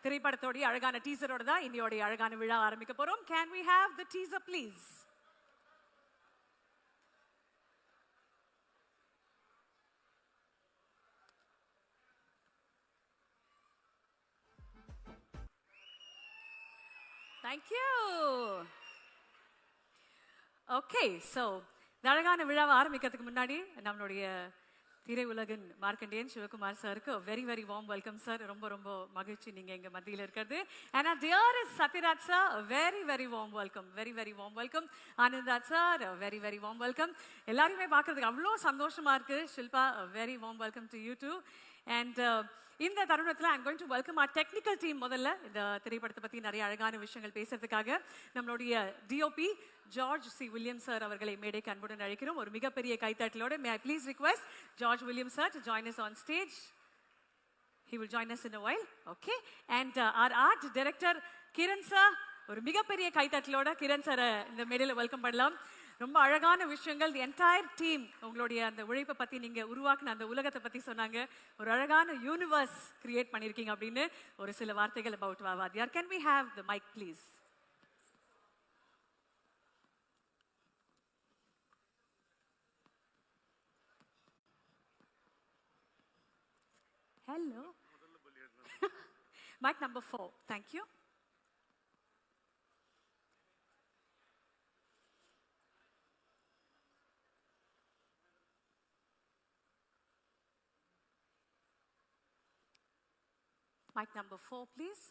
திரைப்படத்தோட அழகான டீசரோட தான் இன்னையோட அழகான விழா ஆரம்பிக்க போறோம். Can we have the teaser please? Thank you. Okay, so அழகான விழாவை ஆரம்பிக்கிறதுக்கு முன்னாடி நம்மளுடைய திரை உலகின் மார்க்கண்டேயன் சிவகுமார் சாருக்கு very very warm welcome sir. ரொம்ப ரொம்ப மகிழ்ச்சி நீங்க எங்க மத்தியில் இருக்கிறது. And our dearest Sathiraj sir, very very warm welcome, very very warm welcome. Anandad sir, very very warm welcome. எல்லாரையுமே பார்க்கிறதுக்கு அவ்வளோ சந்தோஷமா இருக்கு. Shilpa, very warm welcome to you too. And இந்த தருணத்தில் I'm going to welcome our technical team. முதல்ல இந்த திரைப்படத்தை பற்றி நிறைய அழகான விஷயங்கள் பேசுறதுக்காக நம்மளுடைய DOP George C William sir அவர்களை மேடைக்கு அன்புடன் அழைக்கிறோம். ஒரு மிகப்பெரிய கைத்தட்டலோட may I please request George Williams sir to join us on stage. He will join us in a while. Okay. And our art director Kiran sir, ஒரு மிகப்பெரிய கைத்தட்டலோட Kiran sir இந்த மேடையில் வெல்கம் பண்ணலாம். ரொம்ப அழகான விஷயங்கள் தி என்டையர் டீம் உங்களுடைய அந்த உழைப்பை பற்றி நீங்கள் உருவாக்குன அந்த உலகத்தை பற்றி சொன்னாங்க. ஒரு அழகான யூனிவர்ஸ் கிரியேட் பண்ணியிருக்கீங்க அப்படின்னு ஒரு சில வார்த்தைகள் about Vaavaathiyaar. Can we have the mic please? Hello, mic number 4. Thank you. Mic number 4, please.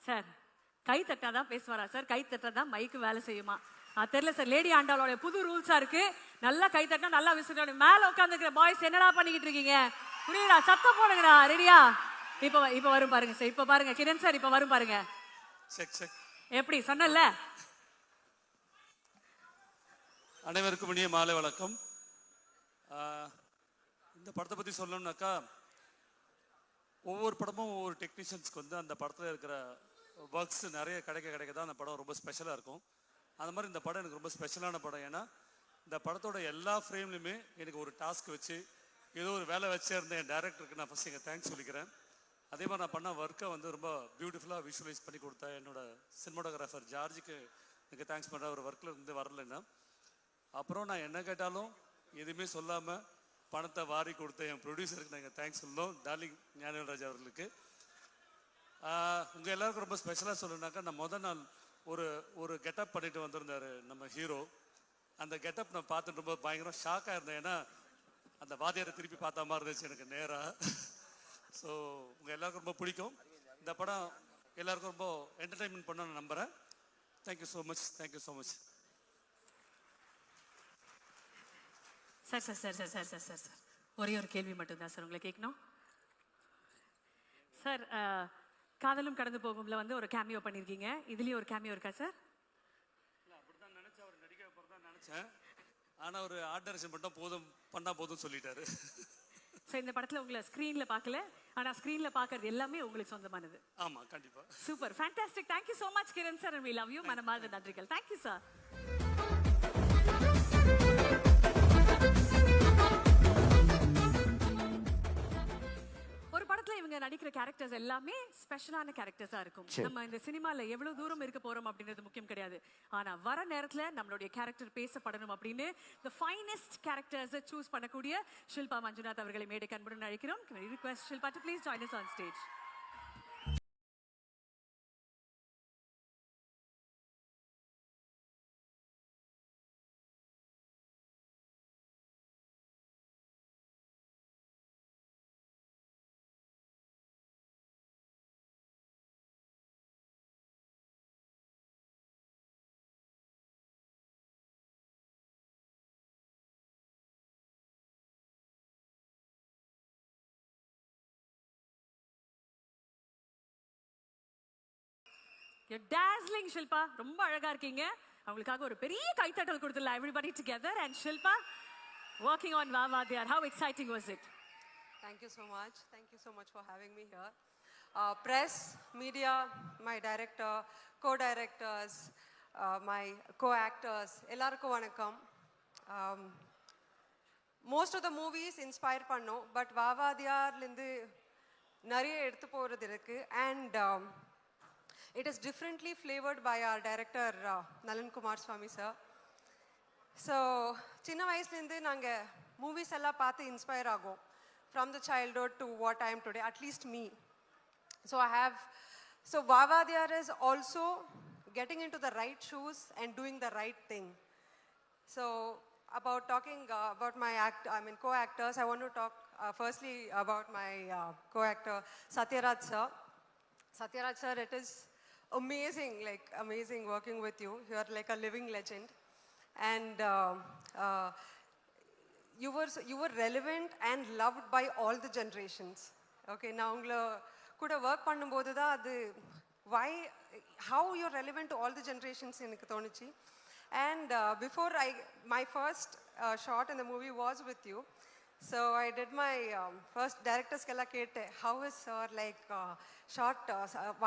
Sir, கை தட்டாதான் பேசுவாரா சார்? கை தட்டாதான் மைக்கு வேலை செய்யுமா? தெரியல சார். லேடி ஆண்டாளோட புது ரூல்ஸா இருக்கு. நல்லா கை தட்டா நல்லா விசிட்டு. மேல உட்காந்துக்கிற பாய்ஸ் என்னடா பண்ணிக்கிட்டு இருக்கீங்க? புரியுதா? சத்தம் போடுங்கடா. ரெடியா? இப்ப வரும் பாருங்க சார். இப்ப பாருங்க கிரண் சார், இப்ப வரும் பாருங்க. எப்படி சொன்னல? அனைவருக்கும் இனிய மாலை வணக்கம். இந்த படத்தை பத்தி சொல்லணும்னாக்கா, ஒவ்வொரு படமும் ஒவ்வொரு டெக்னீஷியன்ஸ்க்கு வந்து அந்த படத்துல இருக்கிற ஒர்க்ஸ் நிறைய கிடைக்க தான் அந்த படம் ரொம்ப ஸ்பெஷலா இருக்கும். அந்த மாதிரி இந்த படம் எனக்கு ரொம்ப ஸ்பெஷலான படம். ஏன்னா இந்த படத்தோட எல்லா ஃப்ரேம்லையுமே எனக்கு ஒரு டாஸ்க் வச்சு ஏதோ ஒரு வேலை வச்சே இருந்தேன். என் டைரக்டருக்கு நான் ஃபர்ஸ்ட் தேங்க்ஸ் சொல்லிக்கிறேன். அதே மாதிரி நான் பண்ண ஒர்க்கை வந்து ரொம்ப பியூட்டிஃபுல்லாக விஷுவலைஸ் பண்ணி கொடுத்தேன் என்னோட சினிமாட்டோகிராஃபர் ஜார்ஜுக்கு எனக்கு தேங்க்ஸ் பண்ணுறேன். ஒரு ஒர்க்கில் இருந்து வரலைன்னா. அப்புறம் நான் என்ன கேட்டாலும் எதுவுமே சொல்லாமல் பணத்தை வாரி கொடுத்த என் ப்ரொடியூசருக்கு நாங்கள் தேங்க்ஸ் சொல்லணும், டார்லிங் ஞானவேல்ராஜ் அவர்களுக்கு. உங்கள் எல்லாருக்கும் ரொம்ப ஸ்பெஷலாக சொல்லணுனாக்கா, நான் முதல் நாள் ஒரு கெட்டப் பண்ணிட்டு வந்திருந்தார் நம்ம ஹீரோ. அந்த கெட்டப் நான் பார்த்துட்டு ரொம்ப பயங்கரம் ஷாக்காக இருந்தேன். ஏன்னா அந்த வாத்தியாரை திருப்பி பார்த்த மாதிரி இருந்துச்சு எனக்கு நேராக. ஸோ உங்கள் எல்லாருக்கும் ரொம்ப பிடிக்கும். இந்த படம் எல்லாருக்கும் ரொம்ப என்டர்டைன்மெண்ட் பண்ண நான் நம்புகிறேன். Thank you so much. Thank you so much. Sir sir sir sir sir sir sir sir ஒரே ஒரு கேள்வி மட்டும்தான் சார் உங்களை கேட்கணும். சார், காதலும் கடந்து போகும்ல வந்து ஒரு கேமியோ பண்ணியிருக்கீங்க. இதுலேயும் ஒரு கேமியோ இருக்கா சார்? அப்படிதான் நினச்சேன். அவர் நடிக்க அப்புறம் தான் நினச்சேன். ஆனால் ஒரு ஆர்ட் டைரக்ஷன் மட்டும் பண்ணால் போதும் சொல்லிட்டாரு. சார், இந்த படத்தில் உங்களை ஸ்க்ரீனில் பார்க்கல, ஆனால் ஸ்க்ரீனில் பார்க்கறது எல்லாமே உங்களுக்கு சொந்தமானது. ஆமாம், கண்டிப்பாக. Super, fantastic. Thank you so much Kiran sir. We love you. மனமார்ந்த நன்றிகள். Thank you sir. ஒரு படத்துல இவங்க நடிக்கிற கேரக்டர்ஸ் எல்லாமே ஸ்பெஷலான கேரக்டர்ஸா இருக்கும். நம்ம இந்த சினிமால எவ்வளவு தூரம் இருக்க போறோம் அப்படின்றது முக்கியம் கிடையாது. ஆனா வர நேரத்துல நம்மளுடைய கேரக்டர் பேசப்படணும் அப்படின்னு the finest characters சூஸ் பண்ணக்கூடிய ஷில்பா மஞ்சுநாத் அவர்களை மேடைக்கு அன்புடன் அழைக்கிறோம். Request Shilpa to please join us on stage. You're dazzling, Shilpa. ரொம்ப அழகா இருக்கீங்க. அவங்களுக்காக ஒரு பெரிய கைத்தட்டல் கொடுத்துடலாம். Everybody together. And Shilpa, working on Vaavadiyar. How exciting was it? Thank you so much. Thank you so much for having me here. press, media, my director, co-directors, my co-actors, ellarku vanakkam. Most of the movies inspire பண்ணோம் but வாவாதியார்லேருந்து நிறைய எடுத்து போகிறது இருக்கு and it is differently flavored by our director Nalan Kumar Swamy sir. So சின்ன வயசுலேருந்து நாங்கள் movies எல்லாம் பார்த்து இன்ஸ்பயர் ஆகும் from the childhood to what I am today, at least me. So Vavadiyar is also getting into the right shoes and doing the right thing. So about talking about my co-actors, I want to talk firstly about my co-actor Satyaraj sir. Satyaraj sir, it is amazing working with you. You are like a living legend. And you were relevant and loved by all the generations. Okay, now ungla kuda work பண்ணும்போது தான் அது how you're relevant to all the generations எனக்கு தோணுச்சு. And before my first shot in the movie was with you. So I did my first director's kella kette, how is sir like shot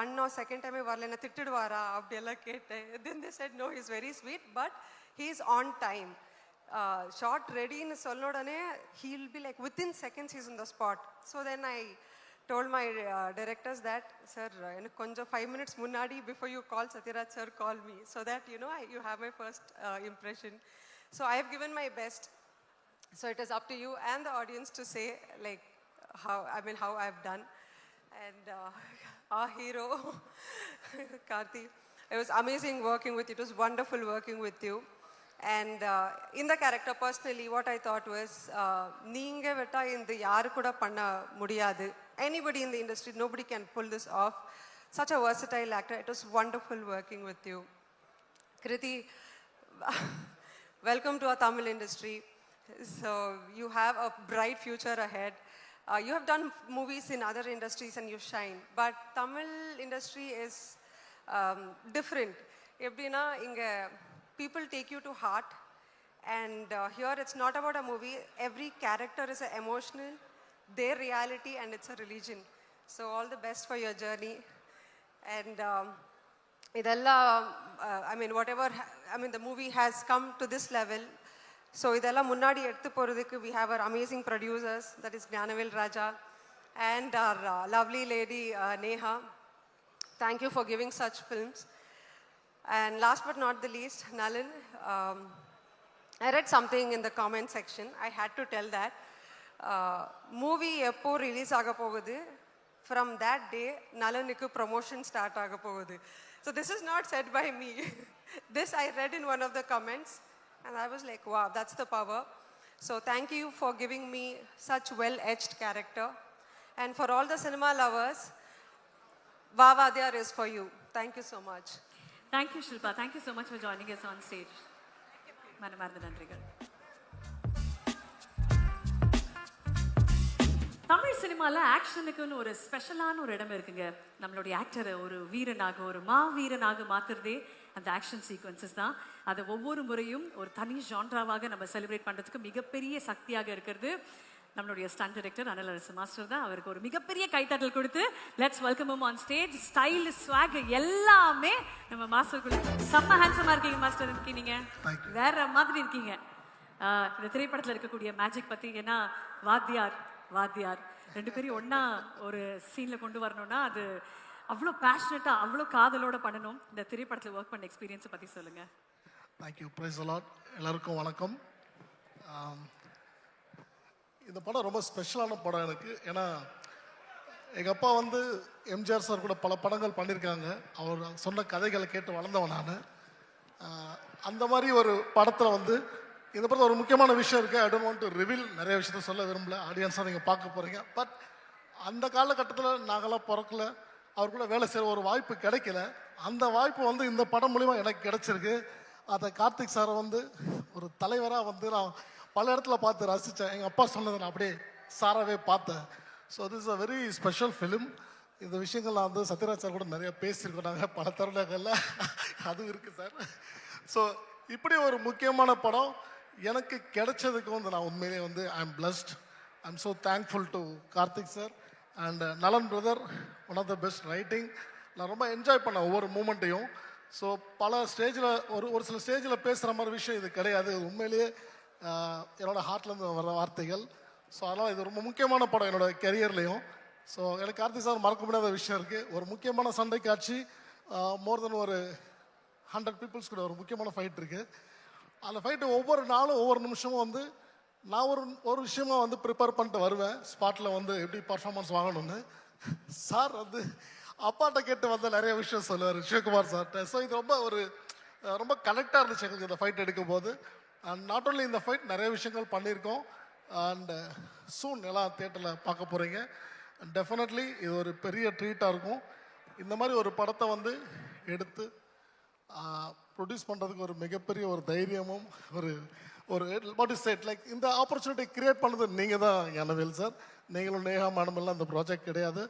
one or second time varlena thittiduvara abdiyella kette. Then they said no, he's very sweet but he's on time. Shot ready in sollodane he'll be like within seconds he's on the spot. So then I told my directors that sir konja 5 minutes munnadi before you call Satyaraj sir, call me so that you have my first impression. So I have given my best. So it is up to you and the audience to say like how I've done. And our hero Karthi, it was amazing working with you. It was wonderful working with you. And in the character personally what I thought was neenga vetta inda yaru kuda panna mudiyadu. Anybody in the industry, nobody can pull this off. Such a versatile actor. It was wonderful working with you. Kriti, welcome to our Tamil industry. So you have a bright future ahead. You have done movies in other industries and you shine. But Tamil industry is different. Eppdina inga people take you to heart. And here it's not about a movie. Every character is emotional, their reality, and it's a religion. So all the best for your journey. And the movie has come to this level. So idella munnadi eduthu poradhukku we have our amazing producers, that is Gnanavel Raja and our lovely lady Neha. Thank you for giving such films. And last but not the least, Nalan, I read something in the comment section. I had to tell that movie eppo release aga pogudhu, from that day Nalanukku promotion start aga pogudhu. So this is not said by me. This I read in one of the comments and I was like, wow, that's the power. So thank you for giving me such well-etched character. And for all the cinema lovers, Vavadiyar is for you. Thank you so much. Thank you, Shilpa. Thank you so much for joining us on stage. மனமார்ந்த நன்றிகள். தமிழ் சினிமால ஆக்ஷனுக்குன்னு ஒரு ஸ்பெஷலான ஒரு இடம் இருக்குங்க. நம்மளுடைய ஆக்டரை ஒரு வீரனாக, ஒரு மாவீரனாக மாத்துறதே அந்த ஆக்ஷன் சீக்வன்சஸ் தான். அதை ஒவ்வொரு முறையும் ஒரு தனி ஜான்ராவாக நம்ம செலிப்ரேட் பண்றதுக்கு மிகப்பெரிய சக்தியாக இருக்கிறது நம்மளுடைய ஸ்டண்ட் டைரக்டர் அனலரசு மாஸ்டர் தான். அவருக்கு ஒரு மிகப்பெரிய கைத்தட்டல் கொடுத்து let's welcome him on stage. Style, swag எல்லாமே நம்ம மாஸ்டருக்குள்ள. செம்ம ஹேண்ட்ஸமா இருக்கீங்க மாஸ்டர். இருக்கீங்க வேற மாதிரி இருக்கீங்க. இந்த திரைப்படத்தில் இருக்கக்கூடிய மேஜிக் பத்தி, ஏன்னா வாத்தியார் ரெண்டு பேரும் ஒன்னா ஒரு சீன்ல கொண்டு வரணும்னா அது அவ்வளோ பேஷனட்டா, அவ்வளோ காதலோட பண்ணணும். இந்த திரைப்படத்தில் ஒர்க் பண்ண எக்ஸ்பீரியன்ஸை பத்தி சொல்லுங்க. தேங்க்யூ. Praise the Lord. எல்லாருக்கும் வணக்கம். இந்த படம் ரொம்ப ஸ்பெஷலான படம் எனக்கு. ஏன்னா எங்கள் அப்பா எம்ஜிஆர் சார் கூட பல படங்கள் பண்ணியிருக்காங்க. அவர் சொன்ன கதைகளை கேட்டு வளர்ந்தவன் நான். அந்த மாதிரி ஒரு படத்தில் இந்த படத்தில் ஒரு முக்கியமான விஷயம் இருக்குது. I don't want to reveal, நிறைய விஷயத்த சொல்ல விரும்பல. ஆடியன்ஸாக நீங்கள் பார்க்க போகிறீங்க. பட் அந்த காலகட்டத்தில் நாங்களாம் பிறக்கல, அவர் கூட வேலை செய்கிற ஒரு வாய்ப்பு கிடைக்கல. அந்த வாய்ப்பு இந்த படம் மூலிமா எனக்கு கிடைச்சிருக்கு. அதை கார்த்திக் சாரை ஒரு தலைவராக நான் பல இடத்துல பார்த்து ரசித்தேன். எங்கள் அப்பா சொன்னதை நான் அப்படியே சாராகவே பார்த்தேன். So this is a very special film. இந்த விஷயங்கள் நான் சத்யராஜ் சார் கூட நிறைய பேசியிருக்கோம் நாங்கள் பல தருணங்களில். அதுவும் இருக்குது சார். ஸோ இப்படி ஒரு முக்கியமான படம் எனக்கு கிடைச்சதுக்கு நான் உண்மையிலே I am blessed. I am so thankful to Karthik sir and Nalan brother one of the best writing. நான் ரொம்ப என்ஜாய் பண்ணேன் ஒவ்வொரு மூமெண்ட்டையும். ஸோ பல ஸ்டேஜில் ஒரு சில ஸ்டேஜில் பேசுகிற மாதிரி விஷயம் இது கிடையாது. உண்மையிலேயே என்னோடய ஹார்ட்லேருந்து வர வார்த்தைகள். ஸோ அதனால் இது ரொம்ப முக்கியமான படம் என்னோடய கெரியர்லேயும். ஸோ எனக்கு கார்த்திக் சார் மறக்க முடியாத விஷயம் இருக்குது. ஒரு முக்கியமான சண்டை காட்சி, மோர் தென் ஒரு 100 பீப்புள்ஸ் கூட ஒரு முக்கியமான ஃபைட் இருக்குது. அந்த ஃபைட்டு ஒவ்வொரு நாளும் ஒவ்வொரு நிமிஷமும் வந்து நான் ஒரு விஷயமா வந்து ப்ரிப்பேர் பண்ணிட்டு வருவேன். ஸ்பாட்டில் வந்து எப்படி பர்ஃபார்மன்ஸ் வாங்கணும்னு. சார் வந்து அப்பாட்ட கேட்டு வந்து நிறைய விஷயம் சொல்லுவார் சிவகுமார் சார்கிட்ட. ஸோ இது ரொம்ப கனெக்டாக இருந்துச்சு எங்களுக்கு இந்த ஃபைட் எடுக்கும் போது. அண்ட் நாட் ஓன்லி இந்த ஃபைட், நிறைய விஷயங்கள் பண்ணியிருக்கோம். அண்ட் சூன் எல்லாம் தேட்டரில் பார்க்க போகிறீங்க. டெஃபினெட்லி இது ஒரு பெரிய ட்ரீட்டாக இருக்கும். இந்த மாதிரி ஒரு படத்தை வந்து எடுத்து ப்ரொடியூஸ் பண்ணுறதுக்கு ஒரு மிகப்பெரிய ஒரு தைரியமும் ஒரு வாட் இஸ் செட் லைக் இந்த ஆப்பர்ச்சுனிட்டி கிரியேட் பண்ணது நீங்கள் தான் ஞானவேல் சார். நீங்களும் நேஹா மேடம் எல்லாம் இந்த ப்ராஜெக்ட் கிடையாது.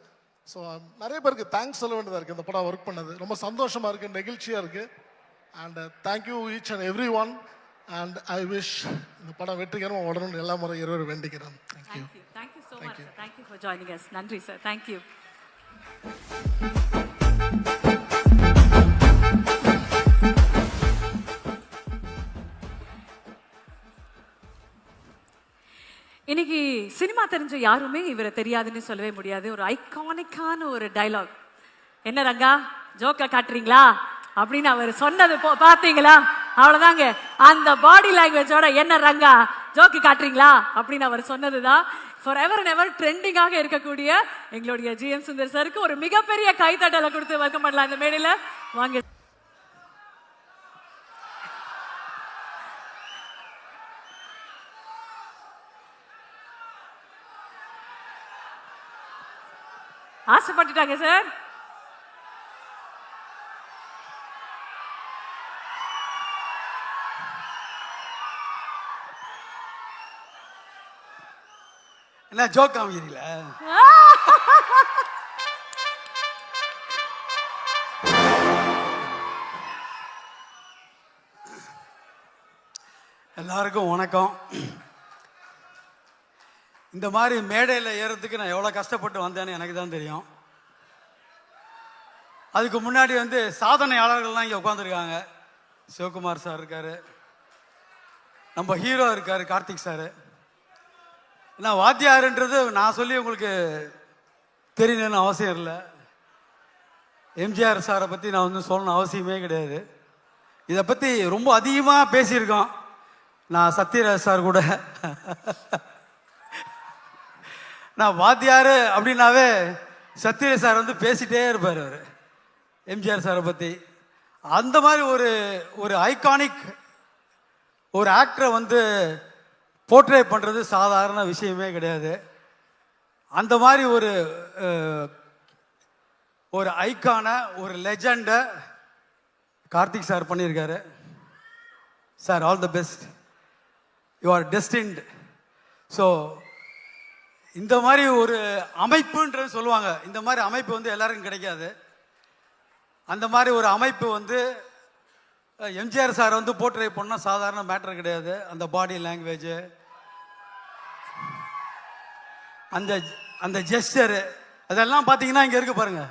ஸோ நிறைய பேருக்கு தேங்க்ஸ் சொல்ல வேண்டியதாக இருக்குது. இந்த படம் ஒர்க் பண்ணது ரொம்ப சந்தோஷமாக இருக்குது, நெகிழ்ச்சியாக இருக்குது. And thank you each and every one. And I wish இந்த படம் வெற்றிகரமாக உடனே எல்லா முறை இருவர் வேண்டிக்கிறேன். Thank you. Thank you so much sir. Thank you for joining as. நன்றி சார். தேங்க்யூ. இன்னைக்கு சினிமா தெரிஞ்ச யாருமே இவரை தெரியாதுன்னு சொல்லவே முடியாது. ஒரு ஐகானிக்கான ஒரு டைலாக். என்ன ரங்கா ஜோக்கா காட்டுறீங்களா அப்படின்னு அவர் சொன்னது பாத்தீங்களா? அவ்வளவுதாங்க. அந்த பாடி லாங்குவேஜோட என்ன ரங்கா ஜோக்கு காட்டுறீங்களா அப்படின்னு அவர் சொன்னதுதான் ஃபார் எவர் அண்ட் எவர் ட்ரெண்டிங்காக இருக்கக்கூடிய எங்களுடைய ஜிஎம் சுந்தர் சாருக்கு ஒரு மிகப்பெரிய கைத்தட்டலை கொடுத்து வெல்கம் பண்ணலாம் இந்த மேடையில. வாங்க. ஆசைப்பட்டுட்டாங்க சார். என்ன ஜோக் காமிக்கிறீங்களா? எல்லாருக்கும் வணக்கம். இந்த மாதிரி மேடையில் ஏறதுக்கு நான் எவ்வளோ கஷ்டப்பட்டு வந்தேன்னு எனக்கு தான் தெரியும். அதுக்கு முன்னாடி வந்து சாதனையாளர்கள்லாம் இங்கே உட்காந்துருக்காங்க. சிவகுமார் சார் இருக்கார், நம்ம ஹீரோ இருக்கார் கார்த்திக் சார். ஏன்னா வாத்தியாருன்றது நான் சொல்லி உங்களுக்கு தெரியணும்னு அவசியம் இல்லை. எம்ஜிஆர் சாரை பற்றி நான் வந்து சொல்லணும் அவசியமே கிடையாது. இதை பற்றி ரொம்ப அதிகமாக பேசியிருக்கோம் நான் சத்யராஜ் சார் கூட. நான் வாத்தியார் அப்படின்னாவே சத்யராஜ் சார் வந்து பேசிகிட்டே இருப்பார் அவர் எம்ஜிஆர் சாரை பற்றி. அந்த மாதிரி ஒரு ஐகானிக் ஒரு ஆக்டரை வந்து போர்ட்ரே பண்ணுறது சாதாரண விஷயமே கிடையாது. அந்த மாதிரி ஒரு ஐக்கான ஒரு லெஜண்டை கார்த்திக் சார் பண்ணியிருக்காரு. Sir all the best, you are destined. So இந்த மாதிரி ஒரு அமைப்புன்றது சொல்லுவாங்க, இந்த மாதிரி அமைப்பு வந்து எல்லாருக்கும் கிடைக்காது. அந்த மாதிரி ஒரு அமைப்பு வந்து எம்ஜிஆர் சார் வந்து போர்ட்ரே பண்ணால் சாதாரண மேட்டர் கிடையாது. அந்த பாடி லாங்குவேஜ், அந்த ஜெஸ்டரு, அதெல்லாம் பார்த்தீங்கன்னா இங்கே இருக்கு பாருங்க.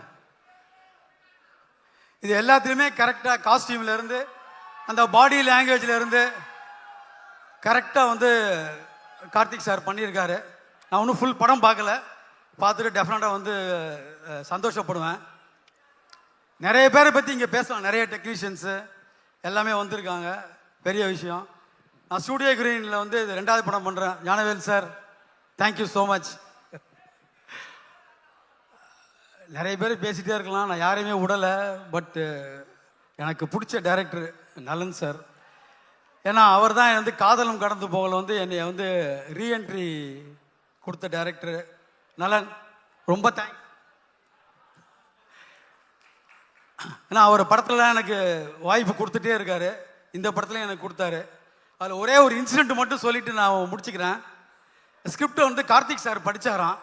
இது எல்லாத்துலேயுமே கரெக்டாக காஸ்டியூம்ல இருந்து அந்த பாடி லாங்குவேஜ்ல இருந்து கரெக்டாக வந்து கார்த்திக் சார் பண்ணியிருக்காரு. நான் ஒன்றும் ஃபுல் படம் பார்க்கல, பார்த்துட்டு டெஃபினட்டாக வந்து சந்தோஷப்படுவேன். நிறைய பேரை பற்றி இங்கே பேசலாம், நிறைய டெக்னீஷியன்ஸு எல்லாமே வந்திருக்காங்க, பெரிய விஷயம். நான் ஸ்டூடியோ கிரீனில் வந்து இது 2வது படம் பண்ணுறேன். Gnanavel sir thank you so much. நிறைய பேர் பேசிகிட்டே இருக்கலாம், நான் யாரையுமே விடலை. பட்டு எனக்கு பிடிச்ச டைரக்டர் நலன் சார். ஏன்னா அவர் தான் வந்து காதலும் கடந்து போகல வந்து என்னை வந்து ரீஎன்ட்ரி கொடுத்த டைரக்டர் நலன். ரொம்ப தேங்க்ஸ். ஏன்னா அவர் படத்தில் எனக்கு வாய்ப்பு கொடுத்துட்டே இருக்காரு, இந்த படத்துலையும் எனக்கு கொடுத்தாரு. அதில் ஒரே ஒரு இன்சிடென்ட் மட்டும் சொல்லிட்டு நான் முடிச்சுக்கிறேன். ஸ்கிரிப்டை வந்து கார்த்திக் சார் படித்தாராம்,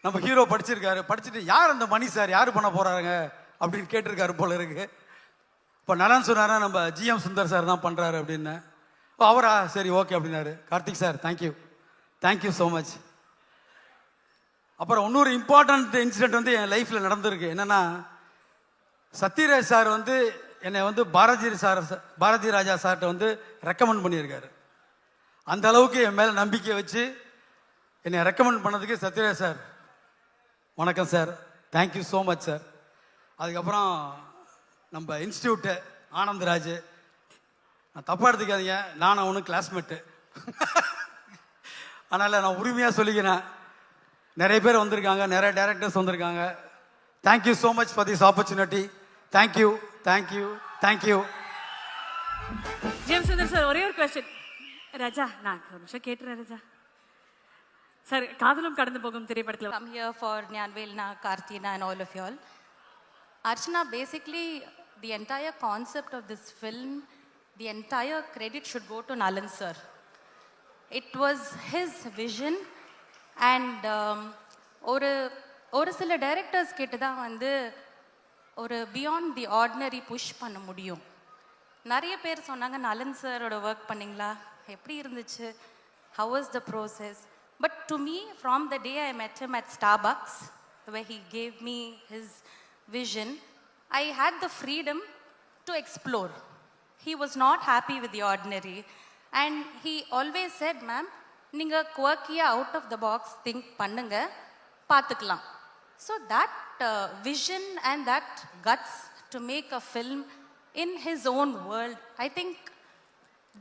நம்ம ஹீரோ படிச்சிருக்காரு. படிச்சுட்டு யார் அந்த மணி சார் யார் பண்ண போகிறாங்க அப்படின்னு கேட்டிருக்காரு போல இருக்கு. இப்போ நலன் சொன்னாரா நம்ம ஜிஎம் சுந்தர் சார் தான் பண்ணுறாரு அப்படின்னு. அவரா சரி ஓகே அப்படின்னாரு. Karthik sir thank you so much. அப்புறம் இன்னொரு இம்பார்ட்டண்ட் இன்சிடென்ட் வந்து என் லைஃப்பில் நடந்திருக்கு. என்னென்னா, சத்யராஜ் சார் வந்து என்னை வந்து பாரதி ராஜா சார்கிட்ட வந்து ரெக்கமெண்ட் பண்ணியிருக்காரு. அந்த அளவுக்கு என் மேலே நம்பிக்கை வச்சு என்னை ரெக்கமெண்ட் பண்ணதுக்கு சத்யராஜ் சார் வணக்கம் sir, thank you so much sir. அதுக்கப்புறம் நம்ம இன்ஸ்டியூட்டு ஆனந்தராஜ், நான் தப்பாக எடுத்துக்காதீங்க, நான் அவனு கிளாஸ்மேட்டு. அதனால் நான் உரிமையாக சொல்லிக்கிறேன். நிறைய பேர் வந்திருக்காங்க, நிறைய டைரக்டர்ஸ் வந்திருக்காங்க. Thank you so much for this opportunity. Thank you thank you thank you. James Sundar sir, ஒரே ஒரு கொஸ்டின். ராஜா, நான் ஒரு நிமிஷம் கேட்டுறேன். ராஜா சார், காதலும் கடந்து போகும் திரைப்படத்தில் Come here for Nyanvelna, Karthina and all of you all. Archana, basically the entire concept of this film, the entire credit should go to Nalan sir. It was his vision and ஒரு சில directors கிட்ட தான் வந்து ஒரு beyond the ordinary push பண்ண முடியும். நிறைய பேர் சொன்னாங்க, நலன் சாரோட ஒர்க் பண்ணிங்களா, எப்படி இருந்துச்சு, how was the process? But to me, from the day I met him at Starbucks, where he gave me his vision, I had the freedom to explore. He was not happy with the ordinary and he always said, ma'am, நீங்க quirky out of the box think பண்ணுங்க, பார்த்துக்கலாம். So that vision and that guts to make a film in his own world, I think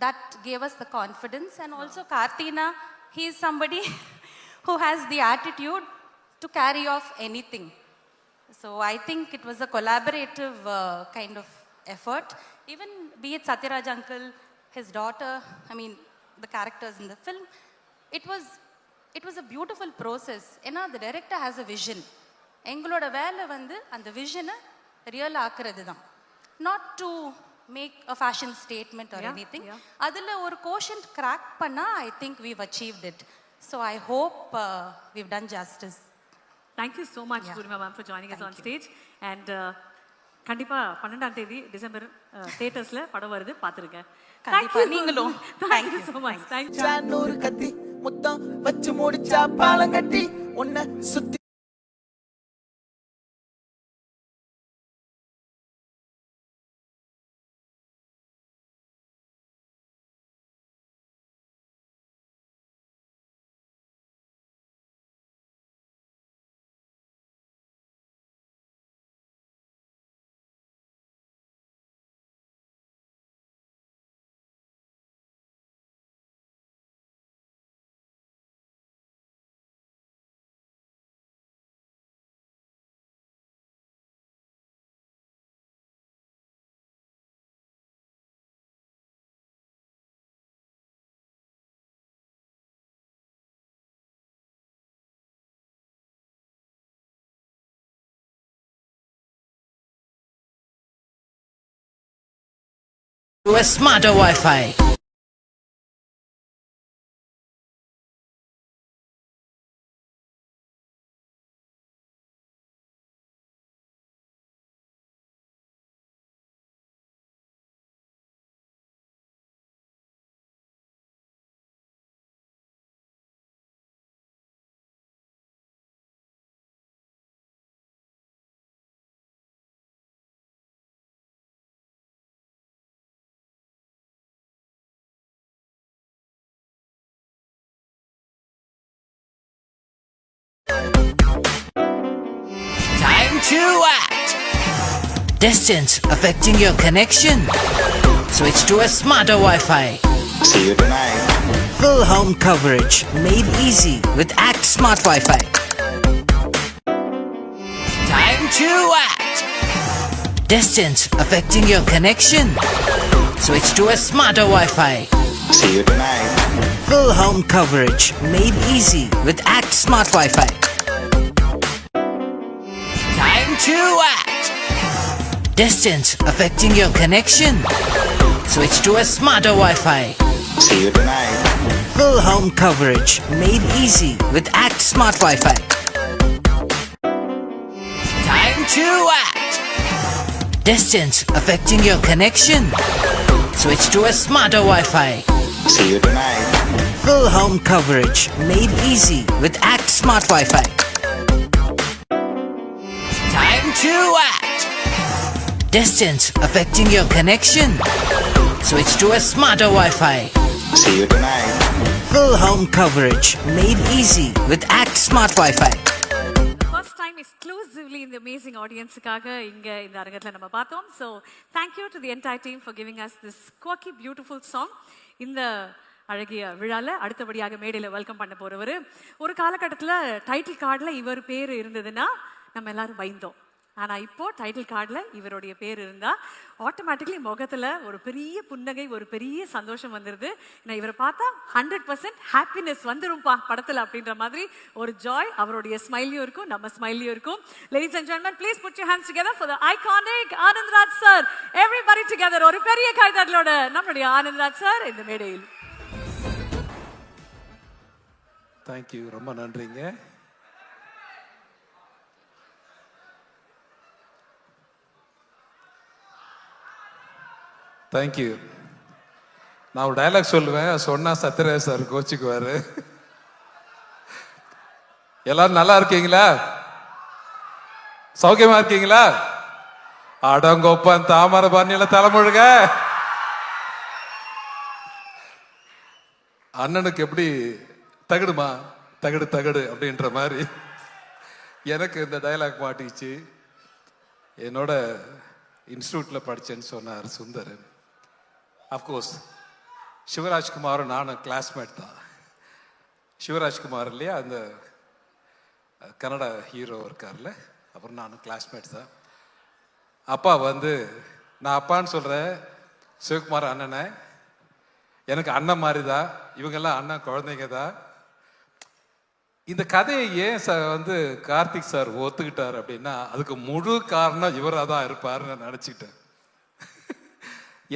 that gave us the confidence. And also Karthina, he is somebody who has the attitude to carry off anything. So I think it was a collaborative kind of effort. Even be it Satyaraj uncle, his daughter, I mean the characters in the film, it was a beautiful process. ஏன்னா the director has a vision. எங்களோட வேலை வந்து அந்த விஷனை real ஆக்குறது தான், not to make a fashion statement or anything. அதில் ஒரு கோஷன் கிராக் பண்ணால் I think we've achieved it. So I hope we've done justice. Thank you so much Poornima ma'am for joining us on stage. And கண்டிப்பாக 12ஆம் தேதி December தியேட்டர்ஸில் படம் வருது, பார்த்துருங்க. கண்டிப்பா நீங்களும். Thank you so much. தேங்க்யூ. கத்தி முத்தம் வச்சு முடிச்சா பாலம் கட்டி உன்னை சுத்தி to a smarter Wi-Fi. Time to act. Distance affecting your connection? Switch to a smarter Wi-Fi. See you tonight. Full home coverage made easy with Act Smart Wi-Fi. Time to act. Distance affecting your connection? Switch to a smarter Wi-Fi. See you tonight. Full home coverage made easy with Act Smart Wi-Fi. Time to act. Distance affecting your connection? Switch to a smarter Wi-Fi. See you tonight. Full home coverage made easy with Act Smart Wi-Fi. Time to act. Distance affecting your connection? Switch to a smarter Wi-Fi. See you tonight. Full home coverage made easy with Act Smart Wi-Fi. to act. Distance affecting your connection? Switch to a smarter Wi-Fi. See you tonight. Full home coverage made easy with Act Smart Wi-Fi. First time exclusively in the amazing audience-க்காக இங்க இந்த அரங்கத்துல நம்ம பார்த்தோம். So thank you to the entire team for giving us this quirky beautiful song. இந்த அழகிய விழால அடுத்தபடியாக மேடையில welcome பண்ண போறவர் ஒரு காலகட்டத்துல டைட்டில் கார்டுல இவர் பேர் இருந்ததுன்னா நம்ம எல்லாரும் பயந்தோம். ஆனா இப்போ டைட்டில் கார்டுல இவருடைய பேர் இருந்தா ஆட்டோமேட்டிக்கலி முகத்துல ஒரு பெரிய புன்னகை ஒரு பெரிய சந்தோஷம் வந்துருது. நான் இவரை பார்த்தா 100% ஹாப்பினஸ் வந்துரும்பா படத்துல அப்படின்ற மாதிரி ஒரு ஜாய் அவருடைய ஸ்மைலியும் இருக்கும் நம்ம ஸ்மைலியும் இருக்கும். Ladies and gentlemen, please put your hands together for the iconic Anand Raj sir. Everybody together ஒரு பெரிய கைதட்டலோட நம்மளுடைய ஆனந்த் ராஜ் சார் இந்த மேடையில். தேங்க்யூ, ரொம்ப நன்றிங்க. தேங்க்யூ. நான் ஒரு டைலாக் சொல்லுவேன், சொன்னா சத்யராஜ் சார் கோச்சுக்குவாரு. எல்லாரும் நல்லா இருக்கீங்களா? சௌக்கியமா இருக்கீங்களா? அடங்கொப்பன் தாமரை பண்ணியில தலைமுழுக. அண்ணனுக்கு எப்படி தகடுமா தகடு தகடு அப்படின்ற மாதிரி எனக்கு இந்த டைலாக் மாட்டிச்சு. என்னோட இன்ஸ்டியூட்ல படிச்சேன்னு சொன்னார் சுந்தர். அஃப்கோர்ஸ் சிவராஜ்குமாரும் நானும் கிளாஸ்மேட் தான். சிவராஜ்குமார் இல்லையா, அந்த கன்னட ஹீரோ இருக்கார்ல, அப்புறம் நானும் கிளாஸ்மேட் தான். அப்பா வந்து நான் அப்பான்னு சொல்கிறேன், சிவகுமார் அண்ணனை எனக்கு அண்ணன் மாதிரி தான், இவங்கெல்லாம் அண்ணன் குழந்தைங்க தான். இந்த கதையை ஏன் வந்து கார்த்திக் சார் ஒத்துக்கிட்டார் அப்படின்னா அதுக்கு முழு காரணம் இவராக தான் இருப்பார்னு நான் நினச்சிக்கிட்டேன்.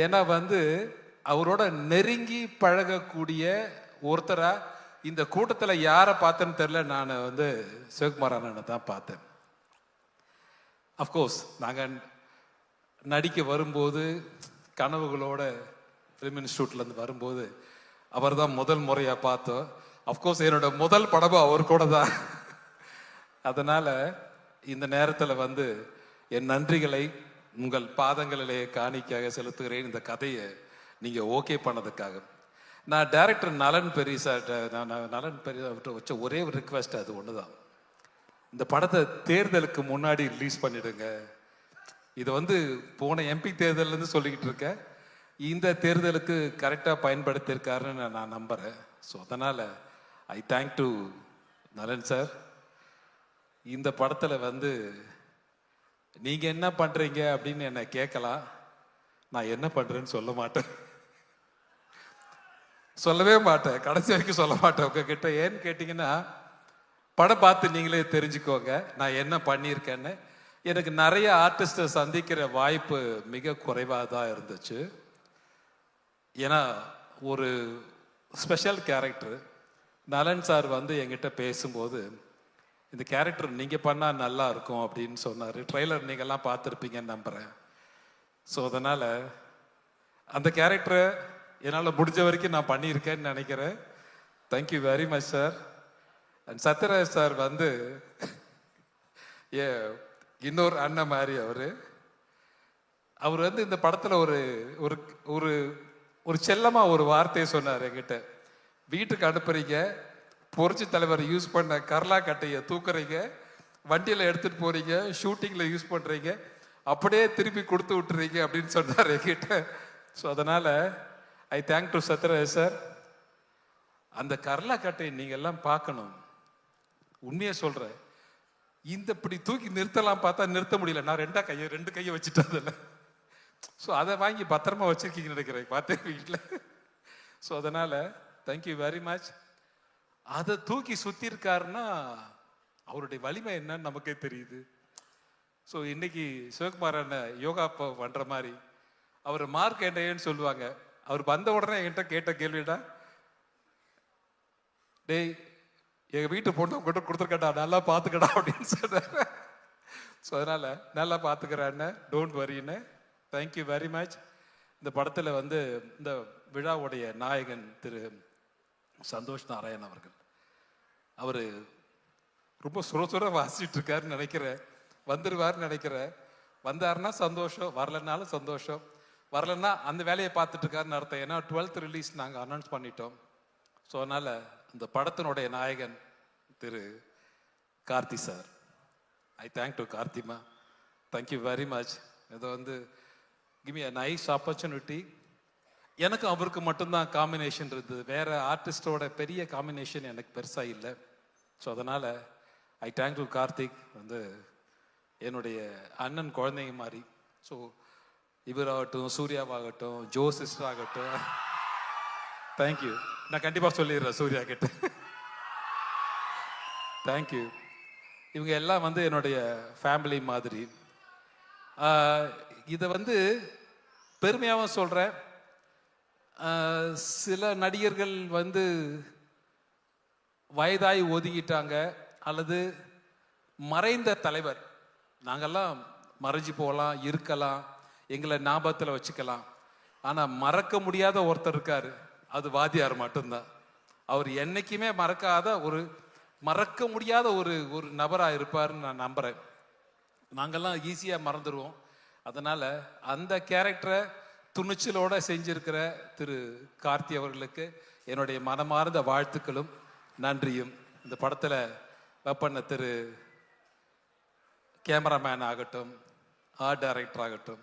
ஏன்னா வந்து அவரோட நெருங்கி பழகக்கூடிய ஒருத்தரா இந்த கூட்டத்தில் யாரை பார்த்தேன்னு தெரியல, நான் வந்து சிவகுமார் அண்ணனை தான் பார்த்தேன். அஃப்கோர்ஸ் நாங்கள் நடிக்க வரும்போது கனவுகளோட ஃபிலிம் இன்ஸ்டியூட்லேருந்து வரும்போது அவர் தான் முதல் முறையாக பார்த்தோம். அஃப்கோர்ஸ் என்னோட முதல் படமும் அவர் கூட தான். அதனால் இந்த நேரத்தில் வந்து என் நன்றிகளை உங்கள் பாதங்களிலே காணிக்காக செலுத்துகிறேன். இந்த கதையை நீங்கள் ஓகே பண்ணதுக்காக. நான் டைரக்டர் நலன் பெரிய சார்கிட்ட நலன் பெரிய வச்ச ஒரே ஒரு ரிக்வெஸ்ட் அது ஒன்று தான், இந்த படத்தை தேர்தலுக்கு முன்னாடி ரிலீஸ் பண்ணிடுங்க. இது வந்து போன எம்பி தேர்தல்லேருந்து சொல்லிக்கிட்டு இருக்கேன், இந்த தேர்தலுக்கு கரெக்டாக பயன்படுத்தியிருக்காருன்னு நான் நம்புகிறேன். ஸோ அதனால் ஐ தேங்க் டு நலன் சார். இந்த படத்தில் வந்து நீங்கள் என்ன பண்ணுறீங்க அப்படின்னு என்னை கேட்கலாம், நான் என்ன பண்ணுறேன்னு சொல்ல மாட்டேன், சொல்லவே மாட்டேன், கடைசி வரைக்கும் சொல்ல மாட்டேன் உங்ககிட்ட. ஏன்னு கேட்டிங்கன்னா படம் பார்த்து நீங்களே தெரிஞ்சுக்கோங்க நான் என்ன பண்ணியிருக்கேன்னு. எனக்கு நிறைய ஆர்டிஸ்டை சந்திக்கிற வாய்ப்பு மிக குறைவாக தான் இருந்துச்சு. ஏன்னா ஒரு ஸ்பெஷல் கேரக்டர் நலன் சார் வந்து என்கிட்ட பேசும்போது இந்த கேரக்டர் நீங்கள் பண்ணால் நல்லா இருக்கும் அப்படின்னு சொன்னார். ட்ரெய்லர் நீங்கள்லாம் பார்த்துருப்பீங்கன்னு நம்புகிறேன். ஸோ அதனால் அந்த கேரக்டரை என்னால் முடிஞ்ச வரைக்கும் நான் பண்ணியிருக்கேன்னு நினைக்கிறேன். Thank you very much sir. And Sathyaraj sir வந்து இன்னொரு அண்ணன் மாதிரி அவர் வந்து இந்த படத்தில் ஒரு ஒரு ஒரு செல்லமாக ஒரு வார்த்தையை சொன்னார் என்கிட்ட. வீட்டுக்கு அனுப்புறீங்க, புரட்சி தலைவர் யூஸ் பண்ண கர்லா கட்டையை தூக்குறீங்க, வண்டியில் எடுத்துகிட்டு போகிறீங்க, ஷூட்டிங்கில் யூஸ் பண்ணுறீங்க, அப்படியே திருப்பி கொடுத்து விட்டுறீங்க அப்படின்னு சொன்னார் என்கிட்ட. ஸோ அதனால் ஐ தேங்க் டு சத்யராஜ் சார். அந்த கர்லா கட்டையை நீங்கள் எல்லாம் பார்க்கணும். உண்மையை சொல்கிறேன், இந்த இப்படி தூக்கி நிறுத்தலாம் பார்த்தா நிறுத்த முடியல. நான் ரெண்டு கையை வச்சுட்டேன் அதில். ஸோ அதை வாங்கி பத்திரமா வச்சிருக்கீங்கன்னு நினைக்கிறேன், பார்த்தேன் வீட்டில். ஸோ அதனால் தேங்க்யூ வெரி மச். அதை தூக்கி சுற்றி இருக்காருன்னா அவருடைய வலிமை என்னன்னு நமக்கே தெரியுது. ஸோ இன்னைக்கு சிவகுமார் அண்ணன் யோகா பண்ணுற மாதிரி அவர் மார்க் என்னன்னு சொல்லுவாங்க. அவர் வந்த உடனே என்கிட்ட கேட்ட கேள்விடா, டேய் எங்கள் வீட்டு பொண்ணு உங்ககிட்ட கொடுத்துருக்கடா, நல்லா பார்த்துக்கடா அப்படின்னு சொன்னார். ஸோ அதனால் நல்லா பார்த்துக்கிறான்னு, டோன்ட் வரின்னு. Thank you very much. இந்த படத்தில் வந்து இந்த விழாவுடைய நாயகன் திரு சந்தோஷ் நாராயண் அவர்கள், அவர் ரொம்ப சுர வாசிச்சுட்டு இருக்காருன்னு நினைக்கிறேன். வந்துருவாருன்னு நினைக்கிறேன். வந்தாருன்னா சந்தோஷம், வரலனாலும் சந்தோஷம். வரலன்னா அந்த வேலையை பார்த்துட்டு இருக்காருன்னு அர்த்தம். ஏன்னா 12th ரிலீஸ் நாங்கள் அனௌன்ஸ் பண்ணிட்டோம். ஸோ அதனால் இந்த படத்தினுடைய நாயகன் Thiru Karthi sir. I thank to கார்த்திமா, தேங்க்யூ வெரி மச். இதை வந்து give me a nice opportunity. எனக்கு அவருக்கு மட்டும்தான் காம்பினேஷன் இருந்தது, வேற ஆர்டிஸ்டோட பெரிய காம்பினேஷன் எனக்கு பெருசாக இல்லை. ஸோ அதனால் ஐ தேங்க் டு கார்த்திக். வந்து என்னுடைய அண்ணன் குழந்தைங்க மாதிரி. ஸோ இவராகட்டும், சூர்யாவாகட்டும், ஜோ சிஸ்டர் ஆகட்டும், தேங்க்யூ. நான் கண்டிப்பாக சொல்லிடுறேன் சூர்யா கிட்ட. தேங்க்யூ. இவங்க எல்லாம் வந்து என்னுடைய ஃபேமிலி மாதிரி. இதை வந்து பெருமையாகவும் சொல்கிறேன். சில நடிகர்கள் வந்து வயதாய் ஒதுங்கிட்டாங்க, அல்லது மறைந்த தலைவர். நாங்கெல்லாம் மறைஞ்சு போகலாம், இருக்கலாம், எங்களை ஞாபகத்தில் வச்சுக்கலாம். ஆனால் மறக்க முடியாத ஒருத்தர் இருக்காரு, அது வாத்தியார் மட்டும்தான். அவர் என்னைக்குமே மறக்க முடியாத ஒரு நபராக இருப்பாருன்னு நான் நம்புகிறேன். நாங்கள்லாம் ஈஸியாக மறந்துடுவோம். அதனால் அந்த கேரக்டரை துணிச்சலோடு செஞ்சிருக்கிற திரு கார்த்தி அவர்களுக்கு என்னுடைய மனமார்ந்த வாழ்த்துக்களும் நன்றியும். இந்த படத்தில் பண்ண திரு கேமராமேன் ஆகட்டும், ஆர்ட் டைரக்டர் ஆகட்டும்,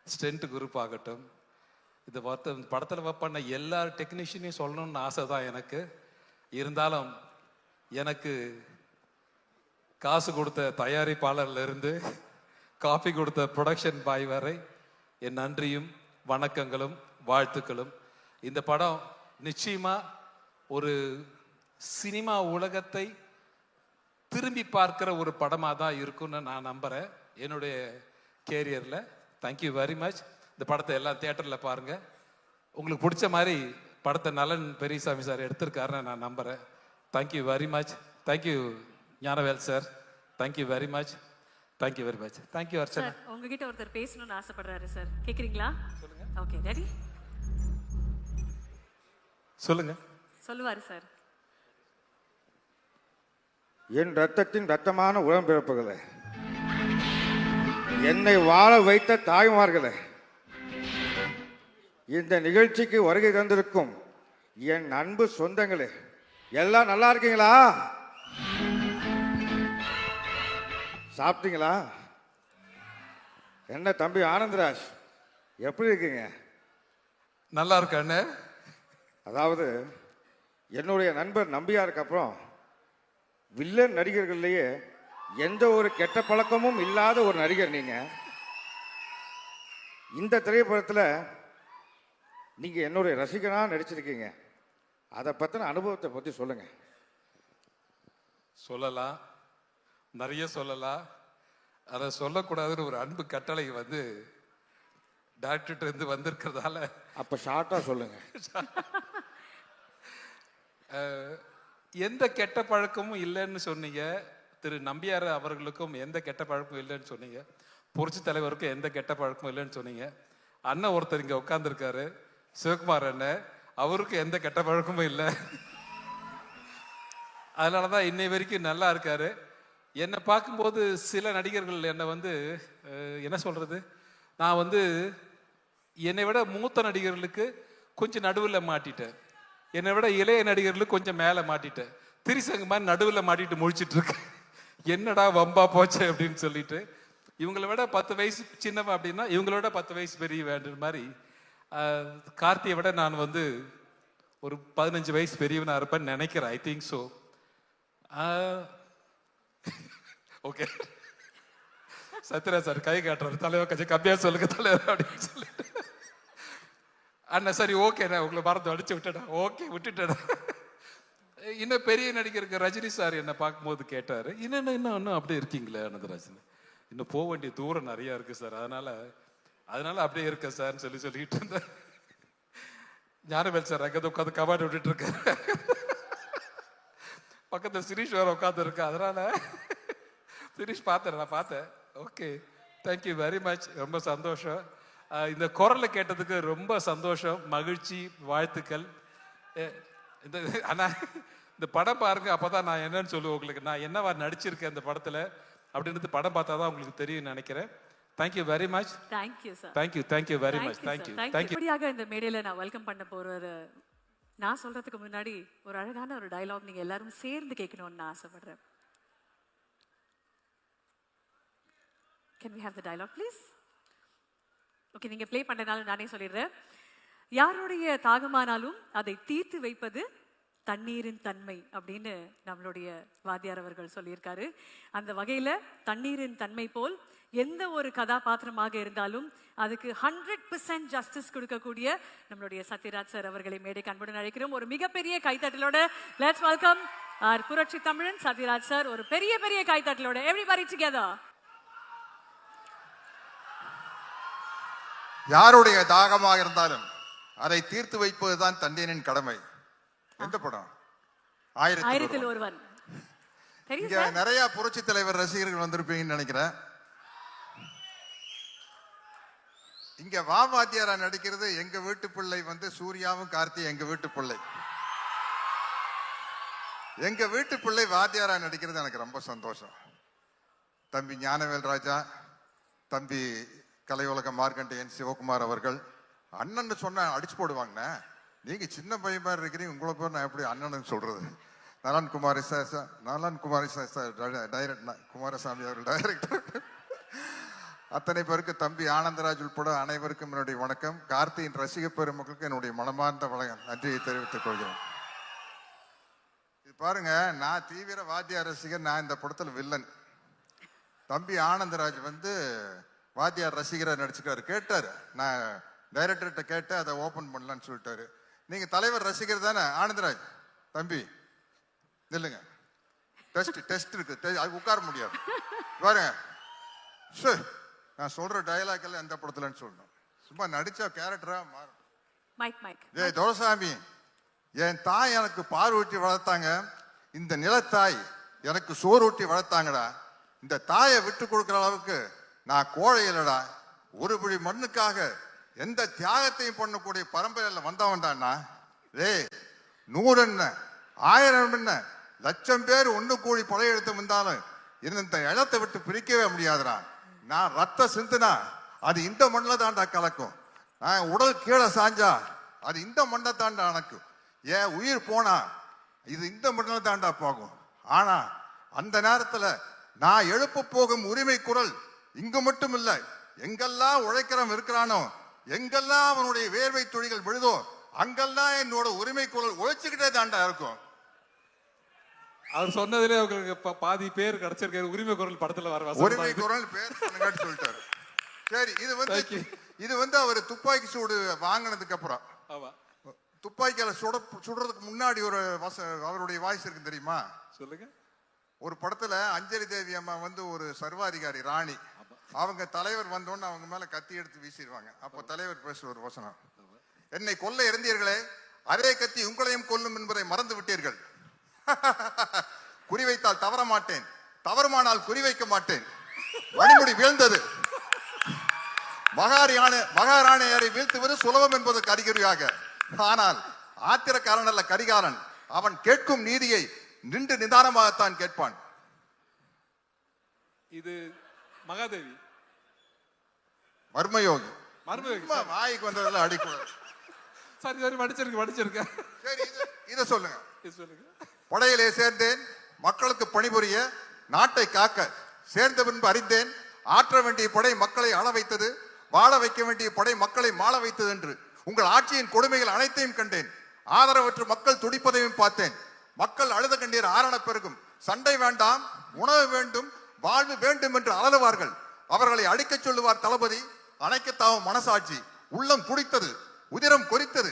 ஸ்டென்ட் குரூப் ஆகட்டும், இந்த படத்தில் பண்ண எல்லா டெக்னீஷியனையும் சொல்லணும்னு ஆசை தான் எனக்கு. இருந்தாலும் எனக்கு காசு கொடுத்த தயாரிப்பாளர்லேருந்து காஃபி கொடுத்த ப்ரொடக்ஷன் பாய் வரை என் நன்றியும் வணக்கங்களும் வாழ்த்துக்களும். இந்த படம் நிச்சயமாக ஒரு சினிமா உலகத்தை திரும்பி பார்க்கிற ஒரு படமாக தான் இருக்குன்னு நான் நம்புகிறேன் என்னுடைய கேரியரில். Thank you very much. இந்த படத்தை எல்லாம் தியேட்டரில் பாருங்கள். உங்களுக்கு பிடிச்ச மாதிரி படத்தை நலன் பெரியசாமி சார் எடுத்திருக்காருன்னு நான் நம்புகிறேன். Thank you very much. Thank you Gnanavel sir. Thank you very much. Thank you very much. Thank you Archana. Sir, உங்ககிட்ட ஒருத்தர் பேசணும்னு ஆசைப்படுறாரு சார். கேட்குறீங்களா? சொல்லுங்க. Okay, ready? சொல்லுங்க. சொல்லுவாரு சார். என் ரத்தத்தின் ரத்தமான உடன்பிறப்புகளே, என்னை வாழ வைத்த தாய்மார்களே, இந்த நிகழ்ச்சிக்கு வருகை தந்திருக்கும் என் அன்பு சொந்தங்களே, எல்லாம் நல்லா இருக்கீங்களா? சாப்பிட்டீங்களா? என்ன தம்பி ஆனந்தராஜ், எப்படி இருக்கீங்க? நல்லா இருக்கானே. அதாவது என்னுடைய நண்பர் நம்பியாருக்கு அப்புறம் வில்லன் நடிகர்கள்லேயே எந்த ஒரு கெட்ட பழக்கமும் இல்லாத ஒரு நடிகர் நீங்க. இந்த திரைப்படத்தில் நீங்க என்னுடைய ரசிகனாக நடிச்சிருக்கீங்க. அதை பற்றின அனுபவத்தை பற்றி சொல்லுங்க. சொல்லலாம், நிறைய சொல்லலாம். அதை சொல்லக்கூடாதுன்னு ஒரு அன்பு கட்டளை வந்து டாக்டர்கிட்ட இருந்து வந்திருக்கிறதால அப்போ ஷார்ட்டாக சொல்லுங்க. எந்த கெட்ட பழக்கமும் இல்லைன்னு சொன்னீங்க. திரு நம்பியார் அவர்களுக்கும் எந்த கெட்ட பழக்கமும் இல்லைன்னு சொன்னீங்க. புரட்சி தலைவருக்கும் எந்த கெட்ட பழக்கமும் இல்லைன்னு சொன்னீங்க. அண்ணன் ஒருத்தர் இங்கே உட்காந்துருக்காரு, சிவகுமார் அண்ணன், அவருக்கும் எந்த கெட்ட பழக்கமும் இல்லை. அதனால தான் இன்னை வரைக்கும் நல்லா இருக்காரு. என்னை பார்க்கும்போது சில நடிகர்கள் என்னை வந்து என்ன சொல்கிறது, நான் வந்து என்னை விட மூத்த நடிகர்களுக்கு கொஞ்சம் நடுவில் மாட்டிட்டேன், என்னை விட இளைய நடிகர்களுக்கு கொஞ்சம் மேலே மாட்டிட்டேன். திரிசங்க மாதிரி நடுவில் மாட்டிட்டு முழிச்சிட்டு இருக்கேன். என்னடா வம்பா போச்சு அப்படின்னு சொல்லிட்டு. இவங்களை விட 10 வயசு சின்னவன் அப்படின்னா இவங்களோட 10 வயசு பெரிய வேண்டுற மாதிரி கார்த்தியை விட நான் வந்து ஒரு 15 வயசு பெரியவனா இருப்பேன்னு நினைக்கிறேன். I think so. Okay, Sathyaraj sir கை காட்டுறாரு, தலைவர் கொஞ்சம் கம்மியாக சொல்லுங்க தலைவர் அப்படின்னு சொல்லிட்டு. அண்ணா சரி ஓகேண்ணா, உங்களை மறந்து அடிச்சு விட்டேடா. ஓகே விட்டுட்டேடா. இன்னும் பெரிய நடிகருக்கு ரஜினி சார் என்னை பார்க்கும்போது கேட்டார், இன்னும் அப்படியே இருக்கீங்களே அனந்தராஜன், இன்னும் போக வேண்டிய தூரம் நிறையா இருக்குது சார், அதனால அப்படியே இருக்க சார்னு சொல்லிட்டு இருந்தேன். ஞானவேல் சார் அங்கே உட்காந்து கபாடி விட்டுட்டு இருக்காரு, பக்கத்தில் சிரீஷ் வேற உட்காந்து இருக்கா. அதனால சிரீஷ் நான் பார்த்தேன். Okay, thank you very much. ரொம்ப சந்தோஷம். இந்த குரலை கேட்டதுக்கு ரொம்ப சந்தோஷம், மகிழ்ச்சி, வாழ்த்துக்கள். இந்த படம் பாருங்க, அப்போதான் நான் என்னன்னு சொல்லுவேன் உங்களுக்கு. நான் என்னவா நடிச்சிருக்கேன் இந்த படத்தில். அப்படின்றது படம் பார்த்தா தான் உங்களுக்கு தெரியும் நினைக்கிறேன். Thank you very much. Thank you sir. Thank you very much. Thank you. இப்படியாக இந்த மேடையில் நான் வெல்கம் பண்ண போறது நான் சொல்றதுக்கு முன்னாடி ஒரு அழகான ஒரு டயலாக் நீங்க எல்லாரும் சேர்ந்து கேட்கணும்னு நான் ஆசைப்படுறேன். Can we have the dialogue please? Okay, நீங்க ப்ளே பண்ணனால நானே சொல்லிடுறேன். யாருடைய தாகமானாலும் அதை தீர்த்து வைப்பது தண்ணீரின் தன்மை அப்படின்னு நம்மளுடைய வாத்தியார் அவர்கள் சொல்லியிருக்காரு. அந்த வகையில தண்ணீரின் தன்மை போல் எந்த ஒரு கதாபாத்திரமாக இருந்தாலும் அதுக்கு 100% ஜஸ்டிஸ் கொடுக்கக்கூடிய நம்மளுடைய சத்யராஜ் சார் அவர்களை மேடைக்கு அன்புடன் அழைக்கிறோம். ஒரு மிகப்பெரிய கைத்தட்டலோட லெட்ஸ் வெல்கம் ஆர் புரட்சி தமிழன் சத்யராஜ் சார். ஒரு பெரிய பெரிய கைத்தட்டலோட எவ்ரிபடி டுகெதர். யாருடைய தாகமாக இருந்தாலும் அதை தீர்த்து வைப்பதுதான் தண்ணீரின் கடமை. எந்த படம்? ஆயிரத்தில் ஒருவன். இங்க நிறைய புரட்சி தலைவர் ரசிகர்கள் வந்திருப்பீங்கன்னு நினைக்கிறேன். இங்க வாத்தியாரா நடிக்கிறது எங்க வீட்டு பிள்ளை வந்து சூர்யாவும் கார்த்தி எங்க வீட்டு பிள்ளை. எங்க வீட்டு பிள்ளை வாத்தியாரா நடிக்கிறது எனக்கு ரொம்ப சந்தோஷம். தம்பி ஞானவேல் ராஜா, தம்பி கலை உலக மார்க்கண்டேயன் சிவகுமார் அவர்கள் அண்ணன் சொன்ன அடிச்சு போடுவாங்கண்ணே. நீங்க சின்ன பையன் மாதிரி இருக்கிறீங்க, உங்களை பேர் நான் எப்படி அண்ணன் சொல்றது? நலன் குமாரி சார் குமாரசாமி அவர்கள் டைரக்டர். அத்தனை பேருக்கு தம்பி ஆனந்தராஜ் உட்பட அனைவருக்கும் என்னுடைய வணக்கம். கார்த்தியின் ரசிக பெருமக்களுக்கு என்னுடைய மனமார்ந்த நன்றியை தெரிவித்துக் கொள்கிறேன். இது பாருங்க, நான் தீவிர வாத்தியார் ரசிகர். நான் இந்த படத்துல வில்லன். தம்பி ஆனந்தராஜ் வந்து வாத்தியார் ரசிகராக நடிச்சுக்காரு. கேட்டாரு, நான் டைரக்டர்கிட்ட கேட்டு அதை ஓப்பன் பண்ணலான்னு சொல்லிட்டாரு. நீங்க தலைவர் ரசிகர் தானே ஆனந்தராஜ்? தம்பி இல்லைங்க, டெஸ்ட் இருக்கு, அது உட்கார முடியாது பாருங்க. நான் சொல்ற டயலாக் எல்லாம் எந்த படத்துலன்னு சொல்லணும். சும்மா நடிச்சா கேரக்டரா மாறும். ஏய் தோசாமி, என் தாய் எனக்கு பால் ஊட்டி வளர்த்தாங்க, இந்த நிலத்தாய் எனக்கு சோறு ஊட்டி வளர்த்தாங்கடா. இந்த தாயை விட்டு கொடுக்குற அளவுக்கு நான் கோழை இல்லடா. ஒரு பிடி மண்ணுக்காக எந்த தியாகத்தையும் பண்ணக்கூடிய பரம்பரையில் வந்தவன்டான்னா. ஏய் 100 என்ன 1000 என்ன 1,00,000 பேர் ஒண்ணு கூடி படையெடுத்து வந்தாலும் இந்த இடத்தை விட்டு பிரிக்கவே முடியாதுடா. நான் ரத்த சிந்துனா அது இந்த மண்ணில் தாண்டா கலக்கும். நான் உடல் கீழே சாஞ்சா அது இந்த மண்ணை தாண்டா அணக்கும். ஏன் உயிர் போனா இது இந்த மண்ணில் தாண்டா போகும். ஆனா அந்த நேரத்துல நான் எழுப்ப போகும் உரிமை குரல் இங்கு மட்டும் இல்லை, எங்கெல்லாம் உழைக்கிறவன் இருக்கிறானோ, எங்கெல்லாம் அவனுடைய வேர்வை துளிகள் விழுதோ, அங்கெல்லாம் என்னோட உரிமை குரல் உழைச்சுக்கிட்டே தாண்டா இருக்கும். அவர் சொன்னதுல உங்களுக்கு பாதி பேர் கிடைச்சிருக்காரு. உரிமை குரல் படத்துல வர உரிமை குரல் பேர் சொல்லிட்டாரு. சரி, இது வந்து அவர் துப்பாக்கி சூடு வாங்கினதுக்கு அப்புறம், துப்பாக்கியால சுடுறதுக்கு முன்னாடி ஒரு அவருடைய வாய்ஸ் இருக்கு தெரியுமா? சொல்லுங்க. ஒரு படத்துல அஞ்சலி தேவி அம்மா வந்து ஒரு சர்வாதிகாரி ராணி, அவங்க தலைவர் வந்தோன்னு அவங்க மேல கத்தி எடுத்து வீசிடுவாங்க. அப்போ தலைவர் பேசுற ஒரு வசனம், என்னை கொல்ல இருந்தீர்களே, அதே கத்தி உங்களையும் கொல்லும் என்பதை மறந்து விட்டீர்கள். குறிவைத்தால் தவற மாட்டேன், தவறுமானால் குறிவைக்க மாட்டேன். மணிமுடி வீழ்ந்தது, மகாராணியாரை வீழ்த்துவது சுலபம் என்பதற்கு அறிகுறியாக. ஆனால் ஆத்திரக்காரன் அல்ல கரிகாலன், அவன் கேட்கும் நீதியை நின்று நிதானமாகத்தான் கேட்பான். இது மகாதேவி மர்மயோகி. வாய்க்கு வந்ததுல அடிக்கூடாது. சரி படிச்சிருக்கேன். சரி, இத சொல்லுங்க. படையிலே சேர்ந்தேன், மக்களுக்கு பணிபுரிய, நாட்டை காக்க. சேர்ந்த பின்பு அறிந்தேன், ஆற்ற வேண்டிய படை மக்களை ஆள வைத்தது, வாழ வைக்க வேண்டிய படை மக்களை மாள வைத்தது என்று. உங்கள் ஆட்சியின் கொடுமைகள் அனைத்தையும் கண்டேன். ஆதரவற்று மக்கள் துடிப்பதையும் பார்த்தேன். மக்கள் அழுத கண்ணீர் ஆரண பெருகும். சண்டை வேண்டாம், உணவு வேண்டும், வாழ்வு வேண்டும் என்று அலறுவார்கள். அவர்களை அடிக்க சொல்லுவார் தளபதி. அணைக்கத்தாவும் மனசாட்சி. உள்ளம் குடித்தது, உதிரம் கொறித்தது.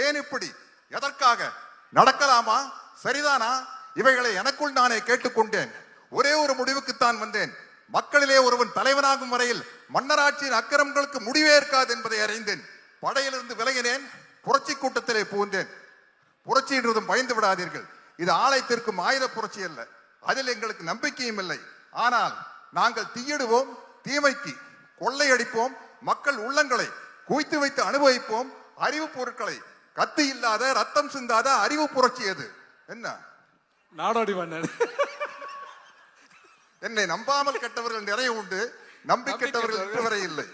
ஏன் இப்படி? எதற்காக? நடக்கலாமா? சரிதானா? இவைகளை எனக்குள் நானே கேட்டுக்கொண்டேன். ஒரே ஒரு முடிவுக்குத்தான் வந்தேன். மக்களிலே ஒருவன் தலைவனாகும் வரையில் மன்னராட்சியின் அக்கிரமங்களுக்கு முடிவே இருக்காது என்பதை அறிந்தேன். படையிலிருந்து விலகினேன், புரட்சி கூட்டத்திலே புகுந்தேன். புரட்சி என்றதும் பயந்து விடாதீர்கள், இது ஆலயத்திற்கும் ஆயுத புரட்சி அல்ல. அதில் எங்களுக்கு நம்பிக்கையும் இல்லை. ஆனால் நாங்கள் தீயிடுவோம், தீமைக்கு கொள்ளையடிப்போம், மக்கள் உள்ளங்களை குவித்து வைத்து அனுபவிப்போம். அறிவு பொருட்களை கத்தி இல்லாத ரத்தம் சிந்தாத அறிவு புரட்சி எது? என்ன? நாடோடி மன்னன். என்னை நம்பாமல் கெட்டவர்கள் நிறைய உண்டு, நம்பி கெட்டவர்கள் இன்று வரை இல்லை.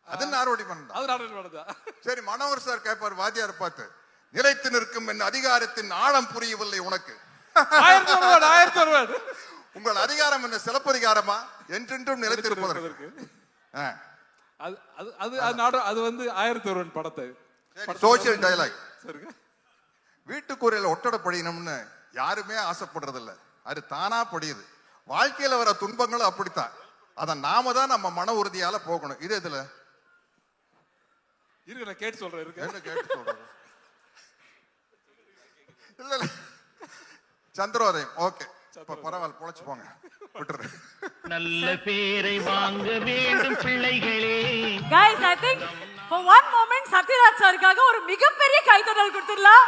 அது நாடோடி மனம். சரி, மனோகர் சார் கேட்பார் வாத்தியார் பார்த்து, நிலைத்து நிற்கும் என் அதிகாரத்தின் ஆழம் புரியவில்லை உனக்கு. உங்கள் அதிகாரம் என்ன சிலப்பதிகாரமா? என்றென்றும் நிலைத்திருப்பதற்கு. அது வந்து 1001 படத்தை சோசியல் டயலாக். வீட்டுக்குறையில ஒட்டடை படிக்கணும்னு யாருமே ஆசைப்படுறதில்ல, அது தானா படியுது. வாழ்க்கையில வர துன்பங்களும் அப்படித்தான். அதை நாம தான் நம்ம மன உறுதியால போகணும். இது எதுல இருக்கு? நான் கேட்டு சொல்றேன். இருக்கு, என்ன கேட்டு சொல்றேன்? இல்ல இல்ல, சந்திரோதயம். ஓகே, பரவாயில்ல, பொழைச்சு போங்க, விட்டுறேன். நல்ல பேரை வாங்க வேண்டும் பிள்ளைகளே. Guys, I think for one moment Sathyaraj சாருக்காக ஒரு மிகப்பெரிய கைத்தட்டல் கொடுத்துடலாம்.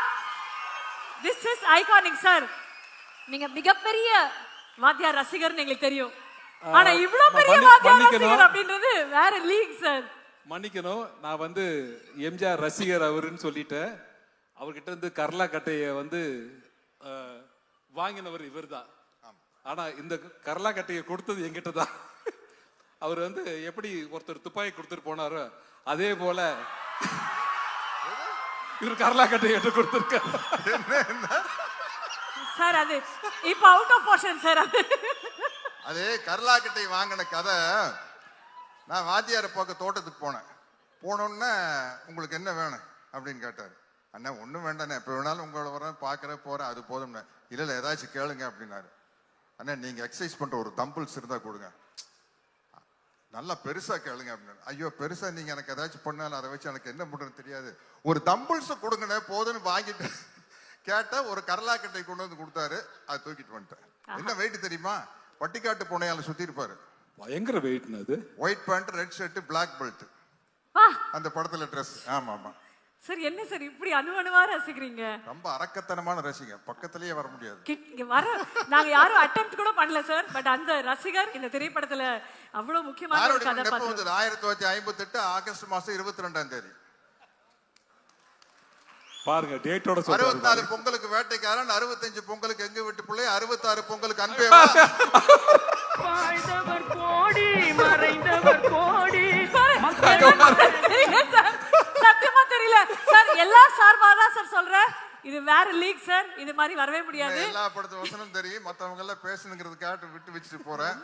This is iconic sir. நீங்க மிகப்பெரிய வாத்தியார் ரசிகர்னு எங்களுக்கு தெரியும். ஆனா இவ்ளோ பெரிய வாத்தியார் ரசிகர் அப்படின்றது வேற லீக் சார். மன்னிக்கணும், நான் வந்து எம்ஜிஆர் ரசிகர் அவருன்னு சொல்லிட்டேன். அவர்கிட்ட இருந்து கர்லா கட்டையை வந்து வாங்கினவர் இவர் தான். ஆனா இந்த கர்லா கட்டையை கொடுத்தது என்கிட்ட தான். அவர் வந்து எப்படி ஒருத்தர் துப்பாக்கி கொடுத்துட்டு போனாரோ அதே போல இவர் கர்லா கட்டையை எடுத்து கொடுத்துருக்காரு. சார் அது இப்ப அவுட் ஆஃப் போர்ஷன் சார். அது கர்லா கட்டை வாங்கின கதை. நான் வாத்தியாரை பார்க்க தோட்டத்துக்கு போனோன்னே உங்களுக்கு என்ன வேணும் அப்படின்னு கேட்டார். அண்ணா ஒன்றும் வேண்டாண்ணே, எப்போ வேணாலும் உங்களை வரேன், பார்க்குறேன், போகிறேன், அது போதும்ண்ணே. இல்லை இல்லை, ஏதாச்சும் கேளுங்க அப்படின்னாரு. அண்ணா நீங்கள் எக்ஸசைஸ் பண்ணுற ஒரு தம்பிள்ஸ் இருந்தால் கொடுங்க, நல்லா பெருசாக கேளுங்க அப்படின்னு. ஐயோ, பெருசாக நீங்கள் எனக்கு ஏதாச்சும் பண்ணாலும் அதை வச்சு எனக்கு என்ன பண்ணுறதுன்னு தெரியாது, ஒரு தம்பிள்ஸை கொடுங்கண்ணே போதுன்னு வாங்கிட்டு கேட்டால் ஒரு கரலாக்கட்டை கொண்டு வந்து கொடுத்தாரு. அதை தூக்கிட்டு வந்துட்டேன். என்ன வெயிட் தெரியுமா? பட்டிக்காட்டு பூனையால சுற்றி இருப்பாரு. பயங்கர வெயிட். அது white pant, red shirt, black belt. அந்த படத்துல ட்ரெஸ். ஆமா ஆமா சார். என்ன சார் இப்படி அணுவணுவா ரசிக்கிறீங்க? ரொம்ப அரக்கத்தனமான ரசிகர், பக்கத்திலேயே வர முடியாது. இங்க வர நாங்க யாரும் அட்டெம்ப்ட் கூட பண்ணல சார். பட் அந்த ரசிகர் இந்த திரைப்படத்துல அவ்வளவு முக்கியமான ஒரு கதாபாத்திரம். 1958 ஆகஸ்ட் மாசம் 22ஆம் தேதி பாருங்க, டேட்டோட 64 பொங்கலுக்கு வேட்டைக்காரன், 65 பொங்கலுக்கு எங்க வீட்டு பிள்ளை, 66 பொங்கலுக்கு அன்பே. வாழ்ந்தவர் கோடி மறைந்தவர் கோடி. சத்தியமா தெரியல சார். எல்லா சார்பா தான் சார் சொல்றேன். இது வேற லீக் சார். இது மாதிரி வரவே முடியாது. எல்லா படத்து வசனம் தெரியும், மத்தவங்க எல்லாம் பேசணுங்கிறதுக்காக விட்டு வச்சுட்டு போறேன்.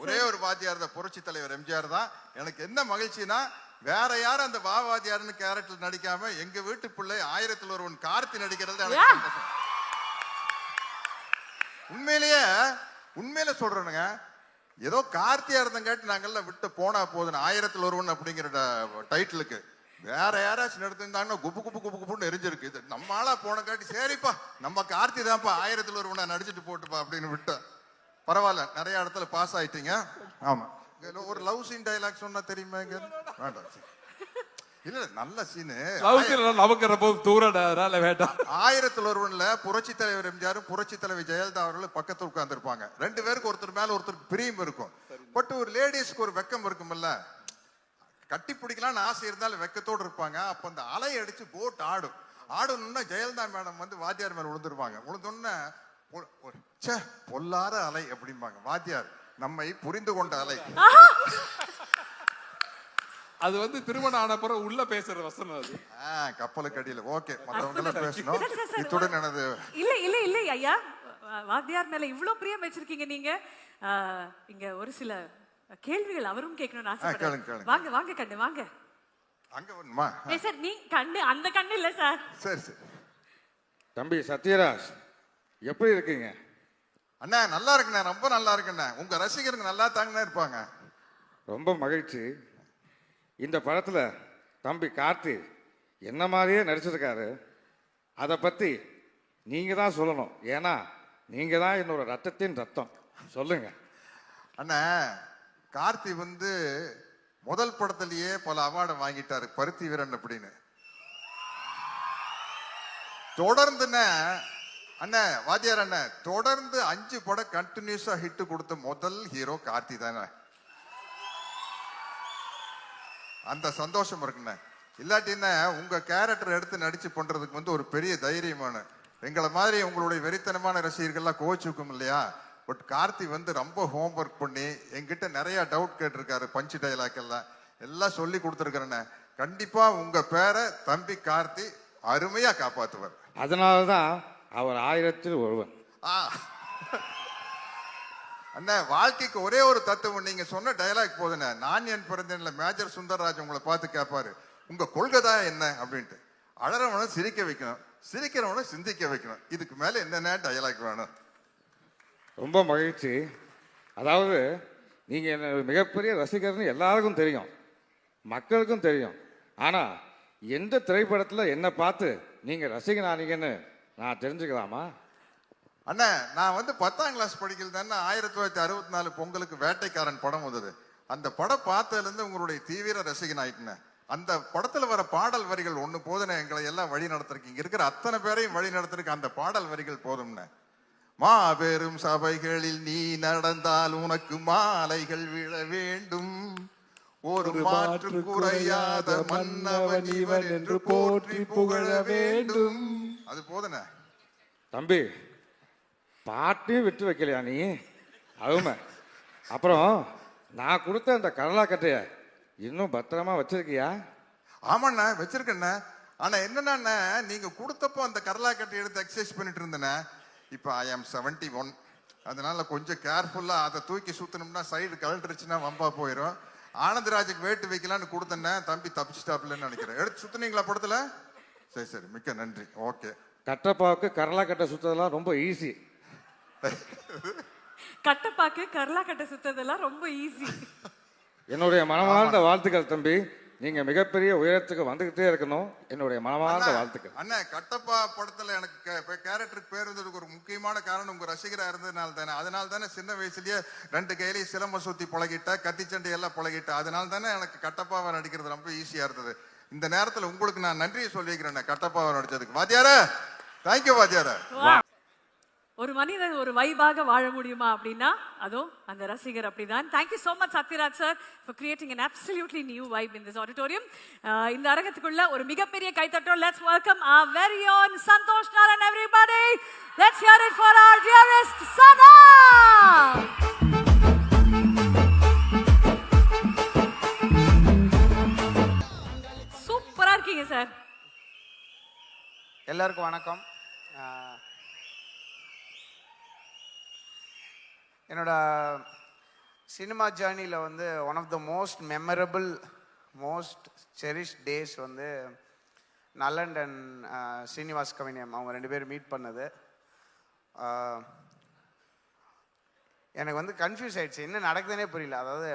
ஒரே ஒரு வாத்தியார் தான், புரட்சி தலைவர் எம்ஜிஆர் தான். எனக்கு என்ன மகிழ்ச்சினா, வேற யாரும் அந்த வாத்தியார்னு கேரக்டர் நடிக்காம எங்க வீட்டு பிள்ளை 1001 கார்த்தி நடிக்கிறது எனக்கு சந்தோஷம். உண்மையிலே சொல்றேனுங்க, ஏதோ கார்த்தியா இருந்தங்காட்டி நாங்கெல்லாம் விட்டு போனா போதுன்னு 1001 அப்படிங்கிற டைட்டிலுக்கு வேற யாராச்சும் நடத்திருந்தாங்கன்னா குப்பு குப்பு குப்பு குப்புன்னு எரிஞ்சிருக்கு. இது நம்ம ஆளா போனங்காட்டி சரிப்பா நம்ம கார்த்தி தான்ப்பா 1001 நடிச்சுட்டு போட்டுப்பா அப்படின்னு விட்ட. பரவாயில்ல, நிறைய இடத்துல பாஸ் ஆயிட்டீங்க. ஆமா, ஒரு லவ் சீன் டைலாக் சொன்னா தெரியுமா? வேண்டாம், இல்ல நல்ல சீனு. 1001 புரட்சி தலைவர் எம்ஜிஆர், புரட்சி தலைவர் ஜெயலலிதா அவர்கள் பக்கத்துல உட்கார்ந்து இருப்பாங்க. 2 பேருக்கு ஒருத்தர் மேல ஒருத்தருக்கு பிரியம் இருக்கும். பட் ஒரு லேடிஸ்க்கு ஒரு வெக்கம் இருக்கும்ல, கட்டி பிடிக்கலாம்னு ஆசை இருந்தாலும் வெக்கத்தோடு இருப்பாங்க. அப்ப அந்த அலை அடிச்சு போட் ஆடணும்னா ஜெயலலிதா மேடம் வந்து வாத்தியார் மேல விழுந்துருவாங்க. விழுந்தோன்னு பொல்லாத அலை அப்படிம்பாங்க. வாத்தியார் நம்மை புரிந்து கொண்ட அலை. அது வந்து திருமணம் ஆன பிறகு உள்ள பேசுற வசனம் அது. கப்பலுக்கு அடியில. ஓகே, மத்தவங்க எல்லாம் பேசணும். இத்துடன் எனது இல்ல ஐயா, வாத்தியார் மேல இவ்வளவு பிரியம் வச்சிருக்கீங்க நீங்க. இங்க ஒரு சில கேள்விகள் அவரும் கேட்கணும்னு ஆசைப்படுறேன். வாங்க வாங்க கண்ணு வாங்க. அங்க வரணுமா? சார் நீ கண்ணு, அந்த கண்ணு இல்ல சார். சரி சரி. தம்பி சத்யராஜ் எப்படி இருக்கீங்க? அண்ணா நல்லா இருக்குண்ணே, ரொம்ப நல்லா இருக்குண்ணே. உங்க ரசிகருங்க நல்லா தாங்கண்ணா இருப்பாங்க. ரொம்ப மகிழ்ச்சி. இந்த படத்துல தம்பி கார்த்தி என்ன மாதிரியே நடிச்சிருக்காரு. அதை பத்தி நீங்க தான் சொல்லணும். ஏன்னா நீங்க தான் என்னோட ரத்தத்தின் ரத்தம். சொல்லுங்க அண்ணா. கார்த்தி வந்து முதல் படத்திலேயே பல அவார்டை வாங்கிட்டாரு, பருத்தி வீரன் அப்படின்னு. தொடர்ந்துண்ணே அண்ணா வாத்தியார் அண்ணா தொடர்ந்து 5 படம் கண்டினியூஸா ஹிட் கொடுத்த முதல் ஹீரோ கார்த்தி தானே. அந்த சந்தோஷம் இருக்குண்ணே. இல்லாட்டின்னா உங்க கேரக்டர் எடுத்து நடிச்சு பண்றதுக்கு வந்து ஒரு பெரிய தைரியமான எங்களை மாதிரி உங்களுடைய வெறித்தனமான ரசிகர்கள்லாம் கோச்சுக்கும் இல்லையா? பட் கார்த்தி வந்து ரொம்ப ஹோம்ஒர்க் பண்ணி என்கிட்ட நிறைய டவுட் கேட்டிருக்காரு. பஞ்சு டைலாக் எல்லாம் சொல்லி கொடுத்துருக்கிறேன்னு. கண்டிப்பா உங்க பேரை தம்பி கார்த்தி அருமையா காப்பாத்துவார். அதனாலதான் அவர் 1000ல் ஒருவன். அண்ணா, வாழ்க்கைக்கு ஒரே ஒரு தத்துவம். நீங்க சொன்ன டயலாக் போதுண்ணே. நான் என் பிறந்தேன்ல மேஜர் சுந்தர்ராஜ் உங்களை பார்த்து கேட்பாரு, உங்க கொள்கை தான் என்ன அப்படின்ட்டு. அழறவனை சிரிக்க வைக்கணும், சிரிக்கிறவனை சிந்திக்க வைக்கணும். இதுக்கு மேல என்னென்ன டயலாக் வேணும்? ரொம்ப மகிழ்ச்சி. அதாவது நீங்கள் என்ன மிகப்பெரிய ரசிகர்னு எல்லாருக்கும் தெரியும், மக்களுக்கும் தெரியும். ஆனால் எந்த திரைப்படத்தில் என்னை பார்த்து நீங்கள் ரசிகனானீங்கன்னு நான் தெரிஞ்சுக்கலாமா? அண்ணா, நான் வந்து 10ஆம் கிளாஸ் படிக்கல தானே 1964 பொங்கலுக்கு வேட்டைக்காரன் படம் வந்தது. அந்த படம் பார்த்ததுலேருந்து உங்களுடைய தீவிர ரசிகன் ஆயிட்டுனேன். அந்த படத்தில் வர பாடல் வரிகள் ஒன்று போதுண்ணே, எங்களை எல்லாம் வழி நடத்துறதுக்கு. இங்கே இருக்கிற அத்தனை பேரையும் வழி நடத்துறதுக்கு அந்த பாடல் வரிகள் போதும்ண்ணே. மாபெரும் சபைகளில் நீ நடந்தால் உனக்கு மாலைகள் விழ வேண்டும், ஒரு மாற்று குறையாத மன்னவன் இவன் என்று போற்றி புகழ வேண்டும். அது போதுண்ணே. தம்பி, பாட்டையும் விட்டு வைக்கலையா நீ? அதுவுமே அப்புறம் நான் கொடுத்த அந்த கடலாக்கட்டைய இன்னும் பத்திரமா வச்சிருக்கியா? ஆமாண்ணா, வச்சிருக்கேண்ணே. ஆனா என்னன்னா, நீங்க கொடுத்தப்போ அந்த கடலாக்கட்டை எடுத்து எக்ஸசைஸ் பண்ணிட்டு இருந்தேண்ணே. இப்போ I am 71. அதனால கொஞ்சம் கேர்ஃபுல்லா அதை தூக்கி சுத்தணும்னா சைடு கழட்டுருச்சுன்னா வம்பா போயிடும். ஆனந்தராஜுக்கு வேட்டு வைக்கலான்னு கொடுத்தேன்னே, தம்பி தப்பிச்சிட்டாப்லன்னு நினைக்கிறேன். எடுத்து சுத்தினீங்களா படத்துல? சரி சரி, மிக்க நன்றி. ஓகே. கட்டப்பாவுக்கு கடலாக்கட்டை சுத்ததெல்லாம் ரொம்ப ஈஸி. கட்டப்பாக்கு கரலா கட்ட சுத்ததெல்லாம் ரொம்ப ஈஸி. என்னுடைய மனமார்ந்த வாழ்த்துக்கள் தம்பி. நீங்க மிகப்பெரிய உயரத்துக்கு வந்துகிட்டே இருக்கணும். என்னுடைய மனமார்ந்த வாழ்த்துக்கள். அண்ணா, கட்டப்பா படத்துல எனக்கு கேரக்டருக்கு பேர் இருந்ததுக்கு ஒரு முக்கியமான காரணம் உங்க ரசிகரா இருந்ததுனால தானே. அதனால தானே சின்ன வயசுலயே 2 கையிலையும் சிலம்ப சுத்தி பழகிட்ட, கத்திச்சண்டை எல்லாம் பழகிட்ட. அதனால தானே எனக்கு கட்டப்பாவை நடிக்கிறது ரொம்ப ஈஸியா இருந்தது. இந்த நேரத்துல உங்களுக்கு நான் நன்றியை சொல்லிக்கிறேன் கட்டப்பாவை நடிச்சதுக்கு. வாத்தியார, தேங்க்யூ வாத்தியார. ஒரு மனிதன் ஒரு வைபாக வாழ முடியுமா அப்படின்னா அதுவும் அந்த ரசிகர் அப்படிதான். Thank you so much Sathyaraj sir for creating an absolutely new vibe in this auditorium. இந்த அரங்கத்துக்குள்ள ஒரு மிகப்பெரிய கைத்தட்டல். Let's welcome our very own Santosh Naran, everybody. Let's hear it for our dearest Sana. சூப்பரா இருக்கீங்க சார். எல்லாருக்கும் வணக்கம். என்னோட சினிமா ஜேர்னியில் வந்து one of the most memorable, most cherished days வந்து நலன் அண்ட் ஸ்ரீனிவாஸ் கவினியம் அவங்க 2 பேரும் மீட் பண்ணது. எனக்கு வந்து கன்ஃபியூஸ் ஆகிடுச்சு, என்ன நடக்குதுன்னே புரியல. அதாவது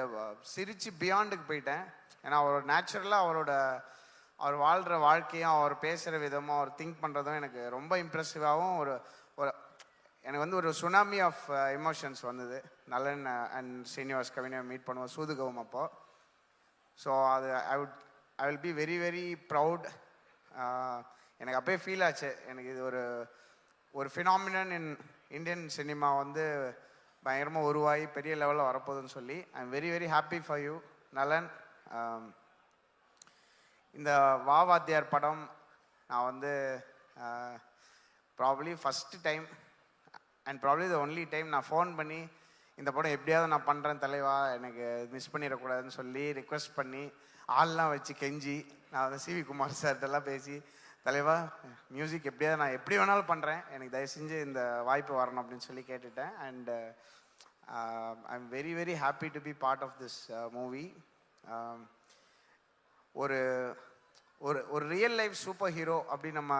சிரிச்சு பியாண்டுக்கு போயிட்டேன். ஏன்னா அவரோட நேச்சுரலாக அவர் வாழ்கிற வாழ்க்கையும் அவர் பேசுகிற விதமும் அவர் திங்க் பண்ணுறதும் எனக்கு ரொம்ப இம்ப்ரெசிவாகவும் ஒரு எனக்கு வந்து ஒரு சுனாமி ஆஃப் எமோஷன்ஸ் வந்தது. நலன் அண்ட் ஸ்ரீனிவாஸ் கவினை மீட் பண்ணுவோம் சூதுகவும் அப்போ. ஸோ அது ஐ will be very very proud. எனக்கு அப்போயே ஃபீல் ஆச்சு, எனக்கு இது ஒரு ஃபினாமினன் இன் இந்தியன் சினிமா வந்து பயங்கரமாக உருவாகி பெரிய லெவலில் வரப்போகுதுன்னு சொல்லி ஐ am very very happy for you நலன். இந்த வாத்தியார் படம் நான் வந்து probably first time and probably the only time நான் ஃபோன் பண்ணி இந்த படம் எப்படியாவது நான் பண்ணுறேன் தலைவா, எனக்கு மிஸ் பண்ணிடக்கூடாதுன்னு சொல்லி ரிக்வெஸ்ட் பண்ணி ஆள்லாம் வச்சு கெஞ்சி நான் வந்து சிவி குமார் சார்ட்டெல்லாம் பேசி, தலைவா மியூசிக் எப்படியாவது நான் எப்படி வேணாலும் பண்ணுறேன், எனக்கு தயவு செஞ்சு இந்த வாய்ப்பு வரணும் அப்படின்னு சொல்லி கேட்டுட்டேன். And I am very very happy to be part of this movie. ஒரு ஒரு ஒரு ரியல் லைஃப் சூப்பர் ஹீரோ அப்படி நம்ம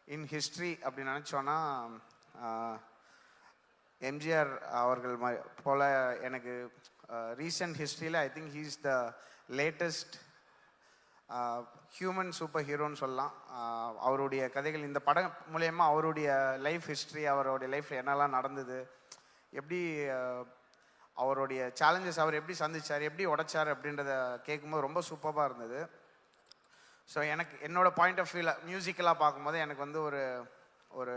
இன் ஹிஸ்ட்ரி அப்படி நினச்சோன்னா எம்ஜிஆர் அவர்கள் போல் எனக்கு ரீசன்ட் ஹிஸ்ட்ரியில் I think he is the latest human super ஹீரோன்னு சொல்லலாம். அவருடைய கதைகள் இந்த படம் மூலயமா அவருடைய லைஃப் ஹிஸ்ட்ரி, அவருடைய லைஃப்பில் என்னெல்லாம் நடந்தது, எப்படி அவருடைய சேலஞ்சஸ் அவர் எப்படி சந்திச்சார், எப்படி உடைச்சார் அப்படின்றத கேட்கும்போது ரொம்ப சூப்பராக இருந்தது. ஸோ எனக்கு என்னோட பாயிண்ட் ஆஃப் வியூவில் மியூசிக்கலாக பார்க்கும்போது எனக்கு வந்து ஒரு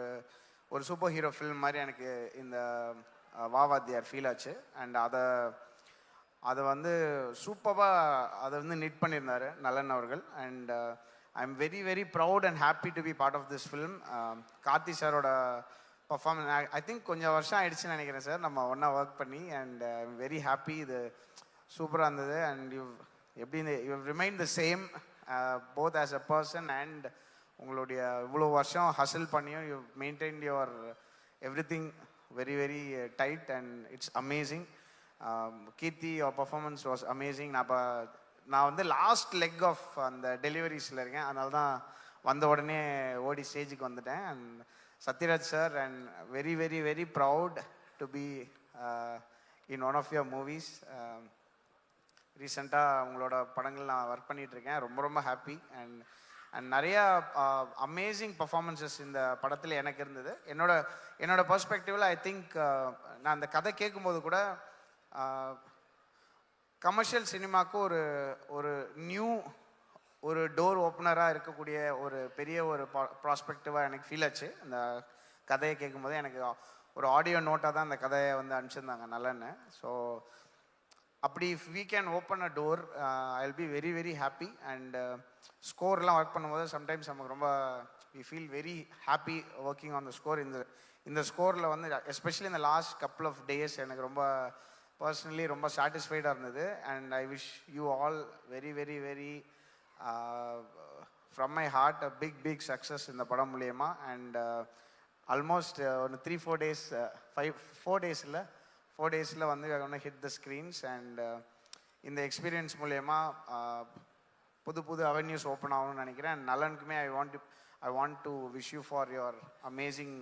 ஒரு சூப்பர் ஹீரோ ஃபில்ம் மாதிரி எனக்கு இந்த வாத்தியார் ஃபீல் ஆச்சு. அண்ட் அதை வந்து சூப்பராக அதை வந்து நிட் பண்ணியிருந்தார் நலன் அவர்கள். And I'm very, very proud and happy to be part of this film. Karthi saroda performance, I think கொஞ்சம் வருஷம் ஆயிடுச்சுன்னு நினைக்கிறேன் சார் நம்ம ஒன்றா ஒர்க் பண்ணி. And I'm very happy. இது சூப்பராக இருந்தது. And you remain the same both as a person and உங்களுடைய இவ்வளோ வருஷம் ஹசில் பண்ணியும் you maintain your everything very very tight and it's amazing. Keerthi your performance was amazing. நான் வந்து லாஸ்ட் லெக் ஆஃப் அந்த டெலிவரிஸில் இருக்கேன். அதனால தான் வந்த உடனே ஓடி ஸ்டேஜுக்கு வந்துட்டேன். And Sathyaraj sir, and very very very proud to be in one of your movies. ரீசெண்டாக உங்களோட படங்கள் நான் ஒர்க் பண்ணிகிட்ருக்கேன். ரொம்ப ரொம்ப ஹாப்பி. அண்ட் நிறையா அமேசிங் பர்ஃபார்மன்ஸஸ் இந்த படத்தில் எனக்கு இருந்தது. என்னோட பெர்ஸ்பெக்டிவில் ஐ திங்க் நான் அந்த கதை கேட்கும்போது கூட கமர்ஷியல் சினிமாவுக்கு ஒரு நியூ ஒரு டோர் ஓப்பனராக இருக்கக்கூடிய ஒரு பெரிய ஒரு ப்ராஸ்பெக்டிவாக எனக்கு ஃபீல் ஆச்சு. அந்த கதையை கேட்கும்போது எனக்கு ஒரு ஆடியோ நோட்டாக தான் அந்த கதையை வந்து அனுப்பிச்சிருந்தாங்க நல்லன்னு. ஸோ அப்படி if we can open a door I will be very very happy. And ஸ்கோர்லாம் ஒர்க் பண்ணும்போது சம்டைம்ஸ் நமக்கு ரொம்ப we feel very happy working on the score. இந்த ஸ்கோரில் வந்து எஸ்பெஷலி இந்த லாஸ்ட் கப்புள் ஆஃப் டேஸ் எனக்கு ரொம்ப பர்சனலி ரொம்ப சாட்டிஸ்ஃபைடாக இருந்தது. And I wish you all very very very from my heart a big success இந்த படம் மூலயமா. அண்ட் ஆல்மோஸ்ட் ஒரு 3-4 days 4 days வந்து ஒன்று ஹிட் த ஸ்க்ரீன்ஸ். அண்ட் இந்த எக்ஸ்பீரியன்ஸ் மூலயமா புது அவென்யூஸ் ஓப்பன் ஆகணும்னு நினைக்கிறேன். அண்ட் நலனுக்குமே I want to wish you for your amazing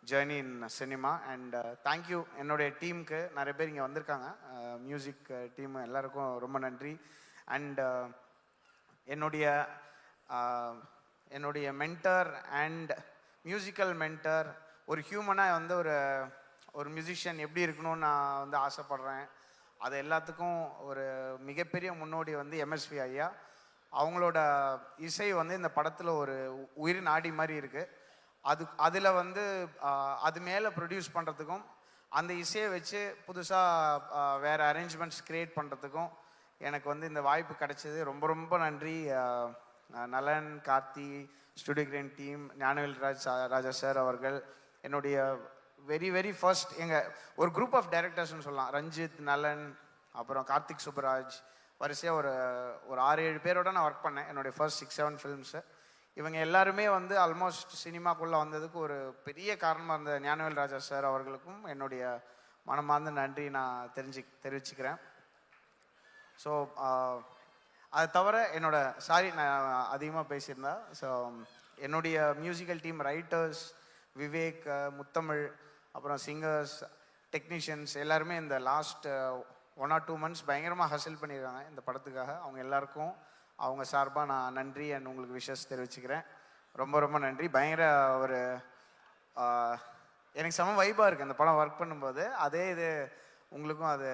journey in cinema. And thank you என்னுடைய டீமுக்கு. நிறைய பேர் இங்கே வந்திருக்காங்க, மியூசிக் டீம் எல்லாருக்கும் ரொம்ப நன்றி. அண்ட் என்னுடைய மென்டர் அண்ட் மியூசிக்கல் மென்டர், ஒரு ஹியூமனாக வந்து ஒரு மியூசிஷியன் எப்படி இருக்கணும்னு நான் வந்து ஆசைப்பட்றேன். அது எல்லாத்துக்கும் ஒரு மிகப்பெரிய முன்னோடி வந்து எம்எஸ்வி ஐயா. அவங்களோட இசை வந்து இந்த படத்தில் ஒரு உயிர் நாடி மாதிரி இருக்குது. அதில் வந்து அது மேலே ப்ரொடியூஸ் பண்ணுறதுக்கும் அந்த இசையை வச்சு புதுசாக வேறு அரேஞ்ச்மெண்ட்ஸ் க்ரியேட் பண்ணுறதுக்கும் எனக்கு வந்து இந்த வாய்ப்பு கிடைச்சது. ரொம்ப ரொம்ப நன்றி நலன், கார்த்தி, ஸ்டுடியோ கிரேன் டீம், ஞானவேல் ராஜா சார் அவர்கள். என்னுடைய வெரி வெரி ஃபர்ஸ்ட் ஒரு குரூப் ஆஃப் டைரக்டர்ஸ்னு சொல்லலாம். ரஞ்சித், நலன், அப்புறம் கார்த்திக் சுப்பராஜ், வரிசையாக ஒரு 6-7 பேரோட நான் ஒர்க் பண்ணேன் என்னுடைய ஃபர்ஸ்ட் 6-7 ஃபிலிம்ஸு. இவங்க எல்லாருமே வந்து ஆல்மோஸ்ட் சினிமாக்குள்ளே வந்ததுக்கு ஒரு பெரிய காரணமாக இருந்த ஞானவேல் ராஜா சார் அவர்களுக்கும் என்னுடைய மனமார்ந்த நன்றி நான் தெரிவிச்சுக்கிறேன். ஸோ அது தவிர நான் அதிகமாக பேசியிருந்தேன். ஸோ என்னுடைய மியூசிக்கல் டீம் ரைட்டர்ஸ் விவேக், முத்தமிழ், அப்புறம் சிங்கர்ஸ், டெக்னீஷியன்ஸ் எல்லாருமே இந்த லாஸ்ட் 1 or 2 months பயங்கரமாக ஹசில் பண்ணியிருக்காங்க இந்த படத்துக்காக. அவங்க எல்லாருக்கும் அவங்க சார்பாக நான் நன்றி அண்ட் உங்களுக்கு விஷஸ் தெரிவிச்சுக்கிறேன். ரொம்ப ரொம்ப நன்றி. பயங்கர ஒரு எனக்கு செம வைபாக இருக்குது அந்த படம் ஒர்க் பண்ணும்போது. அதே இது உங்களுக்கும் அது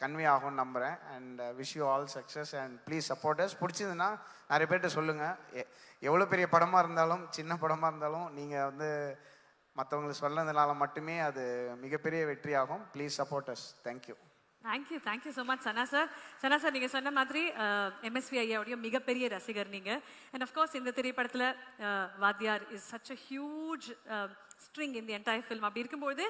கன்வே ஆகும்னு நம்புகிறேன். And wish you all success and please support as. பிடிச்சதுன்னா நிறைய பேர்கிட்ட சொல்லுங்கள். எவ்வளோ பெரிய படமாக இருந்தாலும் சின்ன படமாக இருந்தாலும் நீங்கள் வந்து மற்றவங்களுக்கு சொன்னதுனால மட்டுமே அது மிகப்பெரிய வெற்றியாகும். Please support us. Thank you. Thank you so much Sana sir. Sana sir, நீங்கள் சொன்ன மாதிரி எம்எஸ்வி ஐயாவுடைய மிகப்பெரிய ரசிகர் நீங்கள். அண்ட் அஃப்கோர்ஸ் இந்த திரைப்படத்தில் வாத்தியார் is such a huge string in the entire film. அப்படி இருக்கும்போது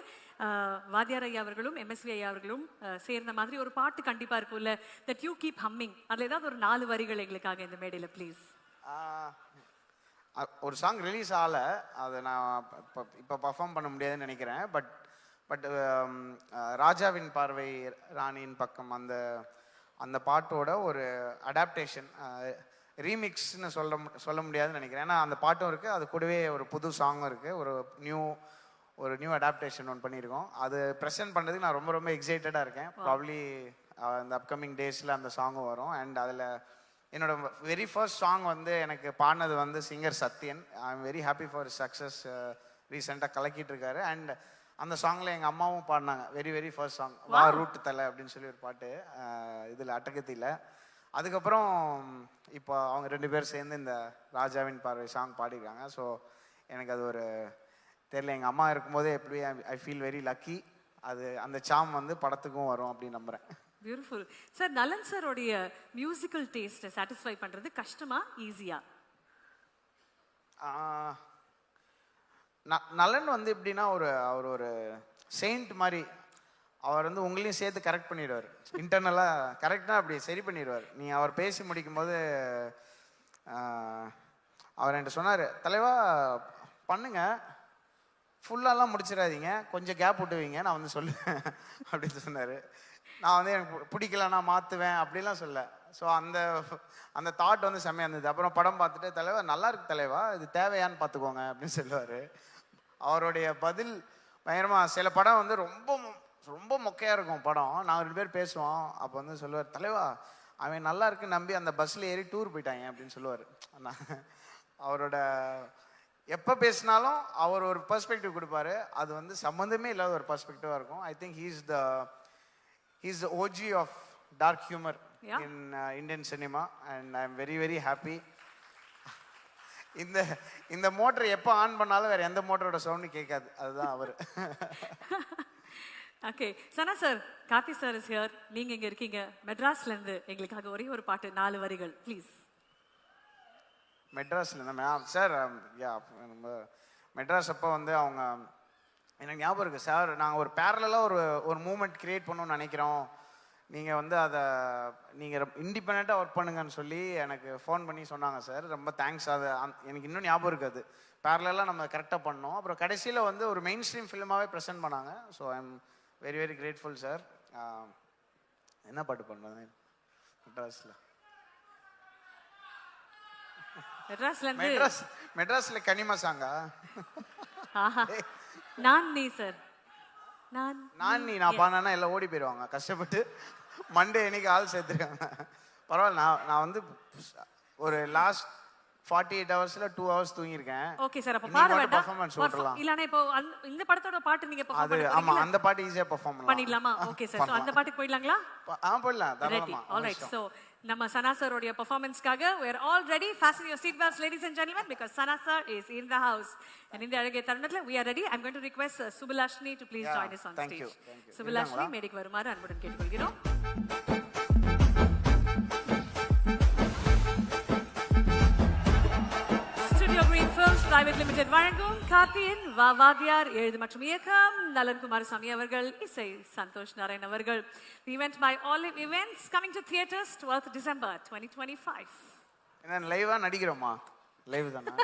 வாத்தியார் ஐயா அவர்களும் எம்எஸ்வி ஐயா அவர்களும் சேர்ந்த மாதிரி ஒரு பாட்டு கண்டிப்பாக இருக்கும்ல, தட் யூ கீப் ஹம்மிங். அதில் ஏதாவது ஒரு 4 வரிகள் எங்களுக்காக இந்த மேடையில் ப்ளீஸ். ஒரு சாங் ரிலீஸ் ஆகலை, அதை நான் இப்போ பர்ஃபார்ம் பண்ண முடியாதுன்னு நினைக்கிறேன். பட் ராஜாவின் பார்வை ராணியின் பக்கம் அந்த பாட்டோட ஒரு அடாப்டேஷன் ரீமிக்ஸ்னு சொல்ல முடியாதுன்னு நினைக்கிறேன். ஏன்னா அந்த பாட்டும் இருக்குது, அது கூடவே ஒரு புது சாங்கும் இருக்குது. ஒரு நியூ அடாப்டேஷன் ஒன்று பண்ணியிருக்கோம். அது ப்ரெசென்ட் பண்ணுறதுக்கு நான் ரொம்ப ரொம்ப எக்ஸைட்டடாக இருக்கேன். ப்ராப்ளி இந்த அப்கமிங் டேஸில் அந்த சாங்கும் வரும். அண்ட் அதில் என்னோட வெரி ஃபர்ஸ்ட் சாங் வந்து எனக்கு பாடினது வந்து singer Sathyan. I am very happy for success. ரீசெண்டாக கலக்கிட்டு இருக்காரு. அண்ட் அந்த சாங்கில் எங்கள் அம்மாவும் பாடினாங்க. வெரி ஃபர்ஸ்ட் சாங் வா ரூட்டு தலை அப்படின்னு சொல்லி ஒரு பாட்டு இதில் அட்டகத்தியில். அதுக்கப்புறம் இப்போ அவங்க 2 பேர் சேர்ந்து இந்த ராஜாவின் பார்வை சாங் பாடிருக்காங்க. ஸோ எனக்கு அது ஒரு தெரியல, எங்கள் அம்மா இருக்கும்போதே எப்படி ஐ ஃபீல் வெரி லக்கி. அது அந்த சாம் வந்து படத்துக்கும் வரும் அப்படின்னு நம்புகிறேன். Beautiful sir. நலன் சாரோடைய மியூசிக்கல் டேஸ்ட்டை சாட்டிஸ்ஃபை பண்றது கஷ்டமா ஈஸியா? நலன் வந்து எப்படின்னா அவர் ஒரு செயின்ட் மாதிரி. அவர் வந்து உங்களையும் சேர்த்து கரெக்ட் பண்ணிடுவார். இன்டர்னலாக கரெக்டாக அப்படி சரி பண்ணிடுவார். நீங்கள் அவர் பேசி முடிக்கும்போது அவர் என்கிட்ட சொன்னார், தலைவா பண்ணுங்க, ஃபுல்லாலாம் முடிச்சிடாதீங்க, கொஞ்சம் கேப் விட்டுவீங்க, நான் வந்து சொல்லுவேன் அப்படின்னு சொன்னார். நான் வந்து எனக்கு பிடிக்கல, நான் மாற்றுவேன் அப்படிலாம் சொல்ல. ஸோ அந்த தாட் வந்து செம்மையாக இருந்தது. அப்புறம் படம் பார்த்துட்டு, தலைவா நல்லா இருக்கு தலைவா, இது தேவையான்னு பார்த்துக்கோங்க அப்படின்னு சொல்லுவார். அவருடைய பதில் பயங்கரமாக. சில படம் வந்து ரொம்ப ரொம்ப மொக்கையாக இருக்கும் படம். நாங்கள் 2 பேர் பேசுவோம். அப்போ வந்து சொல்லுவார், தலைவா அவன் நல்லா இருக்குன்னு நம்பி அந்த பஸ்ஸில் ஏறி டூர் போயிட்டாங்க அப்படின்னு சொல்லுவார். அவரோட எப்போ பேசினாலும் அவர் ஒரு பெர்ஸ்பெக்டிவ் கொடுப்பாரு. அது வந்து சம்மந்தமே இல்லாத ஒரு பெர்ஸ்பெக்டிவாக இருக்கும். I think he's the OG of dark humour in Indian cinema and I am very very happy. இந்த மோட்டர் எப்போ ஆன் பண்ணாலும் வேற எந்த மோட்டரோட சவுண்டு கேட்காது. அதுதான் அவர். Okay Sana sir, Karthi sir is here. நீங்க இங்க இருக்கீங்க மெட்ராஸ்ல இருந்து. எங்களுக்காக ஒரே ஒரு பாட்டு, 4 வரிகள் ப்ளீஸ். மெட்ராஸ்ல இருந்தா சார், நம்ம மெட்ராஸ் அப்போ வந்து அவங்க எனக்கு ஞாபகம் இருக்குது சார், நாங்கள் ஒரு பேரலாக ஒரு மூமெண்ட் க்ரியேட் பண்ணணும்னு நினைக்கிறோம், நீங்கள் வந்து அதை நீங்கள் இண்டிபெண்ட்டாக ஒர்க் பண்ணுங்கன்னு சொல்லி எனக்கு ஃபோன் பண்ணி சொன்னாங்க சார். ரொம்ப தேங்க்ஸ். அது எனக்கு இன்னும் ஞாபகம் இருக்குது. பேரலாக நம்ம கரெக்டாக பண்ணோம். அப்புறம் கடைசியில் வந்து ஒரு மெயின் ஸ்ட்ரீம் ஃபிலிமாகவே ப்ரெசென்ட் பண்ணாங்க. So I am very very grateful sir. என்ன பாட்டு பண்ணுறது மெட்ராஸில்? மெட்ராஸ்ல கனிமா சாங்கா? நான் நீ சார், நான் பாடினா எல்லாம் ஓடி போயிடுவாங்க கஷ்டப்பட்டு. மண்டே என்னைக்கு ஆள் சேர்த்துருக்காங்க. பரவாயில்ல, நான் வந்து ஒரு லாஸ்ட் 48 ஹவர்ஸ்ல 2 ஹவர்ஸ் தூங்கியிருக்கேன். ஓகே சார், அப்ப பாட வேண்டாம். பெர்ஃபார்மன்ஸ் ஓட்டலாம். இல்லனா இப்போ இந்த படத்தோட பாட்டு நீங்க பெர்ஃபார்ம் பண்ணுவீங்களா? ஆமா, அந்த பாட்டு ஈஸியா பெர்ஃபார்ம் பண்ணிடலாமா? ஓகே சார், சோ அந்த பாட்டுக்கு போயிடலாங்களா? போயிடலாம் தாராளமா. ஆல்ரைட். சோ நம்ம சனா சார் உடைய பெர்ஃபார்மன்ஸ்க்காக we are all ready. Fasten your seat belts ladies and gentlemen because Sana sir is in the house. And இந்த அழகிய தருணத்துல we are ready. I'm going to request Subulashni to please join us on stage. Subulashni மேடைக்கு வருமாறு அன்புடன் கேட்டுக்கொள்கிறோம். Private limited வழங்கும் கார்த்தியின் வாவாதியார் எழுது மற்றும் இயக்கம் நலன் குமாரசாமி அவர்கள், இசை சந்தோஷ் நாராயண் அவர்கள். The event by Olive Events coming to theaters 12th December 2025. என்ன லைவா நடிக்கிறோமா? லைவ் தானா?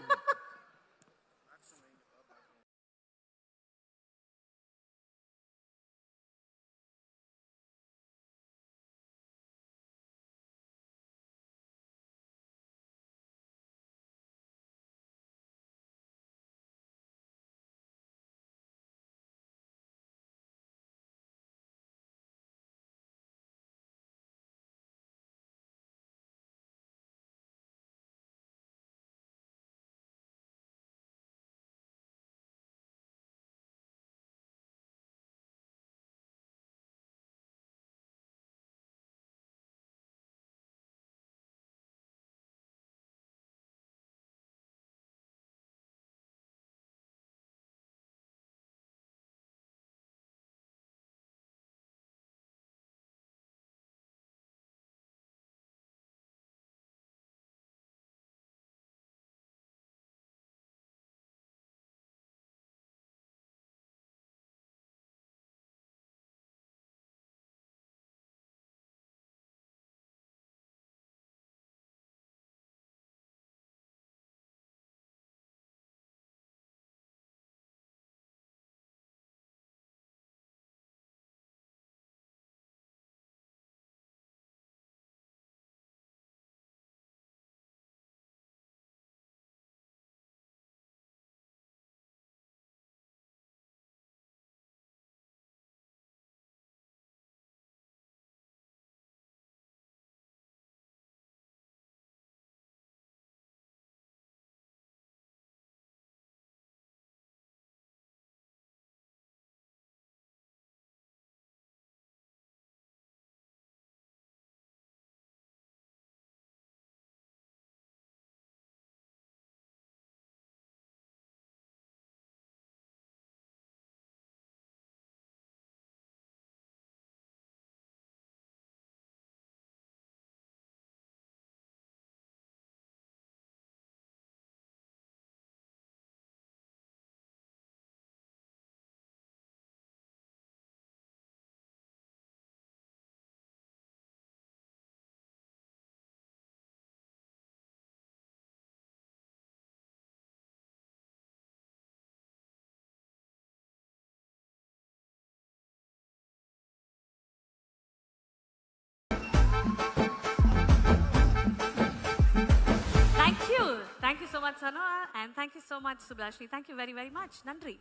Thank you so much, Sana, and thank you so much, Subhashni. Thank you very, very much. Nandri.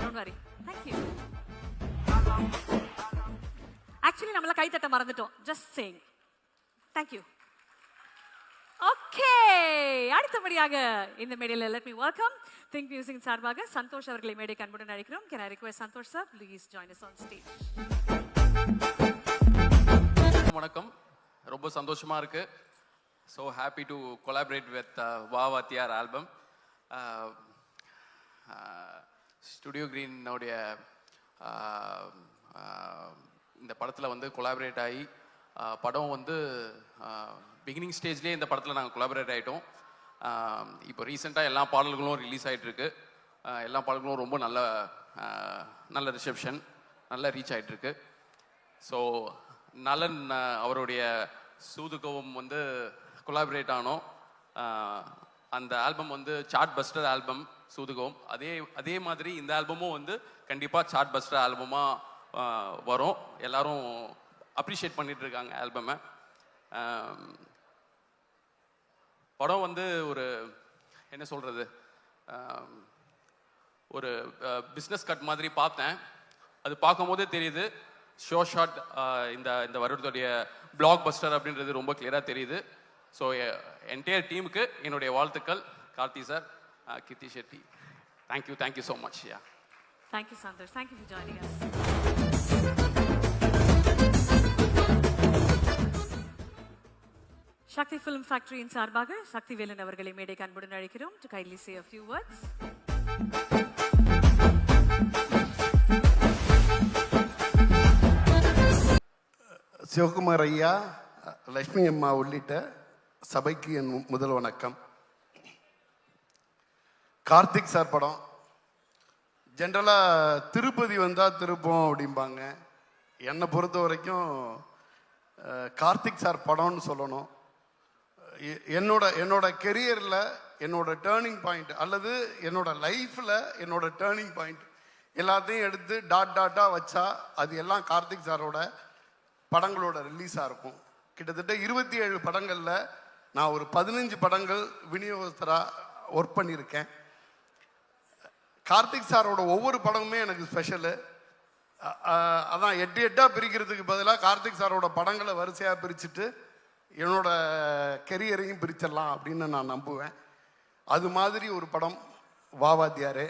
Don't worry. Thank you. Actually, நம்மள கை தட்ட மறந்துட்டோம். Just saying. Thank you. Okay. அடுத்தபடியாக இந்த மேடையில் let me welcome Think Music சார்பாக சந்தோஷ் அவர்களை மேடைக்கு அன்புடன் அழைக்கிறோம். Can I request Santosh sir please join us on stage? வணக்கம். ரொம்ப சந்தோஷமா இருக்கு. So happy to collaborate with Vaavaathiyaar album. Studio Green உடைய இந்த படத்தில் வந்து கொலாபரேட் ஆகி படம் வந்து பிகினிங் ஸ்டேஜ்லேயே இந்த படத்தில் நாங்கள் கொலாபரேட் ஆகிட்டோம். இப்போ ரீசெண்டாக எல்லா பாடல்களும் ரிலீஸ் ஆகிட்டுருக்கு. எல்லா பாடல்களும் ரொம்ப நல்ல ரிசெப்ஷன், நல்ல ரீச் ஆகிட்டுருக்கு. ஸோ நலன் அவருடைய சூதுகவும் வந்து கொலாபரேட் ஆனோம். அந்த ஆல்பம் வந்து சார்ட் பஸ்டர் ஆல்பம் சூதுகவும். அதே மாதிரி இந்த ஆல்பமும் வந்து கண்டிப்பாக சார்ட் பஸ்டர் ஆல்பமாக வரும். எல்லாரும் அப்ரிஷியேட் பண்ணிட்டு இருக்காங்க ஆல்பமை. படம் வந்து ஒரு என்ன சொல்கிறது, ஒரு பிஸ்னஸ் கட் மாதிரி பார்த்தேன். அது பார்க்கும்போதே தெரியுது ஷார்ட் இந்த வருடத்துடைய பிளாக் பஸ்டர் அப்படின்றது ரொம்ப கிளியராக தெரியுது. ஸோ என்டையர் டீமுக்கு என்னுடைய வாழ்த்துக்கள். Karthi sir, Krithi Shetty, thank you so much. Yeah, thank you Santhosh. Thank you for joining us. Sakthi Film ஃபேக்டரியின் சார்பாக சக்திவேலன் அவர்களை மேடைக்கு அன்புடன் அழைக்கிறோம் to kindly say a few words. Sivakumar ஐயா, லட்சுமி அம்மா உள்ளிட்ட சபைக்கு என் முதல் வணக்கம். கார்த்திக் சார் படம் ஜென்ரலாக திருப்பதி வந்தால் திருப்பம் அப்படிம்பாங்க. என்னை பொறுத்த வரைக்கும் கார்த்திக் சார் படம்னு சொல்லணும். என்னோட கெரியரில் என்னோட டேர்னிங் பாயிண்ட் அல்லது என்னோட லைஃப்பில் என்னோட டேர்னிங் பாயிண்ட் எல்லாத்தையும் எடுத்து டாட்டாக வச்சா அது எல்லாம் கார்த்திக் சாரோட படங்களோட ரிலீஸாக இருக்கும். கிட்டத்தட்ட 27 படங்களில் நான் ஒரு 15 படங்கள் விநியோகஸ்தராக ஒர்க் பண்ணியிருக்கேன். கார்த்திக் சாரோட ஒவ்வொரு படமுமே எனக்கு ஸ்பெஷலு. அதான் 8 பிரிக்கிறதுக்கு பதிலாக கார்த்திக் சாரோட படங்களை வரிசையாக பிரிச்சுட்டு என்னோட கெரியரையும் பிரிச்சிடலாம் அப்படின்னு நான் நம்புவேன். அது மாதிரி ஒரு படம் வாவாத்தியாரே.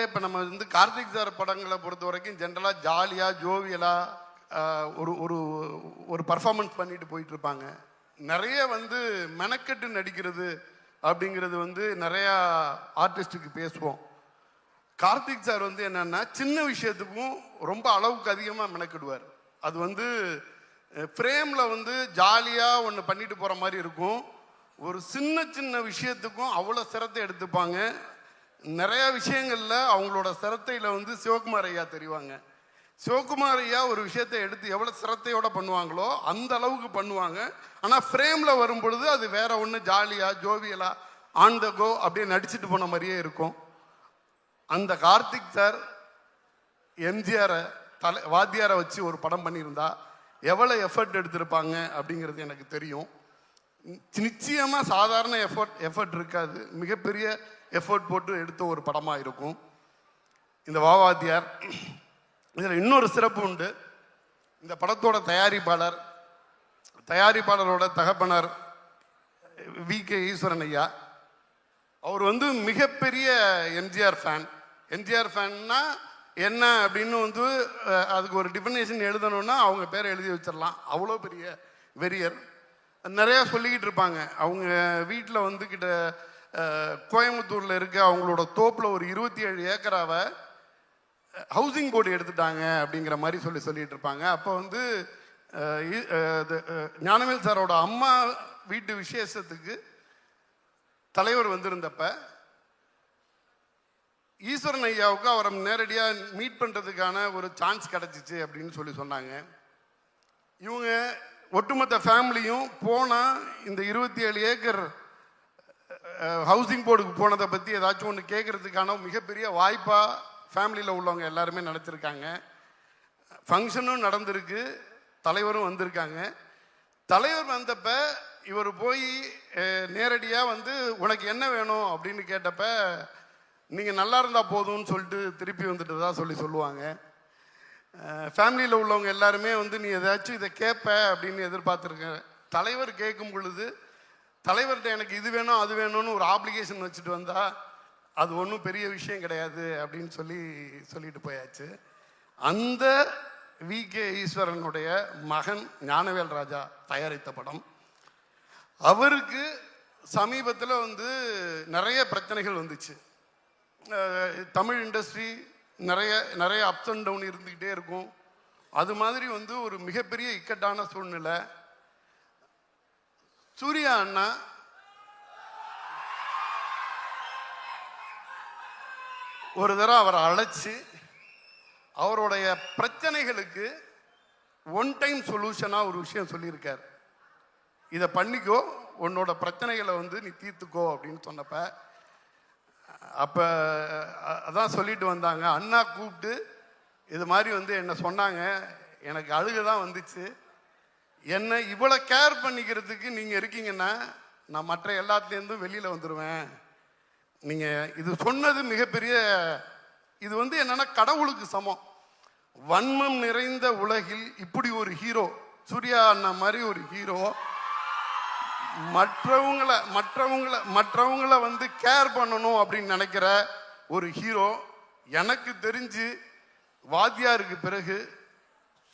இப்போ நம்ம வந்து கார்த்திக் சார் படங்களை பொறுத்த வரைக்கும் ஜென்ரலாக ஜாலியாக ஜோவியலாக ஒரு பர்ஃபார்மன்ஸ் பண்ணிட்டு போயிட்டு இருப்பாங்க. நிறைய வந்து மெனக்கெட்டு நடிக்கிறது அப்படிங்கிறது வந்து நிறையா ஆர்டிஸ்ட்டுக்கு பேசுவோம். கார்த்திக் சார் வந்து என்னென்னா சின்ன விஷயத்துக்கும் ரொம்ப அளவுக்கு அதிகமாக மெனக்கிடுவார். அது வந்து ஃப்ரேமில் வந்து ஜாலியாக ஒன்று பண்ணிட்டு போகிற மாதிரி இருக்கும். ஒரு சின்ன விஷயத்துக்கும் அவ்வளோ சிரத்தை எடுத்துப்பாங்க. நிறைய விஷயங்களில் அவங்களோட சிரத்தையில் வந்து சிவகுமார் ஐயா தெரிவாங்க. சிவகுமார் ஐயா ஒரு விஷயத்தை எடுத்து எவ்வளோ சிரத்தையோடு பண்ணுவாங்களோ அந்த அளவுக்கு பண்ணுவாங்க. ஆனால் ஃப்ரேமில் வரும் பொழுது அது வேற ஒன்று ஜாலியாக ஜோவியலாக ஆன் த கோ அப்படியே நடிச்சுட்டு போன மாதிரியே இருக்கும். அந்த கார்த்திக் சார் எம்ஜிஆரை வாத்தியாரை வச்சு ஒரு படம் பண்ணியிருந்தா எவ்வளோ எஃபர்ட் எடுத்திருப்பாங்க அப்படிங்கிறது எனக்கு தெரியும். நிச்சயமாக சாதாரண எஃபர்ட் இருக்காது, மிகப்பெரிய எஃபர்ட் போட்டு எடுத்த ஒரு படமாக இருக்கும் இந்த வாவாத்தியார். இதில் இன்னொரு சிறப்பு உண்டு. இந்த படத்தோட தயாரிப்பாளரோட தகப்பனர் வி.கே. ஈஸ்வரன் ஐயா. அவர் வந்து மிகப்பெரிய எம்ஜிஆர் ஃபேன்னா என்ன அப்படின்னு வந்து அதுக்கு ஒரு டிஃபனேஷன் எழுதணும்னா அவங்க பேரை எழுதி வச்சிடலாம். அவ்வளோ பெரிய வெறியர். நிறையா சொல்லிக்கிட்டு இருப்பாங்க. அவங்க வீட்டில் வந்து கோயம்புத்தூரில் இருக்க அவங்களோட தோப்பில் ஒரு 27 ஏக்கராவை ஹவுசிங் போர்டு எடுத்துட்டாங்க அப்படிங்கிற மாதிரி சொல்லிட்டு இருப்பாங்க. அப்போ வந்து ஞானவேல் சாரோட அம்மா வீட்டு விசேஷத்துக்கு தலைவர் வந்திருந்தப்ப ஈஸ்வரன் ஐயாவுக்கு அவரை நேரடியாக மீட் பண்ணுறதுக்கான ஒரு சான்ஸ் கிடச்சிச்சு அப்படின்னு சொன்னாங்க. இவங்க ஒட்டுமொத்த ஃபேமிலியும் போனால் இந்த 27 ஏக்கர் ஹவுசிங் போர்டுக்கு போனதை பற்றி ஏதாச்சும் ஒன்று கேட்குறதுக்கான மிகப்பெரிய வாய்ப்பாக ஃபேமிலியில் உள்ளவங்க எல்லாருமே நினச்சிருக்காங்க. ஃபங்க்ஷனும் நடந்திருக்கு, தலைவரும் வந்திருக்காங்க. தலைவர் வந்தப்ப இவர் போய் நேரடியாக வந்து உனக்கு என்ன வேணும் அப்படின்னு கேட்டப்ப நீங்கள் நல்லா இருந்தால் போதும்னு சொல்லிட்டு திருப்பி வந்துட்டு தான் சொல்லுவாங்க. ஃபேமிலியில் உள்ளவங்க எல்லாருமே வந்து நீ ஏதாச்சும் இதை கேட்ப அப்படின்னு எதிர்பார்த்துருக்கேன். தலைவர் கேட்கும் பொழுது தலைவர்கிட்ட எனக்கு இது வேணும் அது வேணும்னு ஒரு ஆப்ளிகேஷன் வச்சுட்டு வந்தால் அது ஒன்றும் பெரிய விஷயம் கிடையாது அப்படின்னு சொல்லிட்டு போயாச்சு. அந்த வி.கே. ஈஸ்வரனுடைய மகன் ஞானவேல் ராஜா தயாரித்த படம். அவருக்கு சமீபத்தில் வந்து நிறைய பிரச்சனைகள் வந்துச்சு. தமிழ் இண்டஸ்ட்ரி நிறைய அப்ஸ் அண்ட் டவுன் இருந்துக்கிட்டே இருக்கும். அது மாதிரி வந்து ஒரு மிகப்பெரிய இக்கட்டான சூழ்நிலை. சூர்யா அண்ணா ஒரு தடவை அவரை அழைச்சி அவருடைய பிரச்சனைகளுக்கு ஒன் டைம் சொல்யூஷனாக ஒரு விஷயம் சொல்லியிருக்கார். இதை பண்ணிக்கோ, உன்னோட பிரச்சனைகளை வந்து நீ தீர்த்துக்கோ அப்படின்னு சொன்னப்ப அப்போ அதான் சொல்லிட்டு வந்தாங்க. அண்ணா கூப்பிட்டு இது மாதிரி வந்து என்னை சொன்னாங்க. எனக்கு அழுக தான் வந்துச்சு. என்னை இவ்வளோ கேர் பண்ணிக்கிறதுக்கு நீங்கள் இருக்கீங்கன்னா நான் மற்ற எல்லாத்துலேருந்தும் வெளியில் வந்துடுவேன். நீங்கள் இது சொன்னது மிகப்பெரிய, இது வந்து என்னென்னா கடவுளுக்கு சமம். வன்மம் நிறைந்த உலகில் இப்படி ஒரு ஹீரோ, சூர்யா அண்ணா மாதிரி ஒரு ஹீரோ மற்றவங்கள வந்து கேர் பண்ணணும் அப்படின்னு நினைக்கிற ஒரு ஹீரோ எனக்கு தெரிஞ்சு வாத்தியாருக்கு பிறகு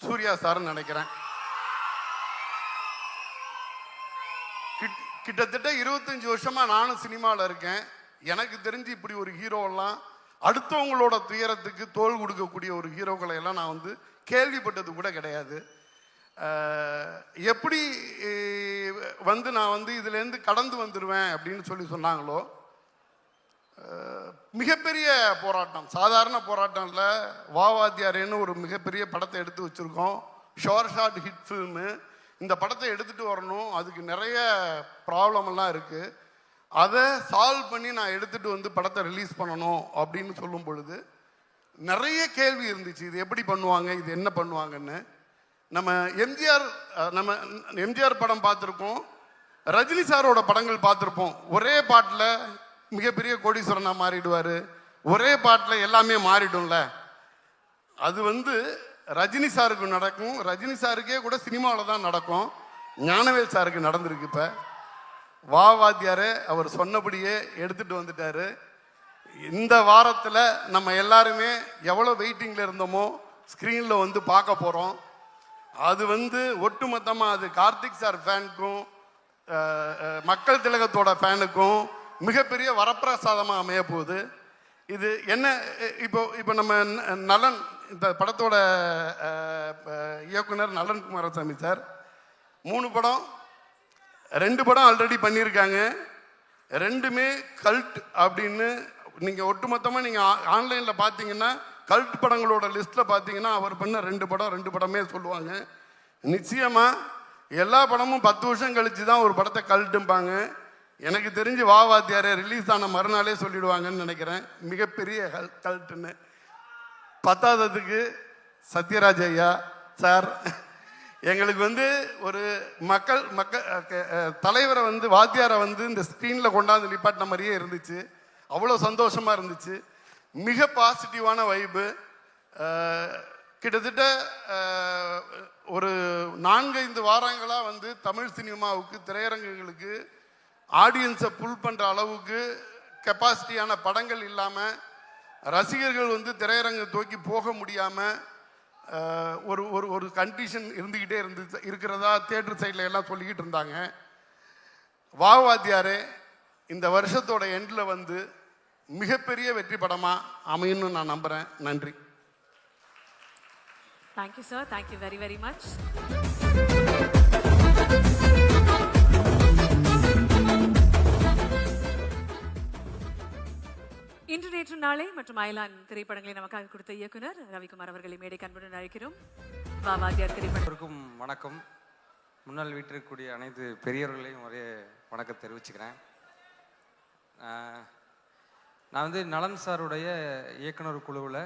சூர்யா சார்ன்னு நினைக்கிறேன். கிட்டத்தட்ட 25 வருஷமா நானும் சினிமாவில் இருக்கேன். எனக்கு தெரிஞ்சு இப்படி ஒரு ஹீரோவெல்லாம் அடுத்தவங்களோட துயரத்துக்கு தோள் கொடுக்கக்கூடிய ஒரு ஹீரோக்களை எல்லாம் நான் வந்து கேள்விப்பட்டது கூட கிடையாது. எப்படி வந்து நான் வந்து இதுலேருந்து கடந்து வந்துடுவேன் அப்படின்னு சொன்னாங்களோ, மிகப்பெரிய போராட்டம், சாதாரண போராட்டம் இல்லை. வாத்தியாரேன்னு ஒரு மிகப்பெரிய படத்தை எடுத்து வச்சுருக்கோம். Short hit film. இந்த படத்தை எடுத்துகிட்டு வரணும், அதுக்கு நிறைய ப்ராப்ளம் எல்லாம் இருக்குது. அதை சால்வ் பண்ணி நான் எடுத்துகிட்டு வந்து படத்தை ரிலீஸ் பண்ணணும் அப்படின்னு சொல்லும் பொழுது நிறைய கேள்வி இருந்துச்சு. இது எப்படி பண்ணுவாங்க, இது என்ன பண்ணுவாங்கன்னு. நம்ம எம்ஜிஆர் படம் பார்த்துருக்கோம், ரஜினி சாரோட படங்கள் பார்த்துருப்போம். ஒரே பாட்டில் மிகப்பெரிய கோடீஸ்வரனாக மாறிடுவார், ஒரே பாட்டில் எல்லாமே மாறிடும்ல. அது வந்து ரஜினி சாருக்கு நடக்கும், ரஜினி சாருக்கே கூட சினிமாவில் தான் நடக்கும். ஞானவேல் சாருக்கு நடந்திருக்கு. இப்போ வாத்தியாரே அவர் சொன்னபடியே எடுத்துகிட்டு வந்துட்டார். இந்த வாரத்தில் நம்ம எல்லாருமே எவ்வளோ வெயிட்டிங்கில் இருந்தோமோ ஸ்க்ரீனில் வந்து பார்க்க போகிறோம். அது வந்து ஒட்டுமொத்தமாக அது கார்த்திக் சார் ஃபேனுக்கும் மக்கள் திலகத்தோட ஃபேனுக்கும் மிகப்பெரிய வரப்பிரசாதமாக அமைய போகுது. இது என்ன, இப்போ நம்ம நலன், இந்த படத்தோட இயக்குனர் நலன் குமாரசாமி சார் 3 படம், 2 படம் ஆல்ரெடி பண்ணியிருக்காங்க. 2மே கல்ட் அப்படின்னு நீங்கள் ஒட்டுமொத்தமாக நீங்கள் ஆன்லைனில் பார்த்தீங்கன்னா கல்ட் படங்களோட லிஸ்ட்டில் பார்த்தீங்கன்னா அவர் பண்ண 2 படமே சொல்லுவாங்க. நிச்சயமாக எல்லா படமும் 10 வருஷம் கழித்து தான் ஒரு படத்தை கல்ட்டும்பாங்க. எனக்கு தெரிஞ்சு வாத்தியாரே ரிலீஸ் ஆன மறுநாளே சொல்லிடுவாங்கன்னு நினைக்கிறேன் மிகப்பெரிய கல்ட்டுன்னு. பத்தாததுக்கு சத்யராஜ் ஐயா சார் எங்களுக்கு வந்து ஒரு மக்கள் தலைவரை வந்து வாத்தியாரை வந்து இந்த ஸ்க்ரீனில் கொண்டாந்து நிப்பாட்டின மாதிரியே இருந்துச்சு. அவ்வளோ சந்தோஷமாக இருந்துச்சு. மிக பாசிட்டிவான வைப்பு. கிட்டத்தட்ட ஒரு 4-5 வாரங்களாக வந்து தமிழ் சினிமாவுக்கு திரையரங்குகளுக்கு ஆடியன்ஸை புல் பண்ணுற அளவுக்கு கெப்பாசிட்டியான படங்கள் இல்லாமல், ரசிகர்கள் வந்து திரையரங்கு தூக்கி போக முடியாமல் ஒரு ஒரு ஒரு கண்டிஷன் இருந்துக்கிட்டே இருக்கிறதா தியேட்டர் சைடில் எல்லாம் சொல்லிக்கிட்டு இருந்தாங்க. வாத்தியாரே இந்த வருஷத்தோட எண்டில் வந்து மிகப்பெரிய வெற்றி படமாக அமையும்னு நான் நம்புகிறேன். நன்றி. Thank you, sir. Thank you very, very much. இன்று நேற்று நாளை மற்றும் அயலான் திரைப்படங்களை நமக்காக கொடுத்த இயக்குனர் ரவிக்குமார் அவர்களை மேடை கண்புடன் அழைக்கிறோம். வாத்தியார் திரைப்படம். வணக்கம். முன்னால் வீட்டிற்கக்கூடிய அனைத்து பெரியவர்களையும் ஒரே வணக்கம் தெரிவிச்சுக்கிறேன். நான் வந்து நலன் சாருடைய இயக்குனர் குழுவில்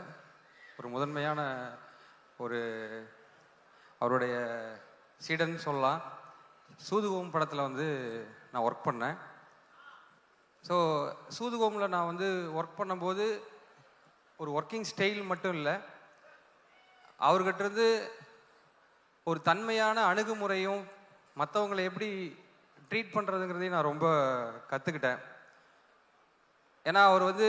ஒரு முதன்மையான ஒரு அவருடைய சீடன் சொல்லலாம். சூதுகோம் படத்தில் வந்து நான் ஒர்க் பண்ணேன். ஸோ சூதுகோமில் நான் வந்து ஒர்க் பண்ணும்போது ஒரு ஒர்க்கிங் ஸ்டைல் மட்டும் இல்லை, அவர்கிட்டருந்து ஒரு தன்மையான அணுகுமுறையும் மற்றவங்களை எப்படி ட்ரீட் பண்ணுறதுங்கிறதையும் நான் ரொம்ப கற்றுக்கிட்டேன். ஏன்னா அவர் வந்து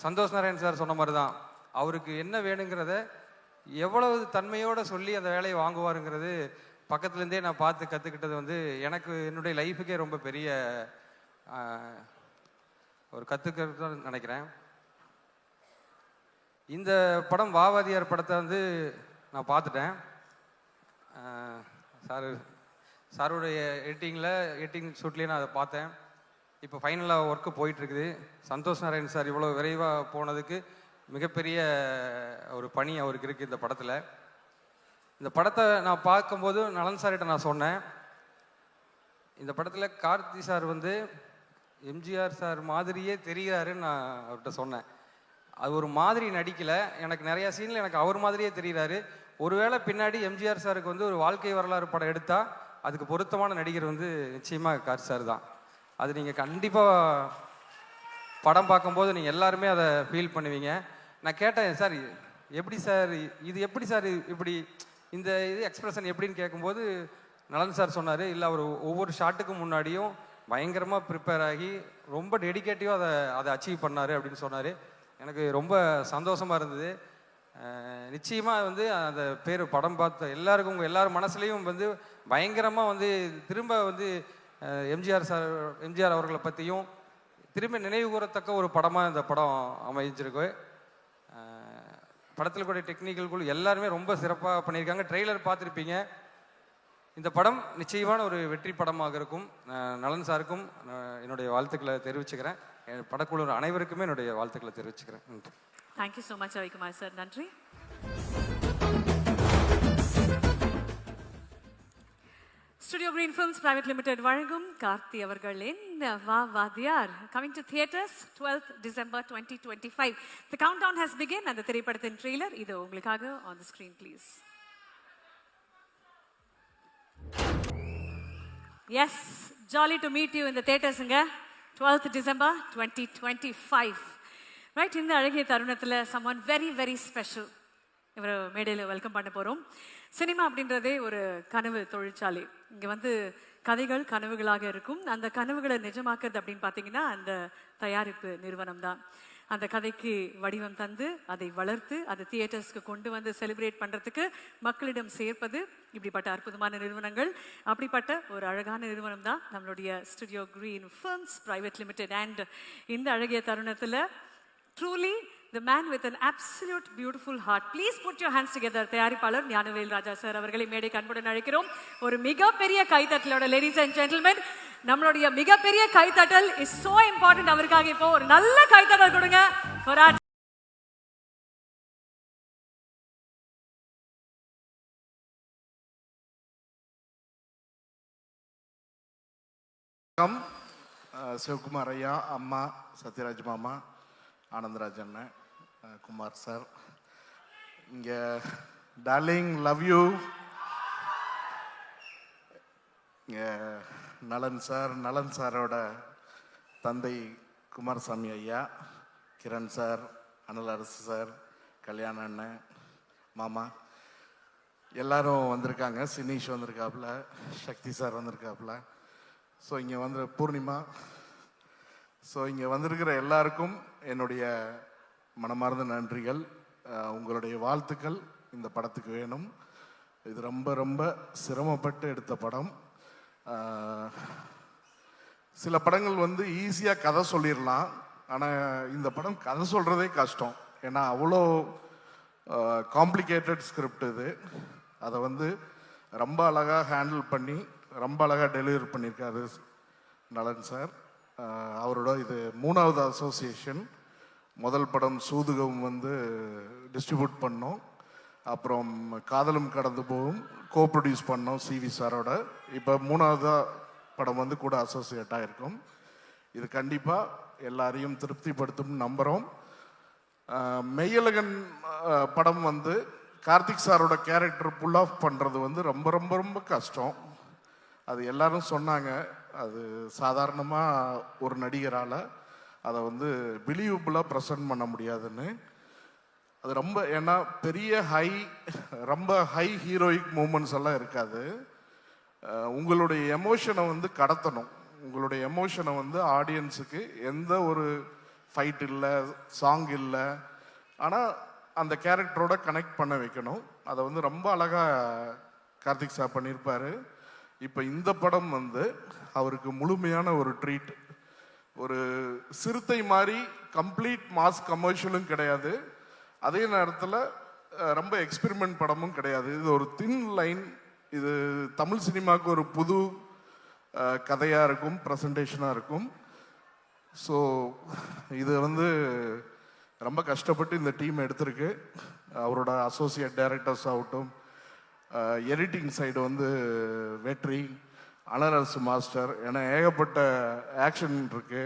சந்தோஷ் நாராயண் சார் சொன்ன மாதிரி தான், அவருக்கு என்ன வேணுங்கிறத எவ்வளவு தன்மையோடு சொல்லி அந்த வேலையை வாங்குவாருங்கிறது பக்கத்துலேருந்தே நான் பார்த்து கற்றுக்கிட்டது வந்து எனக்கு என்னுடைய லைஃபுக்கே ரொம்ப பெரிய ஒரு கற்றுக்கிறது நினைக்கிறேன். இந்த படம் வாவாதியார் படத்தை வந்து நான் பார்த்துட்டேன். சாருடைய எடிட்டிங் ஷூட்லேயே நான் அதை பார்த்தேன். இப்போ ஃபைனலாக ஒர்க்கு போயிட்டுருக்குது. சந்தோஷ் நாராயண் சார் இவ்வளோ விரைவாக போனதுக்கு மிகப்பெரிய ஒரு பணி அவருக்கு இருக்குது இந்த படத்தில். இந்த படத்தை நான் பார்க்கும்போது நலன் சார்கிட்ட நான் சொன்னேன், இந்த படத்தில் கார்த்தி சார் வந்து எம்ஜிஆர் சார் மாதிரியே தெரிகிறாருன்னு நான் அவர்கிட்ட சொன்னேன். அது ஒரு மாதிரி நடிக்கலை, எனக்கு நிறையா சீனில் எனக்கு அவர் மாதிரியே தெரிகிறாரு. ஒருவேளை பின்னாடி எம்ஜிஆர் சாருக்கு வந்து ஒரு வாழ்க்கை வரலாறு படம் எடுத்தால் அதுக்கு பொருத்தமான நடிகர் வந்து நிச்சயமாக கார்த்தி சார் தான். அது நீங்கள் கண்டிப்பாக படம் பார்க்கும்போது நீங்கள் எல்லாருமே அதை ஃபீல் பண்ணுவீங்க. நான் கேட்டேன், சார் எப்படி சார் இது எப்படி சார் இப்படி இந்த இது எக்ஸ்பிரஷன் எப்படின்னு கேட்கும்போது நலன் சார் சொன்னார், இல்லை அவர் ஒவ்வொரு ஷாட்டுக்கும் முன்னாடியும் பயங்கரமாக ப்ரிப்பேர் ஆகி ரொம்ப டெடிகேட்டிவாக அதை அச்சீவ் பண்ணார் அப்படின்னு சொன்னார். எனக்கு ரொம்ப சந்தோஷமாக இருந்தது. நிச்சயமாக வந்து அந்த பேர் படம் பார்த்த எல்லாருக்கும் உங்கள் எல்லார் மனசுலேயும் வந்து பயங்கரமாக வந்து திரும்ப வந்து எம்ஜிஆர் அவர்களை பற்றியும் திரும்ப நினைவு கூறத்தக்க ஒரு படமாக இந்த படம் அமைஞ்சிருக்கு. படத்தில் கூட டெக்னிக்கல் குழு எல்லாருமே ரொம்ப சிறப்பாக பண்ணியிருக்காங்க. ட்ரெய்லர் பார்த்துருப்பீங்க. இந்த படம் நிச்சயமான ஒரு வெற்றி படமாக இருக்கும். நலன் சாருக்கும் என்னுடைய வாழ்த்துக்களை தெரிவிச்சுக்கிறேன். படக்குழு அனைவருக்குமே என்னுடைய வாழ்த்துக்களை தெரிவிச்சுக்கிறேன். நன்றி. Thank you so much Ravikumar sir. நன்றி. Studio Green films private limited வழங்கும் கார்த்தி அவர்களின் Vaavaathiyaar coming to theatres 12th December 2025. The countdown has begun. அந்த திரைப்படத்தின் ட்ரெய்லர் இது உங்களுக்காக on the screen please. Yes, jolly to meet you in the theaters ங்க. 12th December 2025. ரைட், இந்த அழகிய தருணத்தில் someone very very special இவரை மேடையில் வெல்கம் பண்ண போகிறோம். சினிமா அப்படின்றதே ஒரு கனவு தொழிற்சாலை. இங்கே வந்து கதைகள் கனவுகளாக இருக்கும். அந்த கனவுகளை நிஜமாக்குறது அப்படின்னு பார்த்தீங்கன்னா அந்த தயாரிப்பு நிறுவனம் தான். அந்த கதைக்கு வடிவம் தந்து அதை வளர்த்து அதை தியேட்டர்ஸ்க்கு கொண்டு வந்து செலிப்ரேட் பண்ணுறதுக்கு மக்களிடம் சேர்ப்பது இப்படிப்பட்ட அற்புதமான நிறுவனங்கள். அப்படிப்பட்ட ஒரு அழகான நிறுவனம் தான் நம்மளுடைய studio Green films private limited. And இந்த அழகிய தருணத்தில் truly the man with an absolute beautiful heart. Please put your hands together. தயாரிப்பாளர் ஞானவேல் ராஜா சார் அவர்களை மேடை கண்புடன் அழைக்கிறோம். ஒரு மிகப்பெரிய கைத்தட்டலோட ladies and gentlemen, நம்மளுடைய மிகப்பெரிய கைத்தட்டல் is so important. அவருக்காக இப்போ ஒரு நல்ல கைத்தட்டல் கொடுங்க for our சிவகுமார் ஐயா, அம்மா சத்யராஜ் மாமா, ஆனந்தராஜ் அண்ணன், குமார் சார், இங்கே டார்லிங் லவ் யூ, இங்கே நலன் சாரோட தந்தை குமாரசாமி ஐயா, கிரண் சார், அனல் அரசு சார், கல்யாண அண்ணன், மாமா எல்லாரும் வந்திருக்காங்க. சினீஷ் வந்திருக்காப்புல, சக்தி சார் வந்திருக்காப்புல. ஸோ இங்கே வந்து பூர்ணிமா. ஸோ இங்கே வந்திருக்கிற எல்லாருக்கும் என்னுடைய மனமார்ந்த நன்றிகள். உங்களுடைய வாழ்த்துக்கள் இந்த படத்துக்கு வேணும். இது ரொம்ப ரொம்ப சிரமப்பட்டு எடுத்த படம். சில படங்கள் வந்து ஈஸியாக கதை சொல்லிடலாம், ஆனால் இந்த படம் கதை சொல்கிறதே கஷ்டம். ஏன்னா அவ்வளோ காம்ப்ளிகேட்டட் ஸ்கிரிப்ட் இது. அதை வந்து ரொம்ப அழகாக ஹேண்டில் பண்ணி ரொம்ப அழகாக டெலிவரி பண்ணியிருக்காரு நலன் சார். அவரோட இது 3வது அசோசியேஷன். முதல் படம் சூதுகம் வந்து டிஸ்ட்ரிபியூட் பண்ணோம். அப்புறம் காதலும் கடந்து போகும் கோ ப்ரொடியூஸ் பண்ணோம் சிவி சாரோட. இப்போ 3வது படம் வந்து கூட அசோசியேட் ஆகிருக்கும். இது கண்டிப்பாக எல்லாரையும் திருப்திப்படுத்தும் நம்புகிறோம். மெய்யழகன் படம் வந்து கார்த்திக் சாரோட கேரக்டர் புல் ஆஃப் பண்ணுறது வந்து ரொம்ப ரொம்ப ரொம்ப கஷ்டம். அது எல்லாரும் சொன்னாங்க, அது சாதாரணமாக ஒரு நடிகரால் அதை வந்து பிலீவபுளாக ப்ரெசென்ட் பண்ண முடியாதுன்னு. அது ரொம்ப ஏன்னா பெரிய ரொம்ப ஹை ஹீரோயிக் மூமெண்ட்ஸ் எல்லாம் இருக்காது. உங்களுடைய எமோஷனை வந்து கடத்தணும். உங்களுடைய எமோஷனை வந்து ஆடியன்ஸுக்கு எந்த ஒரு ஃபைட் இல்லை, சாங் இல்லை, ஆனால் அந்த கேரக்டரோட கனெக்ட் பண்ண வைக்கணும். அதை வந்து ரொம்ப அழகாக கார்த்திக் சார் பண்ணியிருப்பார். இப்போ இந்த படம் வந்து அவருக்கு முழுமையான ஒரு ட்ரீட். ஒரு சிறுத்தை மாதிரி கம்ப்ளீட் மாஸ் கமர்ஷியலும் கிடையாது, அதே நேரத்தில் ரொம்ப எக்ஸ்பெரிமெண்ட் படமும் கிடையாது. இது ஒரு தின் லைன். இது தமிழ் சினிமாவுக்கு ஒரு புது கதையாக இருக்கும், ப்ரெசன்டேஷனாக இருக்கும். ஸோ இது வந்து ரொம்ப கஷ்டப்பட்டு இந்த டீம் எடுத்திருக்கு. அவரோட அசோசியேட் டைரக்டர்ஸ் ஆகட்டும், எடிட்டிங் சைடு வந்து வெற்றி, அனரசு மாஸ்டர், ஏன்னா ஏகப்பட்ட ஆக்ஷன் இருக்கு.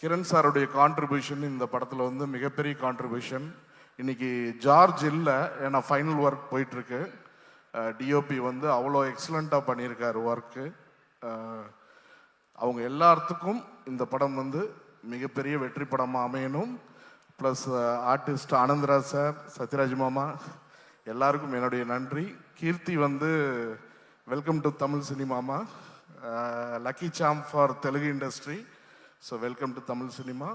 கிரண் சாருடைய கான்ட்ரிபியூஷன் இந்த படத்தில் வந்து மிகப்பெரிய கான்ட்ரிபியூஷன். இன்னைக்கு ஜார்ஜ் இல்லை, ஏன்னா ஃபைனல் ஒர்க் போயிட்டுருக்கு. டிஓபி வந்து அவ்வளோ எக்ஸலண்ட்டாக பண்ணியிருக்காரு ஒர்க்கு. அவங்க எல்லாத்துக்கும் இந்த படம் வந்து மிகப்பெரிய வெற்றி படமாக அமையணும். Plus artist Anandaraj sir, Sathyaraj மாமா, எல்லாருக்கும் என்னுடைய நன்றி. கீர்த்தி வந்து வெல்கம் டு தமிழ் சினிமாமா, lucky charm for Telugu industry. So welcome to Tamil cinema.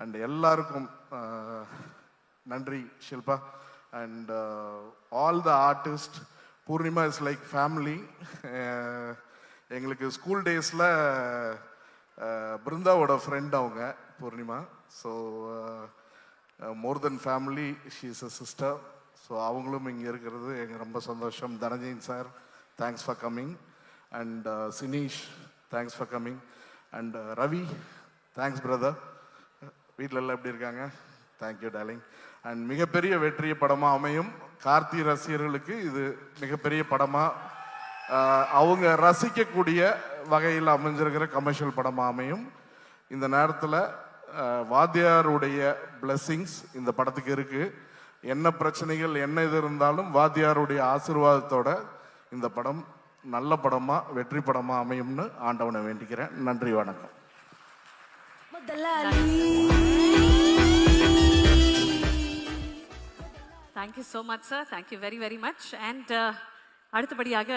And எல்லாருக்கும் நன்றி Shilpa. And all the artist. Poornima is like family. எங்களுக்கு ஸ்கூல் டேஸில் பிருந்தாவோட ஃப்ரெண்ட் அவங்க Poornima. So more than family, she is a sister. So அவங்களும் இங்கே இருக்கிறது எங்கள் ரொம்ப சந்தோஷம். Dhananjayan sir, thanks for coming. And Sineesh, thanks for coming. And Ravi, thanks brother. வீட்டில் எல்லாம் எப்படி இருக்காங்க? Thank you darling. அண்ட் மிகப்பெரிய வெற்றிய படமாக அமையும். கார்த்தி ரசிகர்களுக்கு இது மிகப்பெரிய படமாக அவங்க ரசிக்கக்கூடிய வகையில் அமைஞ்சிருக்கிற கமர்ஷியல் படமாக அமையும். இந்த நேரத்தில் வாத்தியாருடைய பிளெஸ்ஸிங்ஸ் இந்த படத்துக்கு இருக்குது. என்ன பிரச்சனைகள் என்ன இது இருந்தாலும் வாத்தியாருடைய ஆசீர்வாதத்தோட இந்த படம் நல்ல படமாக வெற்றி படமாக அமையும்னு ஆண்டவனை வேண்டிக்கிறேன். நன்றி, வணக்கம். Thank you so much sir. Thank you very very much. And அடுத்தபடியாக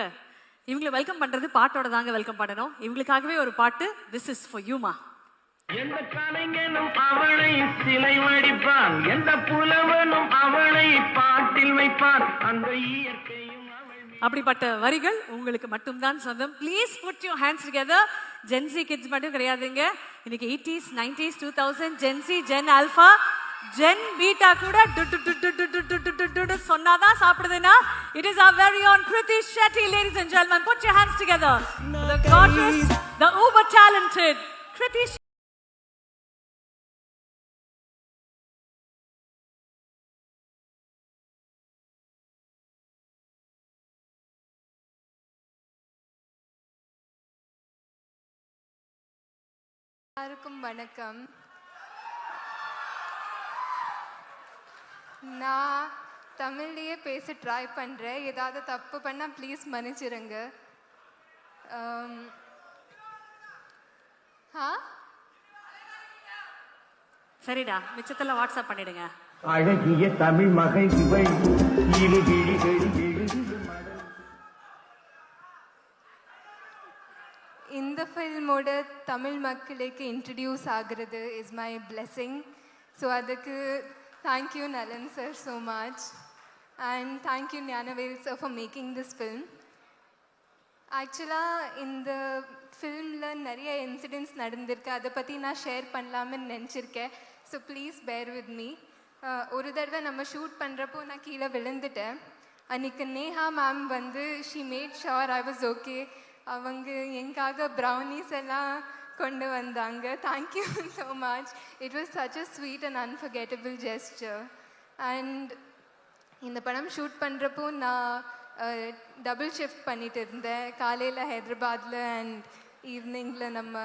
இவங்களை வெல்கம் பண்றது பாட்டோட தாங்க வெல்கம் பண்ணணும். இவங்களுக்காகவே ஒரு பாட்டு, திஸ் இஸ் ஃபார் யூமா. எந்த கலைஞனும் அவளை சிலை வடிப்பான், எந்த புலவனும் அவளை பாட்டில் வைப்பான், அந்த இயற்கையும் அப்படிப்பட்ட வரிகள் உங்களுக்கு மட்டும்தான் சொந்தம். Please put your hands together. Gen Z kids மட்டும் கிடையாதுங்க. இன்னைக்கு 80s, 90s, 2000, Gen Z, Gen alpha, Gen beta கூட சொன்னாதான் சாப்பிடுதுன்னா it is our very own Kriti Shetty. Ladies and gentlemen, put your hands together. The gorgeous, the uber talented Kriti Shetty. எல்லாருக்கும் வணக்கம். நான் தமிழ்லையே பேச try பண்ணுறேன். ஏதாவது தப்பு பண்ணால் ப்ளீஸ் மன்னிச்சிருங்க. சரிடா, மிச்சத்தில் வாட்ஸ்அப் பண்ணிடுங்க. அழகிய தமிழ் மகள் இவள், இரு விழிகள் இந்த ஃபில்மோட தமிழ் மக்களுக்கு இன்ட்ரடியூஸ் ஆகிறது இஸ் மை பிளெஸிங். ஸோ அதுக்கு தேங்க்யூ நலன் sir so much. And thank you Gnanavel sir for making this film. ஆக்சுவலாக இந்த ஃபில்மில் நிறைய இன்சிடென்ட்ஸ் நடந்திருக்கு. அதை பற்றி நான் ஷேர் பண்ணலாம்னு நினச்சிருக்கேன். So please bear with me. ஒரு தடவை நம்ம ஷூட் பண்ணுறப்போ நான் கீழே விழுந்துட்டேன். அன்றைக்கி நேஹா மேம் வந்து she mat sure I was okay. அவங்க எங்காக ப்ரௌனிஸ் எல்லாம் கொண்டு வந்தாங்க. Thank you so much. It was such a sweet and unforgettable gesture. And இந்த படம் ஷூட் பண்ணுறப்போ நான் டபுள் ஷிஃப்ட் பண்ணிட்டு இருந்தேன். காலையில் ஹைதராபாத்தில் அண்ட் ஈவினிங்கில் நம்ம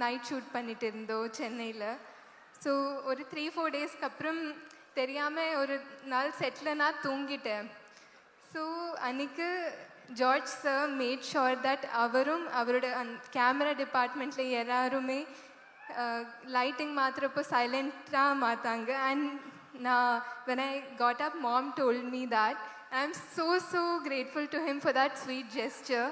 நைட் ஷூட் பண்ணிட்டு இருந்தோம் சென்னையில். ஸோ ஒரு 3-4 டேஸ்க்கு அப்புறம் தெரியாமல் ஒரு நாள் செட்டில் நான் தூங்கிட்டேன். ஸோ அன்றைக்கு George sir made sure that avarum avaroda camera department la yararume lighting maatrappo silent ah maatanga. And when I got up, mom told me that. I'm so grateful to him for that sweet gesture,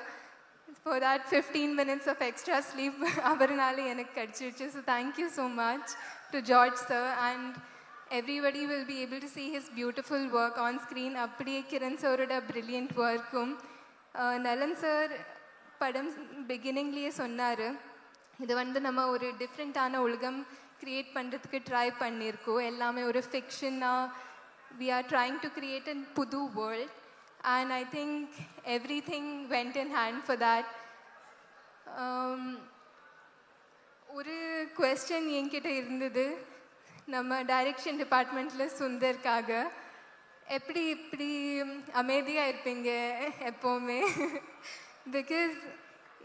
for that 15 minutes of extra sleep avaranaale enak kadichiruchu. So thank you so much to George sir, and everybody will be able to see his beautiful work on screen. Appadiye Kiran sir oda brilliant work Nalan sir padam beginning liye sonnaru, இது வந்து நம்ம ஒரு டிஃப்ரெண்ட்டான உலகம் create பண்ணுறதுக்கு try பண்ணியிருக்கோம். எல்லாமே ஒரு ஃபிக்ஷனாக we are trying to create a புது world, and I think everything went in hand for that. ஒரு கொஸ்டின் என்கிட்ட இருந்தது நம்ம டைரக்ஷன் டிபார்ட்மெண்ட்டில் சுந்தர்க்காக. எப்படி இப்படி அமைதியாக இருப்பீங்க எப்போவுமே? பிகாஸ்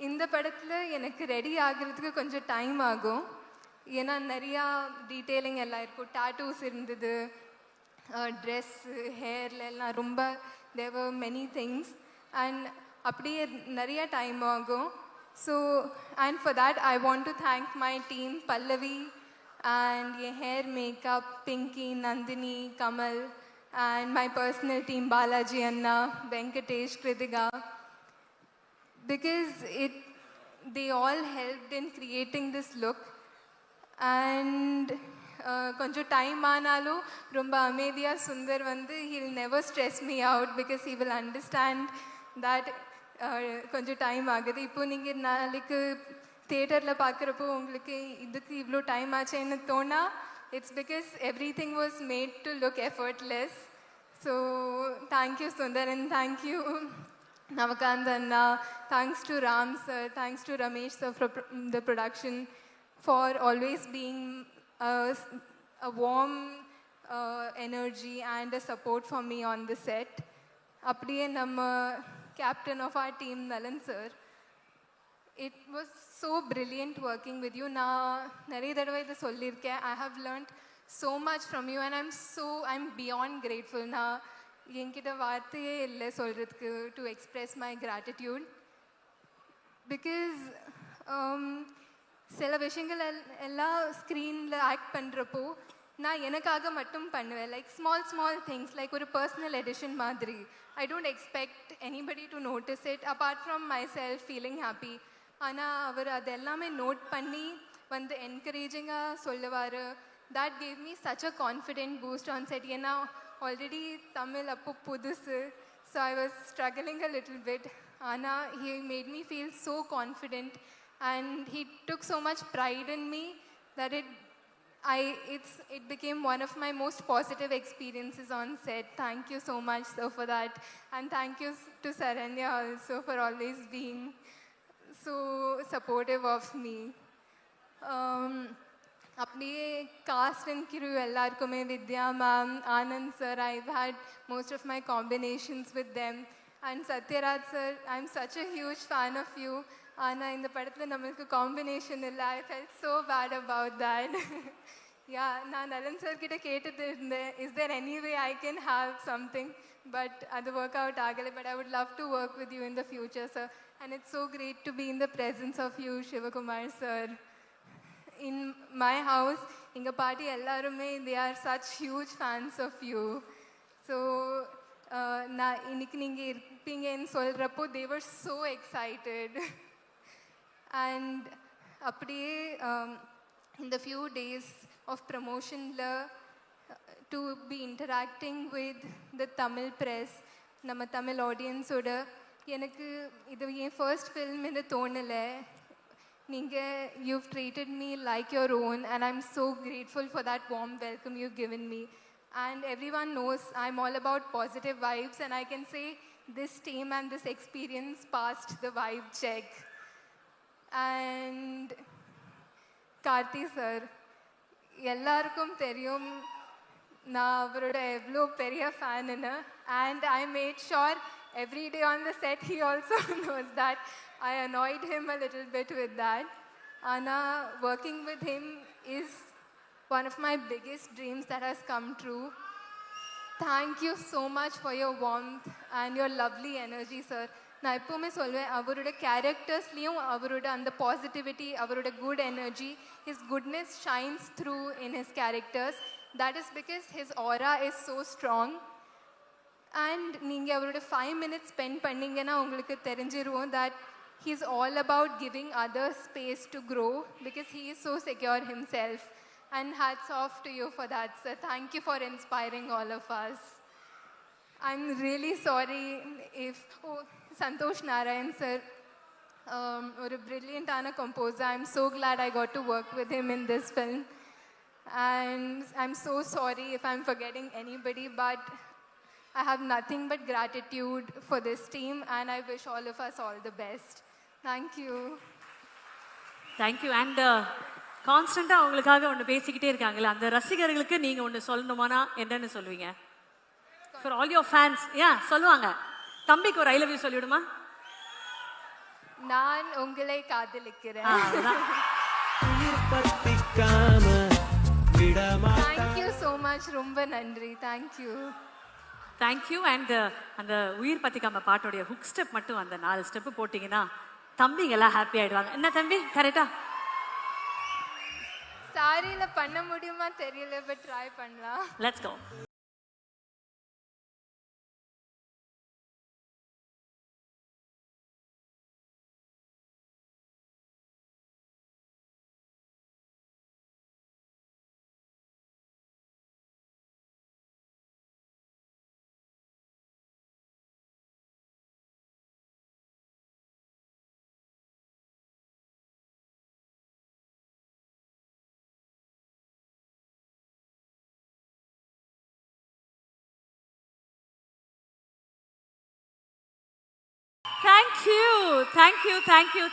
இந்த படத்தில் எனக்கு ரெடி ஆகிறதுக்கு கொஞ்சம் டைம் ஆகும். ஏன்னா நிறையா டீட்டெயிலிங் எல்லாம் இருக்கும். டாட்டூஸ் இருந்தது, ட்ரெஸ்ஸு, ஹேர்ல எல்லாம் ரொம்ப there were many things, and அப்படியே நிறைய டைம் ஆகும். So and for that I want to thank my team, Pallavi and your hair makeup, Pinky, Nandini, Kamal, and my personal team, Balaji Anna, Venkatesh, Kritika, because they all helped in creating this look. And கொஞ்சம் time ஆனாலும் ரொம்ப அமைதியாக சுந்தர் வந்து he'll never stress me out because he will understand that கொஞ்சம் time ஆகுது. இப்போ நீங்கள் நாளைக்கு தியேட்டரில் பார்க்குறப்போ உங்களுக்கு இதுக்கு இவ்வளோ டைம் ஆச்சுன்னு தோணா, it's because everything was made to look effortless. So thank you Sundar, and thank you Navakant Anna, thanks to Ram sir, thanks to Ramesh sir for the production, for always being a warm energy and a support for me on the set. Appadiye namma captain of our team, Nalan sir, it was so brilliant working with you. Na nariya thadava idu sollirken, I have learned so much from you, and I'm beyond grateful. Na என்கிட்ட வார்த்தையே இல்லை சொல்கிறதுக்கு to express my gratitude. Because சில விஷயங்கள் எல்லாம் ஸ்க்ரீனில் act பண்ணுறப்போ நான் எனக்காக மட்டும் பண்ணுவேன். லைக் ஸ்மால் திங்ஸ், லைக் ஒரு பர்சனல் எடிஷன் மாதிரி. I don't expect anybody to notice it apart from my self feeling happy. ஆனால் அவர் அது எல்லாமே நோட் பண்ணி வந்து என்கரேஜிங்காக சொல்லுவார். That gave me such a confident boost on set. ஏன்னா already Tamil appo pudusu, so I was struggling a little bit. Anna, he made me feel so confident, and he took so much pride in me that it became one of my most positive experiences on set. Thank you so much sir for that, and thank you to Saranya also for always being so supportive of me. அப்படியே cast and crew எல்லாருக்குமே, Vidya ma'am, Anand sir, I've had most of my combinations with them, and Sathyaraj sir, I'm such a huge fan of you. ஆனால் இந்த படத்தில் நம்மளுக்கு combination இல்லை. I felt so bad about that. நான் நலன் sir கிட்ட கேட்டுட்டு இருந்தேன், is there any way I can have something, but அது ஒர்க் அவுட் ஆகலை. But I would love to work with you in the future sir, and it's so great to be in the presence of you, Sivakumar sir. In my house, inga party ellarume, they are such huge fans of you. So na inikku neenga irpinga nu solrappo they were so excited. And appadiye in the few days of promotion la to be interacting with the Tamil press, நம்ம Tamil audience oda, எனக்கு இது என் first film ன்னு தோணலை. You've treated me like your own, and I'm so grateful for that warm welcome you've given me. And everyone knows I'm all about positive vibes, and I can say this team and this experience passed the vibe check. And Karthi sir, எல்லாருக்கும் தெரியும் நான் அவரோட எவ்வளோ பெரிய ஃபேனுன்னு, and I made sure every day on the set he also knows that. I annoyed him a little bit with that. Anna, working with him is one of my biggest dreams that has come true. Thank you so much for your warmth and your lovely energy, sir. நான் எப்போவுமே சொல்வேன் அவரோட கேரக்டர்ஸ்லேயும் அவரோட அந்த positivity, அவரோட good energy, his goodness shines through in his characters. That is because his aura is so strong. And நீங்கள் அவரோட 5 minutes spend பண்ணிங்கன்னா உங்களுக்கு தெரிஞ்சிருவோம் that he's all about giving others space to grow because he is so secure himself. And hats off to you for that, sir. Thank you for inspiring all of us. I'm really sorry if Santosh Narayan sir, a brilliant composer. I'm so glad I got to work with him in this film. And I'm so sorry if I'm forgetting anybody, but I have nothing but gratitude for this team, and I wish all of us all the best. Thank you. Thank you. And கான்ஸ்டண்டா உங்களுக்காக ஒன்று பேசிக்கிட்டே இருக்காங்கல்ல, அந்த ரசிகர்களுக்கு நீங்க ஒன்று சொல்லணுமானா என்னன்னு சொல்லுவீங்க? For all your fans. சொல்லுவாங்க. தம்பிக்கு ஒரு ஐ லவ் யூ சொல்லிவிடுமா? நான் உங்களை காதலிக்கிறேன். Thank you so much. ரொம்ப நன்றி. Thank you. Thank you. And அந்த உயிர் பத்திக்காம பாட்டோடைய ஹுக் ஸ்டெப் மட்டும் அந்த 4 ஸ்டெப் போட்டிங்கன்னா தம்பிங்கெல்லாம் ஹாப்பி ஆயிடுவாங்க. என்ன தம்பி, கரெக்டா? சாரியில பண்ண முடியுமா தெரியல, பட் ட்ரை பண்ணலாம். Let's go.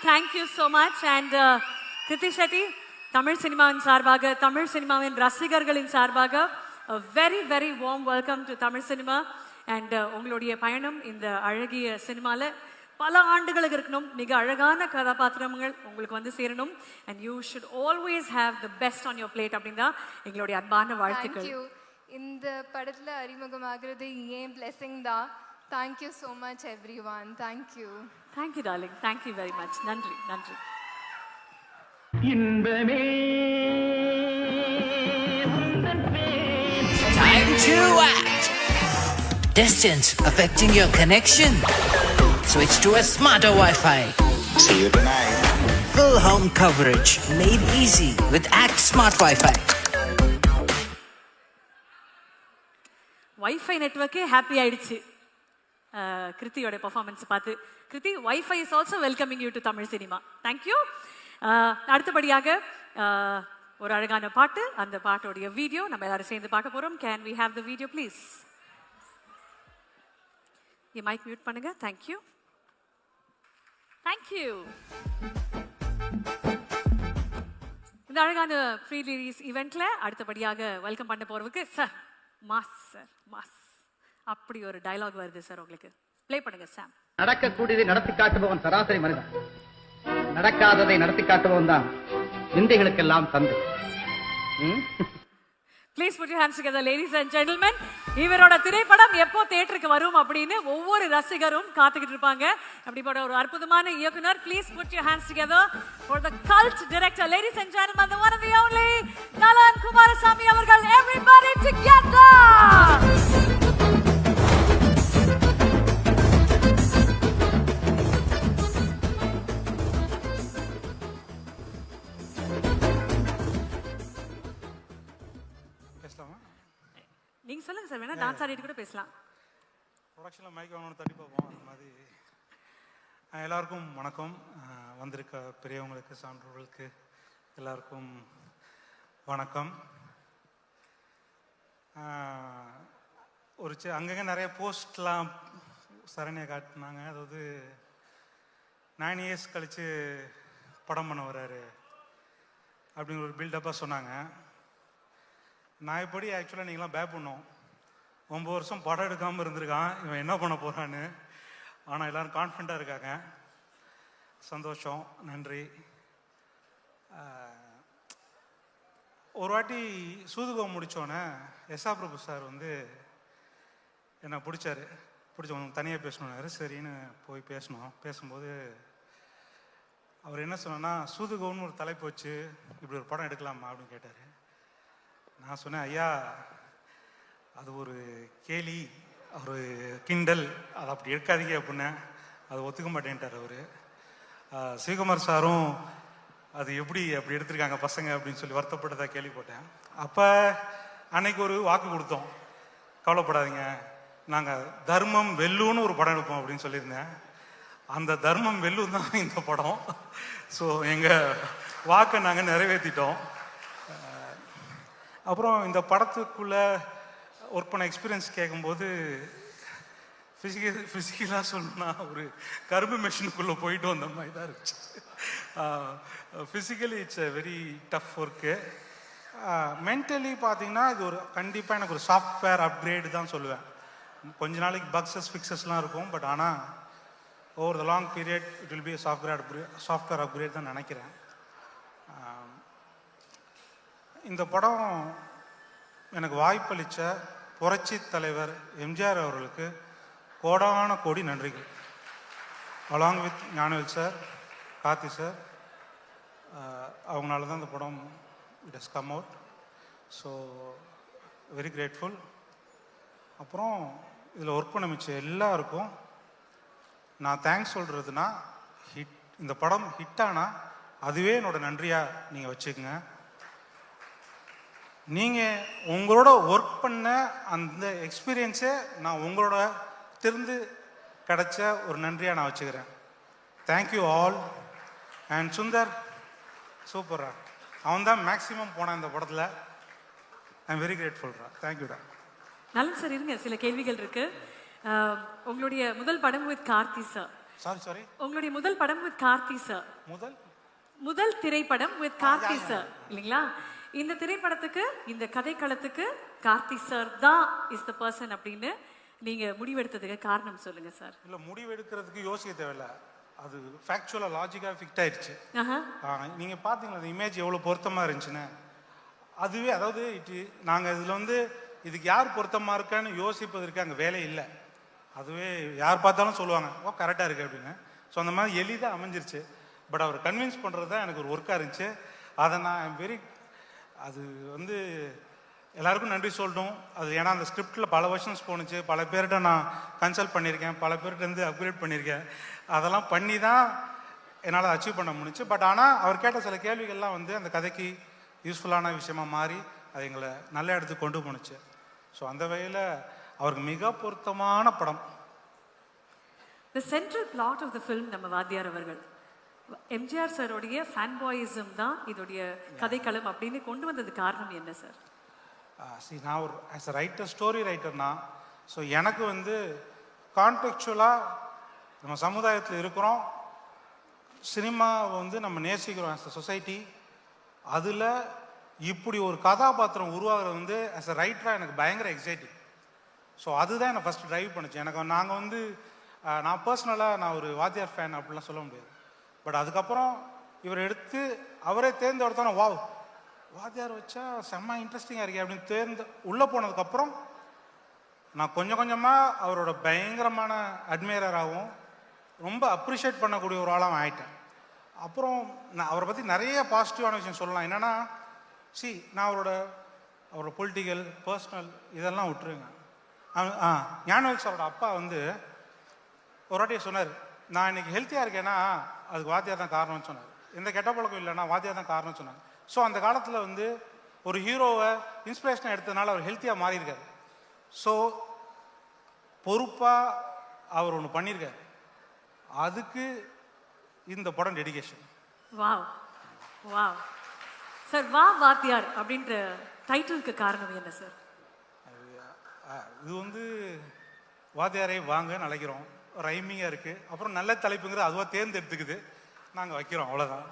Thank you so much. And Kriti Shetty, Tamil சினிமாவின் சார்பாக, தமிழ் சினிமாவின் ரசிகர்களின் சார்பாக a very very warm welcome to Tamil cinema. And உங்களுடைய பயணம் இந்த அழகிய சினிமால பல ஆண்டுகளுக்கு இருக்கணும். மிக அழகான கதாபாத்திரங்கள் உங்களுக்கு வந்து சேரணும். And you should always have the best on your plate. அப்படின்னா எங்களுடைய அன்பான வாழ்த்துக்கள். Thank you. இந்த படத்துல அறிமுகமாகிறது ஏன் blessing தான். Thank you so much everyone. Thank you. Thank you darling. Thank you very much. நன்றி நன்றி. Time to act. Distance affecting your connection? Switch to a smarter Wi-Fi. See you tonight. Full home coverage made easy with Act Smart Wi-Fi. Wi-Fi network happy ஆயிடுச்சு. கிருத்தியோட performance பார்த்து. Kriti, Wi-Fi is also welcoming you to Tamil cinema. Thank you. அடுத்தபடியாக ஒரு அழகான பாட்டு, அந்த பாட்டோடைய video நம்ம எல்லாரும் சேர்ந்து பார்க்க போறோம். Can we have the video please? You mic mute பண்ணுங்க. Thank you. Thank you. இந்த அழகான ஃப்ரீ ரிலீஸ் ஈவெண்ட்ல அடுத்தபடியாக வெல்கம் பண்ண போறதுக்கு சார் மாஸ் அப்படி ஒரு டயலாக் வருது சார், உங்களுக்கு ப்ளே பண்ணுங்க சாம். நடக்கக்கூடியதை நடத்தி காட்டுபவன் சராசரி மனிதன், நடக்காததை நடத்தி காட்டுபவன் தான் விந்தைகளுக்கெல்லாம் தந்தை. Please put your hands together ladies and gentlemen. இவரோட திரைப்படம் எப்போ தியேட்டருக்கு வரும் அப்படின்னு ஒவ்வொரு ரசிகரும் காத்துக்கிட்டு இருப்பாங்க. அப்படிப்பட்ட ஒரு அற்புதமான இயக்குனர். Please put your hands together for the cult director, ladies and gentlemen, the one and the only நலன் குமாரசாமி அவர்கள். Everybody together. நீங்க சொல்லுங்க சார், வேணா டான்ஸ் ஆடிட்டு கூட பேசலாம். ப்ரொடக்ஷனில் மைக் வாங்கணும்னு தட்டி பார்ப்போம், அந்த மாதிரி. எல்லாருக்கும் வணக்கம். வந்திருக்க பெரியவங்களுக்கு, சான்றோர்களுக்கு எல்லாருக்கும் வணக்கம். ஒரு அங்கங்கே நிறைய போஸ்ட்லாம் சரணியை காட்டினாங்க. அதாவது 9 years கழித்து படம் பண்ண வர்றாரு அப்படிங்கிற ஒரு பில்டப்பாக சொன்னாங்க. நான் இப்படி ஆக்சுவலாக நீங்களாம் பயப்படணும். 9 வருஷம் படம் எடுக்காமல் இருந்திருக்கான், இவன் என்ன பண்ண போகிறான்னு. ஆனால் எல்லோரும் கான்ஃபிடண்ட்டாக இருக்காங்க. சந்தோஷம், நன்றி. ஒரு வாட்டி சூதுகம் முடித்தோன்னே எஸ்ஆ பிரபு சார் வந்து என்னை பிடிச்சாரு. பிடிச்சவங்க தனியாக பேசணுன்னாரு. சரின்னு போய் பேசணும். பேசும்போது அவர் என்ன சொன்னார்னா, சூதுகோன்னு ஒரு தலைப்பு வச்சு இப்படி ஒரு படம் எடுக்கலாமா அப்படின்னு கேட்டார். நான் சொன்னேன், ஐயா அது ஒரு கேலி, ஒரு கிண்டல், அதை அப்படி எடுக்காதீங்க அப்படின்னேன். அது ஒத்துக்க மாட்டேன்ட்டார் அவர். சிவகுமார் சாரும் அது எப்படி அப்படி எடுத்திருக்காங்க பசங்க அப்படின்னு சொல்லி வருத்தப்பட்டதா கேள்விப்பட்டேன். அப்போ அன்னைக்கு ஒரு வாக்கு கொடுத்தோம், கவலைப்படாதீங்க நாங்கள் தர்மம் வெல்லுன்னு ஒரு படம் எடுப்போம் அப்படின்னு சொல்லியிருந்தேன். அந்த தர்மம் வெல்லும் தான் இந்த படம். ஸோ எங்கள் வாக்கை நாங்கள் நிறைவேற்றிட்டோம். அப்புறம் இந்த படத்துக்குள்ளே ஒர்க் பண்ண எக்ஸ்பீரியன்ஸ் கேட்கும்போது ஃபிசிக்கலாக சொல்லணும்னா ஒரு கரும்பு மிஷினுக்குள்ளே போயிட்டு வந்த மாதிரி தான் இருந்துச்சு. Physically it's a very tough work. Mentally பார்த்தீங்கன்னா இது ஒரு கண்டிப்பாக எனக்கு ஒரு சாஃப்ட்வேர் அப்கிரேடு தான் சொல்லுவேன். கொஞ்ச நாளைக்கு பக்ஸஸ் ஃபிக்ஸஸ்லாம் இருக்கும், பட் ஆனால் over the long period it will be software upgrade தான் நினைக்கிறேன். இந்த படம் எனக்கு வாய்ப்பளித்த புரட்சி தலைவர் எம்ஜிஆர் அவர்களுக்கு கோடான கோடி நன்றிகள். Along with Gnanavel sir, Karthi sir, அவங்களால தான் இந்த படம் it has come out. So very grateful. அப்புறம் இதில் ஒர்க் பண்ண மிச்ச எல்லாருக்கும் நான் தேங்க்ஸ் சொல்கிறதுனா, இந்த படம் ஹிட்டானா அதுவே என்னோட நன்றியாக நீங்கள் வச்சுக்கோங்க. நீங்கள் உங்களோட ஒர்க் பண்ண அந்த எக்ஸ்பீரியன்ஸே நான் உங்களோட திருந்து கிடைச்ச ஒரு நன்றியாக நான் வச்சுக்கிறேன். Thank you all. அண்ட் சுந்தர் சூப்பர்ரா, அவன் தான் மேக்ஸிமம் போனான் இந்த படத்தில். ஐ எம் வெரி கிரேட்ஃபுல்ரா. தேங்க்யூடா. நல்ல சார், இருங்க, சில கேள்விகள் இருக்கு. உங்களுடைய முதல் படம் வித் கார்த்தி சார். சாரி உங்களுடைய முதல் படம் வித் கார்த்தி சார். முதல் திரைப்படம் வித் கார்த்தி சார் இல்லைங்களா? இந்த திரைப்படத்துக்கு, இந்த கதைக்களத்துக்கு கார்த்தி சார் தான் இஸ் த பர்சன் அப்படின்னு நீங்க முடிவெடுத்ததுக்கு காரணம் சொல்லுங்க சார். இல்லை, முடிவெடுக்கிறதுக்கு யோசிக்க தேவையில்ல, அது ஃபேக்சுவலாக லாஜிக்காக ஃபிக்ட் ஆயிடுச்சு. நீங்கள் பார்த்தீங்களா அந்த இமேஜ் எவ்வளோ பொருத்தமாக இருந்துச்சுன்னு? அதுவே அதாவது நாங்கள் இதில் வந்து இதுக்கு யார் பொருத்தமாக இருக்கான்னு யோசிப்பதற்கு அங்கே வேலை இல்லை. அதுவே யார் பார்த்தாலும் சொல்லுவாங்க, ஓ கரெக்டாக இருக்குது அப்படின்னு. ஸோ அந்த மாதிரி எளிதாக அமைஞ்சிருச்சு. பட் அவர் கன்வின்ஸ் பண்ணுறது தான் எனக்கு ஒரு ஒர்க்காக இருந்துச்சு. அதை நான் வெரி அது வந்து எல்லாருக்கும் நன்றி சொல்லணும். அது ஏன்னா அந்த ஸ்கிரிப்டில் பல வெர்ஷன்ஸ் போணுச்சு, பல பேர்கிட்ட நான் கன்சல்ட் பண்ணியிருக்கேன், பல பேர்கிட்ட இருந்து அப்கிரேட் பண்ணியிருக்கேன். அதெல்லாம் பண்ணி தான் என்னால் அச்சீவ் பண்ண முடிஞ்சுச்சு. பட் ஆனால் அவர் கேட்ட சில கேள்விகள்லாம் வந்து அந்த கதைக்கு யூஸ்ஃபுல்லான விஷயமா மாறி அது எங்களை நல்ல இடத்துக்கு கொண்டு போணுச்சு. ஸோ அந்த வகையில் அவருக்கு மிக பொருத்தமான படம். The central plot of the film நம்ம வாத்தியார் அவர்கள் எம்ஜிஆர் சாரோடைய ஃபேன் பாயிசம் தான் இதோடைய கதைக்களம் அப்படின்னு கொண்டு வந்தது காரணம் என்ன சார்? நான் ஒரு ஆஸ் அ ரைட்டர், ஸ்டோரி ரைட்டர்னா, ஸோ எனக்கு வந்து கான்டெக்சுவலாக நம்ம சமுதாயத்தில் இருக்கிறோம், சினிமாவை வந்து நம்ம நேசிக்கிறோம் ஆஸ் அ சொசைட்டி. அதில் இப்படி ஒரு கதாபாத்திரம் உருவாகிறது வந்து ஆஸ் அ ரைட்டராக எனக்கு பயங்கர எக்ஸைட்டிங். ஸோ அதுதான் என்னை ஃபஸ்ட்டு ட்ரைவ் பண்ணுச்சு. எனக்கு நாங்கள் வந்து நான் பர்சனலாக நான் ஒரு வாத்தியார் ஃபேன் அப்படிலாம் சொல்ல முடியாது. பட் அதுக்கப்புறம் இவர் எடுத்து அவரே தேர்ந்தெடுத்தோன்னா, வாவ் வாத்தியார் வச்சா செம்ம இன்ட்ரெஸ்டிங்காக இருக்கே அப்படின்னு உள்ளே போனதுக்கப்புறம் நான் கொஞ்சம் கொஞ்சமாக அவரோட பயங்கரமான அட்மையராகவும் ரொம்ப அப்ரிஷியேட் பண்ணக்கூடிய ஒரு ஆளாக ஆகிட்டேன். அப்புறம் நான் அவரை பற்றி நிறைய பாசிட்டிவான விஷயம் சொல்லலாம். என்னென்னா, நான் அவரோட பொலிட்டிக்கல், பர்சனல் இதெல்லாம் விட்டுருங்க. ஞானவேல் சாரோட அப்பா வந்து ஒரு வாட்டியே சொன்னார், நான் இன்னைக்கு ஹெல்த்தியாக இருக்கேன்னா அதுக்கு வாத்தியார் தான் காரணம்னு சொன்னார். எந்த கெட்ட பழக்கம் இல்லைன்னா வாத்தியார் தான் காரணம்னு சொன்னாங்க. ஸோ அந்த காலத்தில் வந்து ஒரு ஹீரோவை இன்ஸ்பிரேஷனாக எடுத்ததுனால அவர் ஹெல்த்தியாக மாறியிருக்காரு. ஸோ பொறுப்பாக அவர் ஒன்று பண்ணியிருக்காரு. அதுக்கு இந்த படம் டெடிகேஷன். Wow wow sir. வா வாத்தியார் அப்படின்ற டைட்டிலுக்கு காரணம் என்ன சார்? இது வந்து வாத்தியாரை வாங்கன்னு அழைக்கிறோம், ரைமிங்காக இருக்குது. அப்புறம் நல்ல தலைப்புங்கிறது அதுவாக தேர்ந்தெடுத்துக்குது, நாங்கள் வைக்கிறோம், அவ்வளோதான்.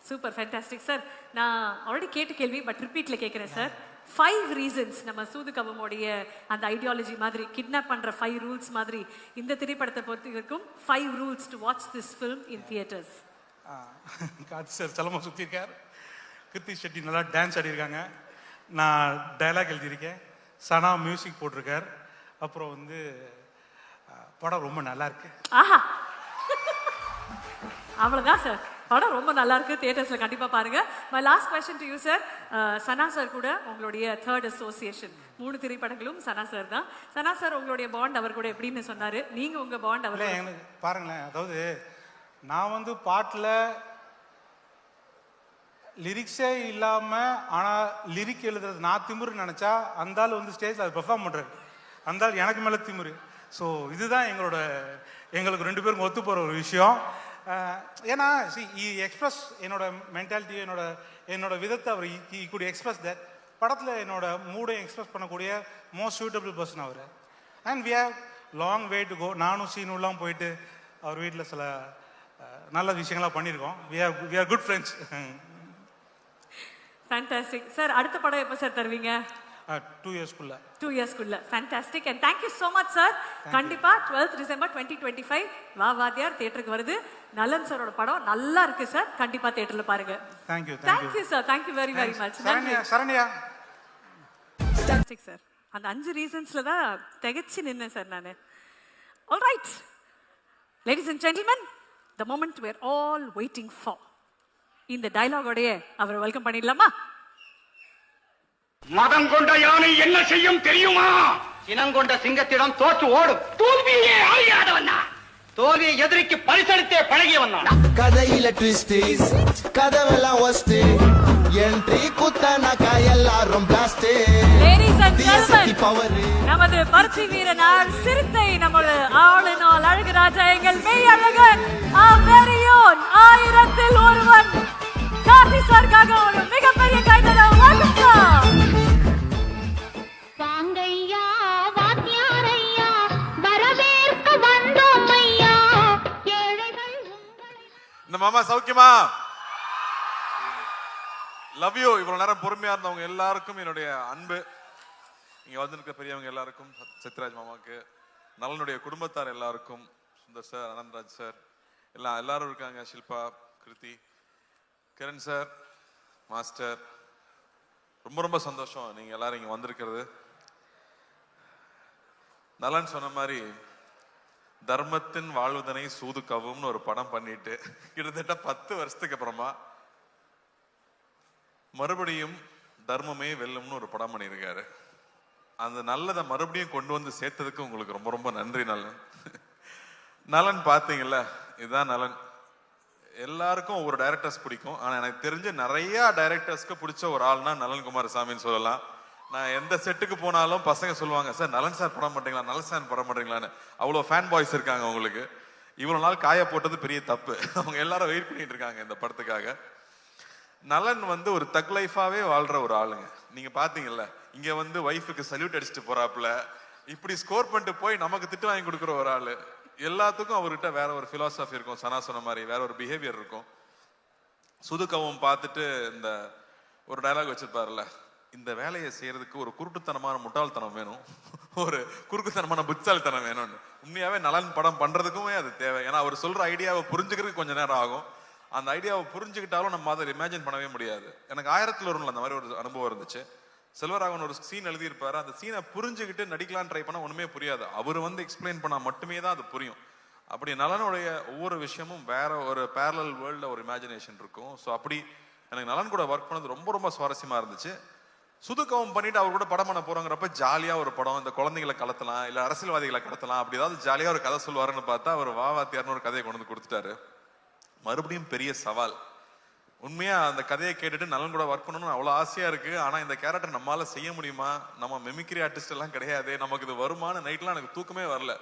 Super, fantastic sir. நான் ஆல்ரெடி கேட்ட கேள்வி பட் ரிப்பீட்டில் கேட்குறேன் சார். 5 reasons நம்ம சூது கவமோடைய அந்த ஐடியாலஜி மாதிரி, கிட்னாப் பண்ணுற 5 rules மாதிரி இந்த திரைப்படத்தை பொறுத்த வரைக்கும் 5 rules to watch this film in theaters. Karthi sir செலமாக சுற்றிருக்கார், கிருத்தி ஷெட்டி நல்லா டான்ஸ் ஆடிருக்காங்க, நான் டைலாக் எழுதியிருக்கேன், சனா மியூசிக் போட்டிருக்கார், அப்புறம் வந்து படம் ரொம்ப நல்லா இருக்கு. ஆஹா, அவ்வளோதான் சார். படம் ரொம்ப நல்லா இருக்கு. தியேட்டர்ஸில் கண்டிப்பாக பாருங்க. My last question to you sir. Sana sir கூட உங்களுடைய தேர்ட் அசோசியேஷன், 3 திரைப்படங்களும் சனா சார் தான். சனா சார் உங்களுடைய பாண்ட் அவர் கூட எப்படின்னு சொன்னாரு, நீங்க உங்க பாண்ட் அவர் எனக்கு பாருங்களேன். அதாவது நான் வந்து பாட்டில் லிரிக்ஸே இல்லாமல் ஆனால் லிரிக் எழுதுறது நான் திமுருன்னு நினச்சா அந்த ஆள் வந்து ஸ்டேஜில் அதை பெர்ஃபார்ம் பண்ணுறாரு. அந்த ஆள் எனக்கு மேலே திமுரு. ஸோ இதுதான் எங்களுக்கு 2 பேருக்கும் ஒத்து போகிற ஒரு விஷயம். ஏன்னா எக்ஸ்பிரஸ் என்னோட மென்டாலிட்டி, என்னோட விதத்தை அவர் குட் எக்ஸ்பிரஸ் தட். படத்தில் என்னோட மூடை எக்ஸ்பிரஸ் பண்ணக்கூடிய மோஸ்ட் சூட்டபிள் பர்சன் அவர். And we have long way to go. நானும் சீனுலாம் போயிட்டு அவர் வீட்டில் சில நல்ல விஷயங்கள்லாம் பண்ணியிருக்கோம். We are good friends. Fantastic sir. அடுத்த படம் எப்போ சார் தருவீங்க? 2 இயர்ஸ்க்குள்ள. 2 இயர்ஸ்க்குள்ள. Fantastic and thank you so much sir. கண்டிப்பா 12th டிசம்பர் 2025 வா வாத்தியார் தியேட்டருக்கு வருது. நலன் சாரோட படம் நல்லா இருக்கு சார். கண்டிப்பா தியேட்டர்ல பாருங்க. Thank you sir. Thank you very very much. Saranya fantastic sir. அந்த 5 ரீசன்ஸ்ல தான் திகச்சு நின்னேன் சார் நான். All right ladies and gentlemen, the moment we are all waiting for. இந்த டயலாகோடைய அவரை வெல்கம் பண்ணிடலாமா? மதம் கொண்ட யானை என்ன செய்யும் தெரியுமா? இனங்கொண்ட சிங்கத்திடம் தோற்று ஓடும். தோல்வியே அறியாதவன் நான். தோல்வியை எதிரிக்கு பரிசளித்தே பழகியவன் நான். கதையில ட்விஸ்ட், கதவெல்லாம் ஒஸ்ட், என்ட்ரி குத்தனாக்கா எல்லாரும் பிளாஸ்ட். லேடிஸ் அண்ட் ஜென்டில்மென், நமது பருத்தி வீரனார் சிறுத்தை, நமது ஆளுநர் அழகுராஜா, எங்கள் மெய் அழகன், very own 1000ல் ஒருவன் கார்த்தி சார்க்காக ஒரு மிகப்பெரிய கைதட்டல். Welcome sir. வாங்கையா வாத்தியாரையா வரவேற்க வந்தோம் ஐயா. ஏழைகள் இந்த மாமா சௌக்கியமா? Love you. இவ்வளவு நேரம் பொறுமையா இருந்தவங்க எல்லாருக்கும் என்னுடைய அன்பு. இங்க வந்திருக்க பெரியவங்க எல்லாருக்கும், சத்யராஜ் மாமாக்கு, நலனுடைய குடும்பத்தார் எல்லாருக்கும், சுந்தர் சார், அனந்தராஜ் சார், எல்லாரும் இருக்காங்க, ஷில்பா, கிருத்தி, கிரண் சார், மாஸ்டர். ரொம்ப ரொம்ப சந்தோஷம் நீங்க எல்லாரும் இங்க வந்திருக்கிறது. நலன் சொன்ன மாதிரி தர்மத்தின் வாழ்வதனை சூது கவும்னு ஒரு படம் பண்ணிட்டு கிட்டத்தட்ட 10 வருஷத்துக்கு அப்புறமா மறுபடியும் தர்மமே வெல்லும்னு ஒரு படம் பண்ணியிருக்காரு. அந்த நல்லதை மறுபடியும் கொண்டு வந்து சேர்த்ததுக்கு உங்களுக்கு ரொம்ப ரொம்ப நன்றி நலன். நலன் பார்த்தீங்கல்ல, இதுதான் நலன். எல்லாருக்கும் ஒவ்வொரு டைரக்டர்ஸ் பிடிக்கும். ஆனால் எனக்கு தெரிஞ்ச நிறைய டைரக்டர்ஸ்க்கு பிடிச்ச ஒரு ஆள்னா நலன் குமாரசாமின்னு சொல்லலாம். நான் எந்த செட்டுக்கு போனாலும் பசங்க சொல்லுவாங்க, சார் நலன் சார் படம் மாட்டீங்களா, நலன் சார் படம் மாட்டீங்களான்னு. அவ்வளோ ஃபேன் பாய்ஸ் இருக்காங்க அவங்களுக்கு. இவ்வளோ நாள் காய போட்டது பெரிய தப்பு. அவங்க எல்லாரும் வெயிட் பண்ணிட்டு இருக்காங்க இந்த படத்துக்காக. நலன் வந்து ஒரு தக் லைஃபாவே வாழ்ற ஒரு ஆளுங்க. நீங்க பாத்தீங்கல்ல, இங்க வந்து ஒய்ஃபுக்கு சல்யூட் அடிச்சுட்டு போறாப்புல, இப்படி ஸ்கோர் பண்ணிட்டு போய் நமக்கு திட்டு வாங்கி கொடுக்குற ஒரு ஆளு. எல்லாத்துக்கும் அவர்கிட்ட வேற ஒரு பிலாசபி இருக்கும். சனா சொன்ன மாதிரி வேற ஒரு பிஹேவியர் இருக்கும். சுதுக்கவும் பார்த்துட்டு இந்த ஒரு டயலாக் வச்சிருப்பாருல்ல, இந்த வேலையை செய்யறதுக்கு ஒரு குருட்டுத்தனமான முட்டாள்தனம் வேணும், ஒரு குறுக்குத்தனமான புத்தாள்தனம் வேணும்னு. உண்மையாவே நலன் படம் பண்றதுக்குமே அது தேவை. ஏன்னா அவர் சொல்ற ஐடியாவை புரிஞ்சுக்கிறதுக்கு கொஞ்சம் நேரம் ஆகும். அந்த ஐடியாவை புரிஞ்சுக்கிட்டாலும் நம்ம அதை இமேஜின் பண்ணவே முடியாது. எனக்கு 1000ல் ஒருவன்ல அந்த மாதிரி ஒரு அனுபவம் இருந்துச்சு. செல்வராகவன் ஒரு சீன் எழுதியிருப்பாரு. அந்த சீனை புரிஞ்சுக்கிட்டு நடிக்கலான்னு ட்ரை பண்ணா ஒண்ணுமே புரியாது. அவர் வந்து எக்ஸ்பிளைன் பண்ணா மட்டுமே தான் அது புரியும். அப்படி நலனுடைய ஒவ்வொரு விஷயமும் வேற ஒரு பேரலல் வேர்ல்ட்ல ஒரு இமேஜினேஷன் இருக்கும். ஸோ அப்படி எனக்கு நலன் கூட ஒர்க் பண்ணது ரொம்ப ரொம்ப சுவாரஸ்யமா இருந்துச்சு. சுதுக்கவும் பண்ணிட்டு அவர் கூட படம் பண்ண போறோங்கிறப்ப ஜாலியா ஒரு படம், இந்த குழந்தைகளை கடத்தலாம், இல்ல அரசியல்வாதிகளை கடத்தலாம், அப்படி ஏதாவது ஜாலியா ஒரு கதை சொல்லுவாருன்னு பார்த்தா அவர் வாவாத்தியார்னு ஒரு கதையை கொண்டு வந்து கொடுத்துட்டாரு. மறுபடியும் பெரிய சவால். உண்மையா அந்த கதையை கேட்டுட்டு நலன் கூட ஒர்க் பண்ணணும்னு அவ்வளோ ஆசையா இருக்கு. ஆனா இந்த கேரக்டர் நம்மளால செய்ய முடியுமா, நம்ம மெமிக்ரி ஆர்டிஸ்ட் எல்லாம் கிடையாது, நமக்கு இது வருமான நைட்லாம் எனக்கு தூக்கமே வரல.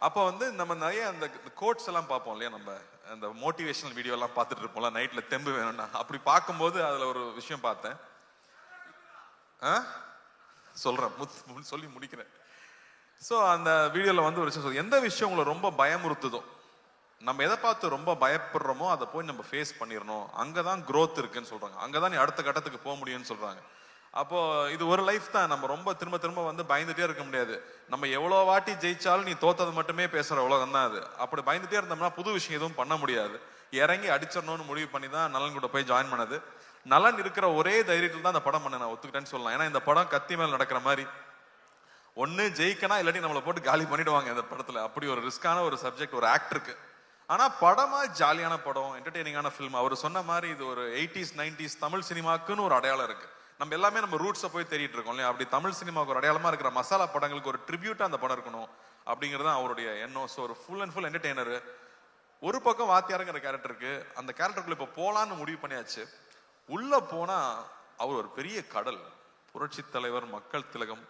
அப்போ வந்து நம்ம நிறைய அந்த கோட்ஸ் எல்லாம் பார்ப்போம் இல்லையா, நம்ம அந்த மோட்டிவேஷனல் வீடியோ எல்லாம் பார்த்துட்டு இருப்போம்ல நைட்ல தெம்பு வேணும்னா. அப்படி பார்க்கும்போது அதுல ஒரு விஷயம் பார்த்தேன். சொல்றேன், சொல்லி முடிக்கிறேன். ஸோ அந்த வீடியோல வந்து ஒரு விஷயம், எந்த விஷயம் உங்களை ரொம்ப பயமுறுத்துதோ, நம்ம எதை பார்த்து ரொம்ப பயப்படுறோமோ அதை போய் நம்ம ஃபேஸ் பண்ணிடணும். அங்கதான் growth இருக்குன்னு சொல்றாங்க, அங்கதான் நீ அடுத்த கட்டத்துக்கு போக முடியும்னு சொல்றாங்க. அப்போ இது ஒரு லைஃப் தான். நம்ம ரொம்ப திரும்ப திரும்ப வந்து பயந்துட்டே இருக்க முடியாது. நம்ம எவ்வளோ வாட்டி ஜெயிச்சாலும் நீ தோத்தது மட்டுமே பேசுற உலகம் தான் அது. அப்படி பயந்துட்டே இருந்தோம்னா புது விஷயம் எதுவும் பண்ண முடியாது. இறங்கி அடிச்சிடணும்னு முடிவு பண்ணி தான் நலன் கூட போய் ஜாயின் பண்ணது. நலன் இருக்கிற ஒரே தைரியத்தில் தான் அந்த படம் பண்ண நான் ஒத்துக்கிட்டேன்னு சொல்லலாம். ஏன்னா இந்த படம் கத்தி மேல் நடக்கிற மாதிரி ஒன்று ஜெயிக்கனா இல்லாட்டி நம்மளை போட்டு காலி பண்ணிடுவாங்க இந்த படத்தில். அப்படி ஒரு ரிஸ்கான ஒரு சப்ஜெக்ட் ஒரு ஆக்டருக்கு. ஆனால் படமாக ஜாலியான படம், என்டர்டெய்னிங்கான ஃபிலிம். அவர் சொன்ன மாதிரி இது ஒரு 80s 90s தமிழ் சினிமாக்குன்னு ஒரு அடையாளம் இருக்கு. நம்ம எல்லாமே நம்ம ரூட்ஸை போய் தேடிட்டு இருக்கோம் இல்லையா? அப்படி தமிழ் சினிமாவுக்கு ஒரு அடையாளமாக இருக்கிற மசாலா படங்களுக்கு ஒரு ட்ரிபியூட்டாக அந்த படம் இருக்கணும் அப்படிங்கிறது தான் அவருடைய எண்ணம். ஸோ ஒரு ஃபுல் அண்ட் ஃபுல் என்டர்டெய்னர். ஒரு பக்கம் வாத்தியாருங்கிற கேரக்டருக்கு, அந்த கேரக்டருக்குள்ள இப்போ போலான்னு முடிவு பண்ணியாச்சு. உள்ள போனா அவர் ஒரு பெரிய கடல். புரட்சி தலைவர், மக்கள் திலகம்,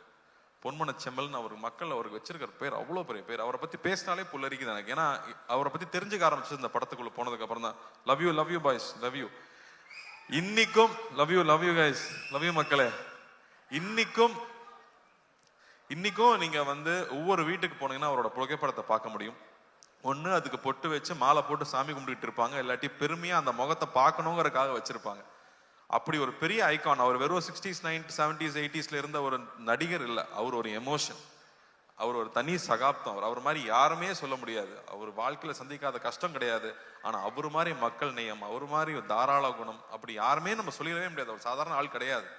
பொன்மன செம்மல்னு அவருக்கு வச்சிருக்கிற பேர் அவ்வளோ பெரிய பேர். அவரை பத்தி பேசினாலே புல்லரிக்குது எனக்கு. ஏன்னா அவரை பத்தி தெரிஞ்சுக்க ஆரம்பிச்சது இந்த படத்துக்குள்ள போனதுக்கு அப்புறம் தான். Love you boys, love you. இன்னைக்கும் love you guys, love you மக்களே. இன்னைக்கும் நீங்க வந்து ஒவ்வொரு வீட்டுக்கு போனீங்கன்னா அவரோட புகைப்படத்தை பார்க்க முடியும். ஒன்று அதுக்கு பொட்டு வச்சு மாலை போட்டு சாமி கும்பிட்டு இருப்பாங்க, இல்லாட்டி பெருமையா அந்த முகத்தை பார்க்கணுங்கிறதுக்காக வச்சிருப்பாங்க. அப்படி ஒரு பெரிய ஐகான். அவர் வெறும் 60s 90s 70s 80sல இருந்த ஒரு நடிகர் இல்லை, அவர் ஒரு எமோஷன், அவர் ஒரு தனி சகாப்தம். அவர் மாதிரி யாருமே சொல்ல முடியாது. அவர் வாழ்க்கையில சந்திக்காத கஷ்டம் கிடையாது. ஆனா அவர் மாதிரி மக்கள் நேயம், அவர் மாதிரி தாராள குணம் அப்படி யாருமே நம்ம சொல்லிடவே முடியாது. அவர் சாதாரண ஆள் கிடையாது.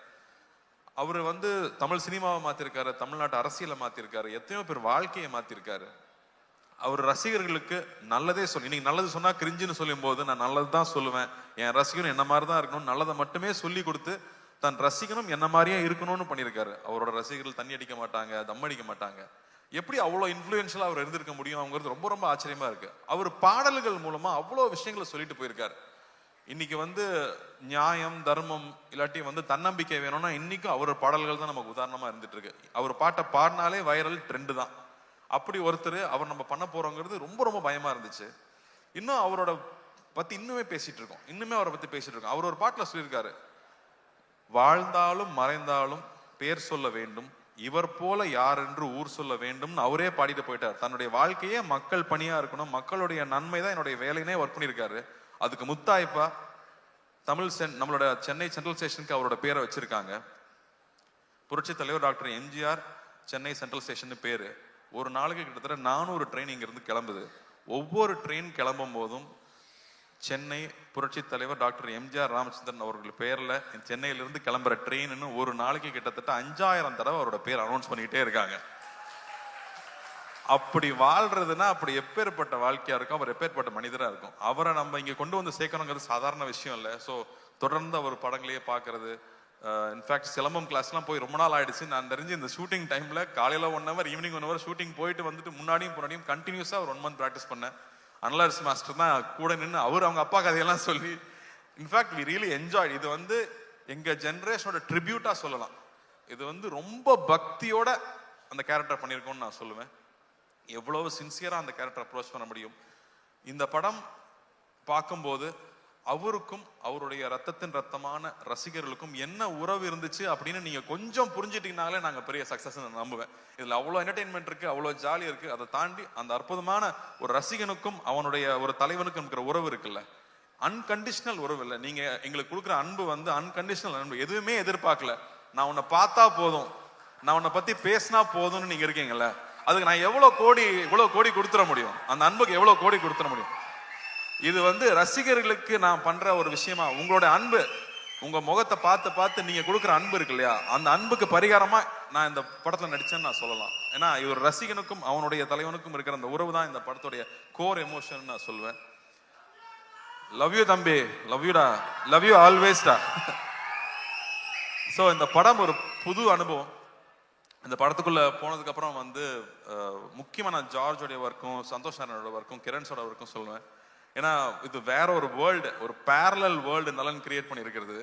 அவர் வந்து தமிழ் சினிமாவை மாத்திருக்காரு, தமிழ்நாட்டு அரசியலை மாத்திருக்காரு, எத்தனையோ பேர் வாழ்க்கையை மாத்திருக்காரு. அவர் ரசிகர்களுக்கு நல்லதே சொல்லி, இன்னைக்கு நல்லது சொன்னா கிரிஞ்சுன்னு சொல்லும் போது நான் நல்லது தான் சொல்லுவேன், என் ரசிகனும் என்ன மாதிரி தான் இருக்கணும், நல்லதை மட்டுமே சொல்லி கொடுத்து தன் ரசிகனும் என்ன மாதிரியே இருக்கணும்னு பண்ணியிருக்காரு. அவரோட ரசிகர்கள் தண்ணி அடிக்க மாட்டாங்க, தம் அடிக்க மாட்டாங்க. எப்படி அவ்வளோ இன்ஃப்ளூயன்ஷியலா அவர் இருந்திருக்க முடியும் அவங்கிறது ரொம்ப ரொம்ப ஆச்சரியமா இருக்கு. அவர் பாடல்கள் மூலமா அவ்வளோ விஷயங்களை சொல்லிட்டு போயிருக்காரு. இன்னைக்கு வந்து நியாயம், தர்மம் இல்லாட்டி வந்து தன்னம்பிக்கை வேணும்னா இன்னைக்கும் அவர் பாடல்கள் தான் நமக்கு உதாரணமா இருந்துட்டு இருக்கு. அவர் பாட்டை பாடினாலே வைரல் ட்ரெண்டு தான். அப்படி ஒருத்தர் அவர் நம்ம பண்ண போறோங்கிறது ரொம்ப ரொம்ப பயமா இருந்துச்சு. இன்னும் அவரோட பத்தி இன்னுமே பேசிட்டு இருக்கோம், இன்னுமே அவரை பத்தி பேசிட்டு இருக்கோம். அவர் ஒரு பாட்டுல சொல்லியிருக்காரு, வாழ்ந்தாலும் மறைந்தாலும் பேர் சொல்ல வேண்டும், இவர் போல யார் என்று ஊர் சொல்ல வேண்டும்னு அவரே பாடிட்டு போயிட்டார். தன்னுடைய வாழ்க்கையே மக்கள் பணியா இருக்கணும், மக்களுடைய நன்மை தான் என்னுடைய வேலையினே ஒர்க் பண்ணியிருக்காரு. அதுக்கு முத்தாய்ப்பா நம்மளோட சென்னை சென்ட்ரல் ஸ்டேஷனுக்கு அவரோட பேரை வச்சிருக்காங்க. புரட்சி தலைவர் doctor MGR Chennai central station பேரு. ஒரு நாளைக்கு கிட்டத்தட்ட 400 ட்ரெயின் இங்கிருந்து கிளம்புது. ஒவ்வொரு ட்ரெயின் கிளம்பும் போதும் சென்னை புரட்சி தலைவர் டாக்டர் எம்ஜிஆர் ராமச்சந்திரன் அவர்கள் பேர்ல சென்னையிலிருந்து கிளம்புற ட்ரெயின்னு ஒரு நாளைக்கு கிட்டத்தட்ட 5000 தடவை அவரோட பேர் அனௌன்ஸ் பண்ணிக்கிட்டே இருக்காங்க. அப்படி வாழ்றதுன்னா அப்படி எப்பேற்பட்ட வாழ்க்கையா இருக்கும், அவர் எப்பேற்பட்ட மனிதரா இருக்கும். அவரை நம்ம இங்க கொண்டு வந்து சேர்க்கணுங்கிறது சாதாரண விஷயம் இல்லை. ஸோ தொடர்ந்து அவர் படங்களையே பார்க்கறது. இன்ஃபேக்ட் சிலம்பம் கிளாஸ்லாம் போய் ரொம்ப நாள் ஆயிடுச்சு. நான் தெரிஞ்சு இந்த ஷூட்டிங் டைம்ல காலையில 1 hour ஈவினிங் 1 hour ஷூட்டிங் போயிட்டு வந்துட்டு முன்னாடியும் கண்டினியூஸா ஒரு 1 month ப்ராக்டிஸ் பண்ணேன். அனலர்ஸ் மாஸ்டர் தான் கூட நின்று அவங்க அப்பா கதையெல்லாம் சொல்லி, இன்ஃபேக்ட் வி ரியலி என்ஜாய். இது வந்து எங்க ஜென்ரேஷனோட ட்ரிபியூட்டா சொல்லலாம். இது வந்து ரொம்ப பக்தியோட அந்த கேரக்டர் பண்ணியிருக்கோம்னு நான் சொல்லுவேன். எவ்வளவு சின்சியரா அந்த கேரக்டர் அப்ரோச் பண்ண முடியும். இந்த படம் பார்க்கும்போது அவருக்கும் அவருடைய ரத்தத்தின் ரத்தமான ரசிகர்களுக்கும் என்ன உறவு இருந்துச்சு அப்படின்னு நீங்க கொஞ்சம் புரிஞ்சிட்டீங்கனாலே நாங்க பெரிய சக்சஸ் நம்புவேன். இதுல அவ்வளோ என்டர்டெயின்மெண்ட் இருக்கு, அவ்வளோ ஜாலி இருக்கு. அதை தாண்டி அந்த அற்புதமான ஒரு ரசிகனுக்கும் அவனுடைய ஒரு தலைவனுக்கும் இருக்கிற உறவு இருக்குல்ல, அன்கண்டிஷனல் உறவு இல்லை. நீங்க எங்களுக்கு கொடுக்குற அன்பு வந்து அன்கண்டிஷனல் அன்பு. எதுவுமே எதிர்பார்க்கல, நான் உன்னை பார்த்தா போதும், நான் உன்னை பத்தி பேசினா போதும்னு நீங்க இருக்கீங்கல்ல, அதுக்கு நான் இவ்வளவு கோடி கொடுத்துட முடியும், அந்த அன்புக்கு எவ்வளவு கோடி கொடுத்துட முடியும். இது வந்து ரசிகர்களுக்கு நான் பண்ற ஒரு விஷயமா, உங்களோட அன்பு, உங்க முகத்தை பார்த்து பார்த்து நீங்க கொடுக்குற அன்பு இருக்கு இல்லையா, அந்த அன்புக்கு பரிகாரமா நான் இந்த படத்துல நடிச்சேன்னு நான் சொல்லலாம். ஏன்னா இது ஒரு ரசிகனுக்கும் அவனுடைய தலைவனுக்கும் இருக்கிற அந்த உறவு தான் இந்த படத்துடைய கோர் எமோஷன் நான் சொல்வேன். லவ் யூ தம்பி, லவ் யூடா, லவ் யூ ஆல்வேஸ்டா. ஸோ இந்த படம் ஒரு புது அனுபவம். இந்த படத்துக்குள்ள போனதுக்கு அப்புறம் வந்து முக்கியமா நான் ஜார்ஜோடைய ஒர்க்கும் சந்தோஷ் நாராயணோட ஒர்க்கும் கிரண்ஸோட ஒர்க்கும் சொல்லுவேன். ஏன்னா இது வேற ஒரு வேர்ல்டு, ஒரு பேரலல் வேர்ல்டு நலன் கிரியேட் பண்ணியிருக்கிறது.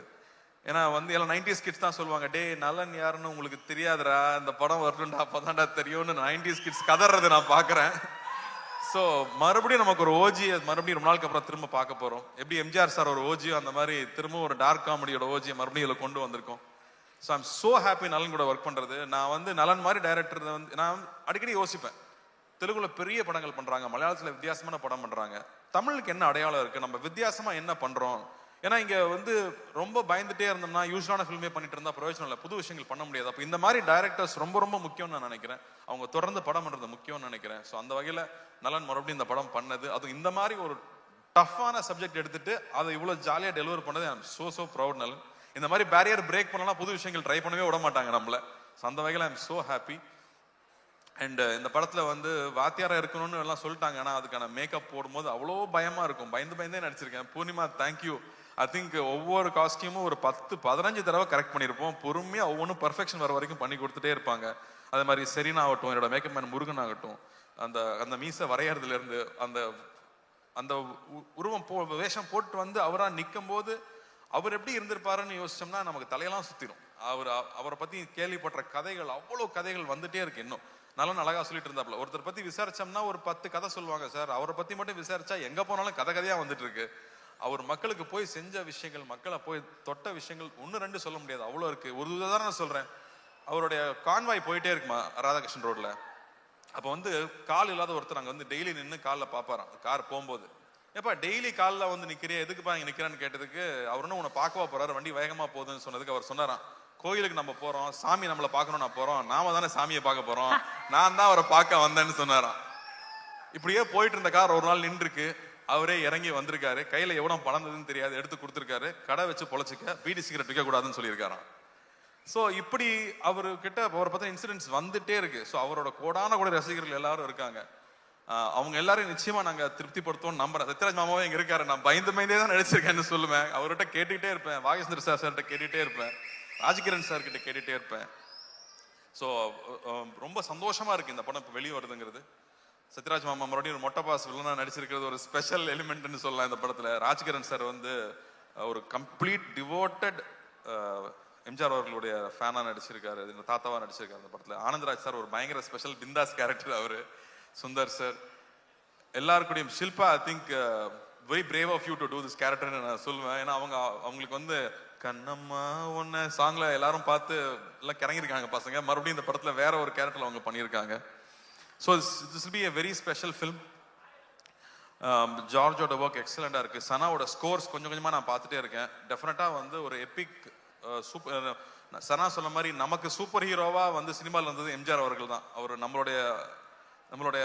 ஏன்னா வந்து எல்லாம் 90s கிட்ஸ் தான் சொல்லுவாங்க, டே நலன் யாருன்னு உங்களுக்கு தெரியாதுடா, இந்த படம் வரணும்டா அப்பதான்டா தெரியும்னு 90s கிட்ஸ் கதறது நான் பார்க்குறேன். ஸோ மறுபடியும் நமக்கு ஒரு ஓஜி மறுபடியும் ரொம்ப நாளுக்கு அப்புறம் திரும்ப பார்க்க போறோம். எப்படி எம்ஜிஆர் சார் ஒரு ஓஜியோ அந்த மாதிரி திரும்ப ஒரு டார்க் காமெடியோட ஓஜியை மறுபடியும் இதில் கொண்டு வந்திருக்கோம். ஸோ ஐம் ஸோ ஹாப்பி நலன் கூட ஒர்க் பண்றது. நான் வந்து நலன் மாதிரி டைரக்டர் வந்து நான் அடிக்கடி யோசிப்பேன், தெலுங்குல பெரிய படங்கள் பண்றாங்க, மலையாளத்துல வித்தியாசமான படம் பண்றாங்க, தமிழுக்கு என்ன அடையாளம் இருக்கு, நம்ம வித்தியாசமா என்ன பண்றோம். ஏன்னா இங்க வந்து ரொம்ப பயந்துட்டே இருந்தோம்னா யூஸ்வலான ஃபில்மே பண்ணிட்டு இருந்தா பிரயோஜனம் இல்லை, புது விஷயங்கள் பண்ண முடியாது. அப்போ இந்த மாதிரி டைரக்டர்ஸ் ரொம்ப ரொம்ப முக்கியம்னு நான் நினைக்கிறேன். அவங்க தொடர்ந்து படம் பண்றது முக்கியம்னு நினைக்கிறேன். ஸோ அந்த வகையில நலன் மறுபடியும் இந்த படம் பண்ணது, அதுவும் இந்த மாதிரி ஒரு டஃப்பான சப்ஜெக்ட் எடுத்துட்டு அதை இவ்வளவு ஜாலியா டெலிவர் பண்ணது ஐ அம் சோ ப்ரௌட். நலன் இந்த மாதிரி பேரியர் பிரேக் பண்ணலாம், புது விஷயங்கள் ட்ரை பண்ணவே விட மாட்டாங்க நம்மள. அந்த வகையில் I am so happy. And இந்த படத்தில் வந்து வாத்தியாரா இருக்கணும்னு எல்லாம் சொல்லிட்டாங்க. ஆனால் அதுக்கான மேக்கப் போடும்போது அவ்வளோ பயமாக இருக்கும். பயந்தே நடிச்சிருக்கேன். பூர்ணிமா தேங்க்யூ. ஐ திங்க் ஒவ்வொரு காஸ்டியூமும் ஒரு 10-15 தடவை கரெக்ட் பண்ணியிருப்போம். பொறுமையாக ஒவ்வொன்றும் பர்ஃபெக்ஷன் வர வரைக்கும் பண்ணி கொடுத்துட்டே இருப்பாங்க. அதே மாதிரி செரீனா ஆகட்டும், என்னோட மேக்கப் மேன் முருகன் ஆகட்டும், அந்த மீசை வரையறதுலேருந்து அந்த உருவம் வேஷம் போட்டு வந்து அவராக நிற்கும் போது அவர் எப்படி இருந்திருப்பாருன்னு யோசிச்சோம்னா நமக்கு தலையெல்லாம் சுற்றிடும். அவரை பற்றி கேள்விப்பட்ட கதைகள், அவ்வளோ கதைகள் வந்துட்டே இருக்கு. இன்னும் நல்லா அழகா சொல்லிட்டு இருந்தாப்புல. ஒருத்தர் பற்றி விசாரிச்சோம்னா ஒரு 10 கதை சொல்லுவாங்க சார். அவரை பற்றி மட்டும் விசாரிச்சா எங்கே போனாலும் கதையாக வந்துட்டு இருக்கு. அவர் மக்களுக்கு போய் செஞ்ச விஷயங்கள், மக்களை போய் தொட்ட விஷயங்கள் 1-2 சொல்ல முடியாது, அவ்வளோ இருக்கு. ஒரு உதாரணம் சொல்றேன். அவருடைய கான்வாய் போயிட்டே இருக்குமா ராதாகிருஷ்ணன் ரோட்ல. அப்போ வந்து கால் இல்லாத ஒருத்தர் அங்கே வந்து டெய்லி நின்று காலில் பார்ப்பாராம் கார் போகும்போது. ஏப்பா டெய்லி காலில் வந்து நிற்கிறியா, எதுக்குப்பா இங்கே நிற்கிறான்னு கேட்டதுக்கு அவர் ஒன்றும் உன்னை பார்க்கவா போறாரு, வண்டி வேகமாக போகுதுன்னு சொன்னதுக்கு அவர் சொன்னாராம், கோயிலுக்கு நம்ம போறோம், சாமி நம்மளை பார்க்கணும், நான் போறோம், நாம தானே சாமியை பார்க்க போறோம், நான் தான் அவரை பார்க்க வந்தேன்னு சொன்னாராம். இப்படியே போயிட்டு இருந்த கார் ஒரு நாள் நின்றுருக்கு. அவரே இறங்கி வந்திருக்காரு. கையில எவ்வளவு பணம் தெரியாது, எடுத்து கொடுத்துருக்காரு. கடை வச்சு பொழைச்சிக்க, பீடி சிகரெட் விற்க கூடாதுன்னு சொல்லியிருக்காராம். ஸோ இப்படி அவர்கிட்ட அவரை பத்தின இன்சிடென்ட்ஸ் வந்துட்டே இருக்கு. ஸோ அவரோட கோடான கூட ரசிகர்கள் எல்லாரும் இருக்காங்க. அவங்க எல்லாரும் நிச்சயமா நாங்க திருப்திப்படுத்துவோம் நம்புறேன். சத்யராஜ் மாமாவே இங்க இருக்காரு. நான் பயந்தே தான் நடிச்சிருக்கேன்னு சொல்லுவேன். அவர்கிட்ட கேட்டுக்கிட்டே இருப்பேன். வாகேஸ்வர சார்கிட்ட கேட்டுட்டே இருப்பேன். ராஜகிரண் சார் கிட்ட கேட்டுட்டே இருப்பேன். ஸோ ரொம்ப சந்தோஷமா இருக்கு இந்த படம் இப்போ வெளியே வருதுங்கிறது. சத்யராஜ் மாமா மறுபடியும் ஒரு மொட்டை பாஸ் வில்லனா நடிச்சிருக்கிறது ஒரு ஸ்பெஷல் எலிமெண்ட்னு சொல்லலாம் இந்த படத்துல. ராஜ்கிரண் சார் வந்து ஒரு கம்ப்ளீட் டிவோட்டட் எம்ஜிஆர் அவர்களுடைய ஃபேனா நடிச்சிருக்காரு, தாத்தாவா நடிச்சிருக்காரு இந்த படத்துல. ஆனந்தராஜ் சார் ஒரு பயங்கர ஸ்பெஷல் பிந்தாஸ் கேரக்டர் அவரு. சுந்தர் சார் எல்லாருக்கூடையும். Shilpa I think very brave of you to do this கேரக்டர்னு நான் சொல்லுவேன். ஏன்னா அவங்களுக்கு வந்து கண்ணம்மா ஒன்று சாங்ல எல்லாரும் பார்த்து எல்லாம் கிறங்கிருக்காங்க பசங்க. மறுபடியும் இந்த படத்துல வேற ஒரு கேரக்டர்ல அவங்க பண்ணியிருக்காங்க. So this will be a very special film. ஜார்ஜோட ஒர்க் எக்ஸலண்டாக இருக்குது. சனாவோட ஸ்கோர்ஸ் கொஞ்சம் கொஞ்சமாக நான் பார்த்துட்டே இருக்கேன். டெஃபினட்டாக வந்து ஒரு எப்பிக் சூப்பர். சனா சொன்ன மாதிரி நமக்கு சூப்பர் ஹீரோவாக வந்து சினிமாவில் இருந்தது எம்ஜிஆர் அவர்கள் தான். அவர் நம்மளுடைய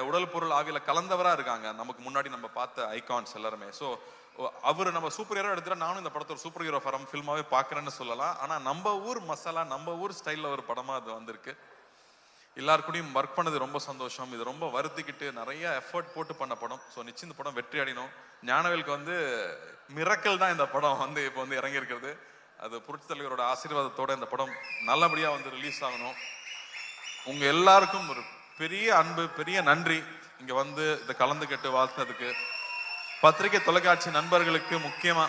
உடல் பொருள் ஆவியில கலந்தவராக இருக்காங்க. நமக்கு முன்னாடி நம்ம பார்த்த ஐகான்ஸ் எல்லாருமே. ஸோ அவர் நம்ம சூப்பர் ஹீரோ எடுத்துட்டா நானும் இந்த படத்தை ஒரு சூப்பர் ஹீரோ ஃபில்மாவே பார்க்குறேன்னு சொல்லலாம். ஆனால் நம்ம ஊர் மசாலா, நம்ம ஊர் ஸ்டைலில் ஒரு படமாக அது வந்திருக்கு. எல்லாருக்கூடையும் ஒர்க் பண்ணது ரொம்ப சந்தோஷம். இது ரொம்ப வருத்திக்கிட்டு நிறைய எஃபர்ட் போட்டு பண்ண படம். ஸோ நிச்சயம் இந்த படம் வெற்றி அடையணும். ஞானவேலுக்கு வந்து மிரக்கல் தான் இந்த படம் வந்து இப்போ வந்து இறங்கியிருக்கிறது. அது புரட்சி தலைவரோட ஆசீர்வாதத்தோட இந்த படம் நல்லபடியாக வந்து ரிலீஸ் ஆகணும். உங்க எல்லாருக்கும் ஒரு பெரிய அன்பு, பெரிய நன்றி இங்க வந்து இதை கலந்துக்கிட்டு வாழ்த்துனதுக்கு. பத்திரிகை தொலைக்காட்சி நண்பர்களுக்கு முக்கியமா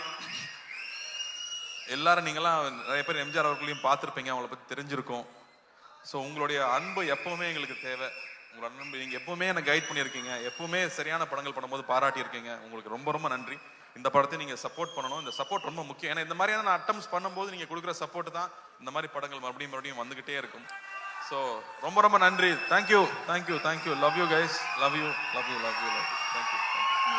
எல்லாரும் நீங்களாம் நிறைய பேர் எம்ஜிஆர் அவர்களையும் பார்த்துருப்பீங்க, அவங்கள பற்றி தெரிஞ்சிருக்கும். ஸோ உங்களுடைய அன்பு எப்பவுமே எங்களுக்கு தேவை. உங்களோட அன்பு நீங்கள் எப்பவுமே என்னை கைட் பண்ணியிருக்கீங்க, எப்பவுமே சரியான படங்கள் பண்ணும்போது பாராட்டியிருக்கீங்க. உங்களுக்கு ரொம்ப ரொம்ப நன்றி. இந்த படத்தை நீங்கள் சப்போர்ட் பண்ணணும். இந்த சப்போர்ட் ரொம்ப முக்கியம். ஏன்னா இந்த மாதிரியான அட்டம்ஸ் பண்ணும்போது நீங்கள் கொடுக்குற சப்போர்ட் தான் இந்த மாதிரி படங்கள் மறுபடியும் வந்துகிட்டே இருக்கும். ஸோ ரொம்ப ரொம்ப நன்றி. Thank you thank you thank you. Love you guys. Love you love you love you love you. Thank you.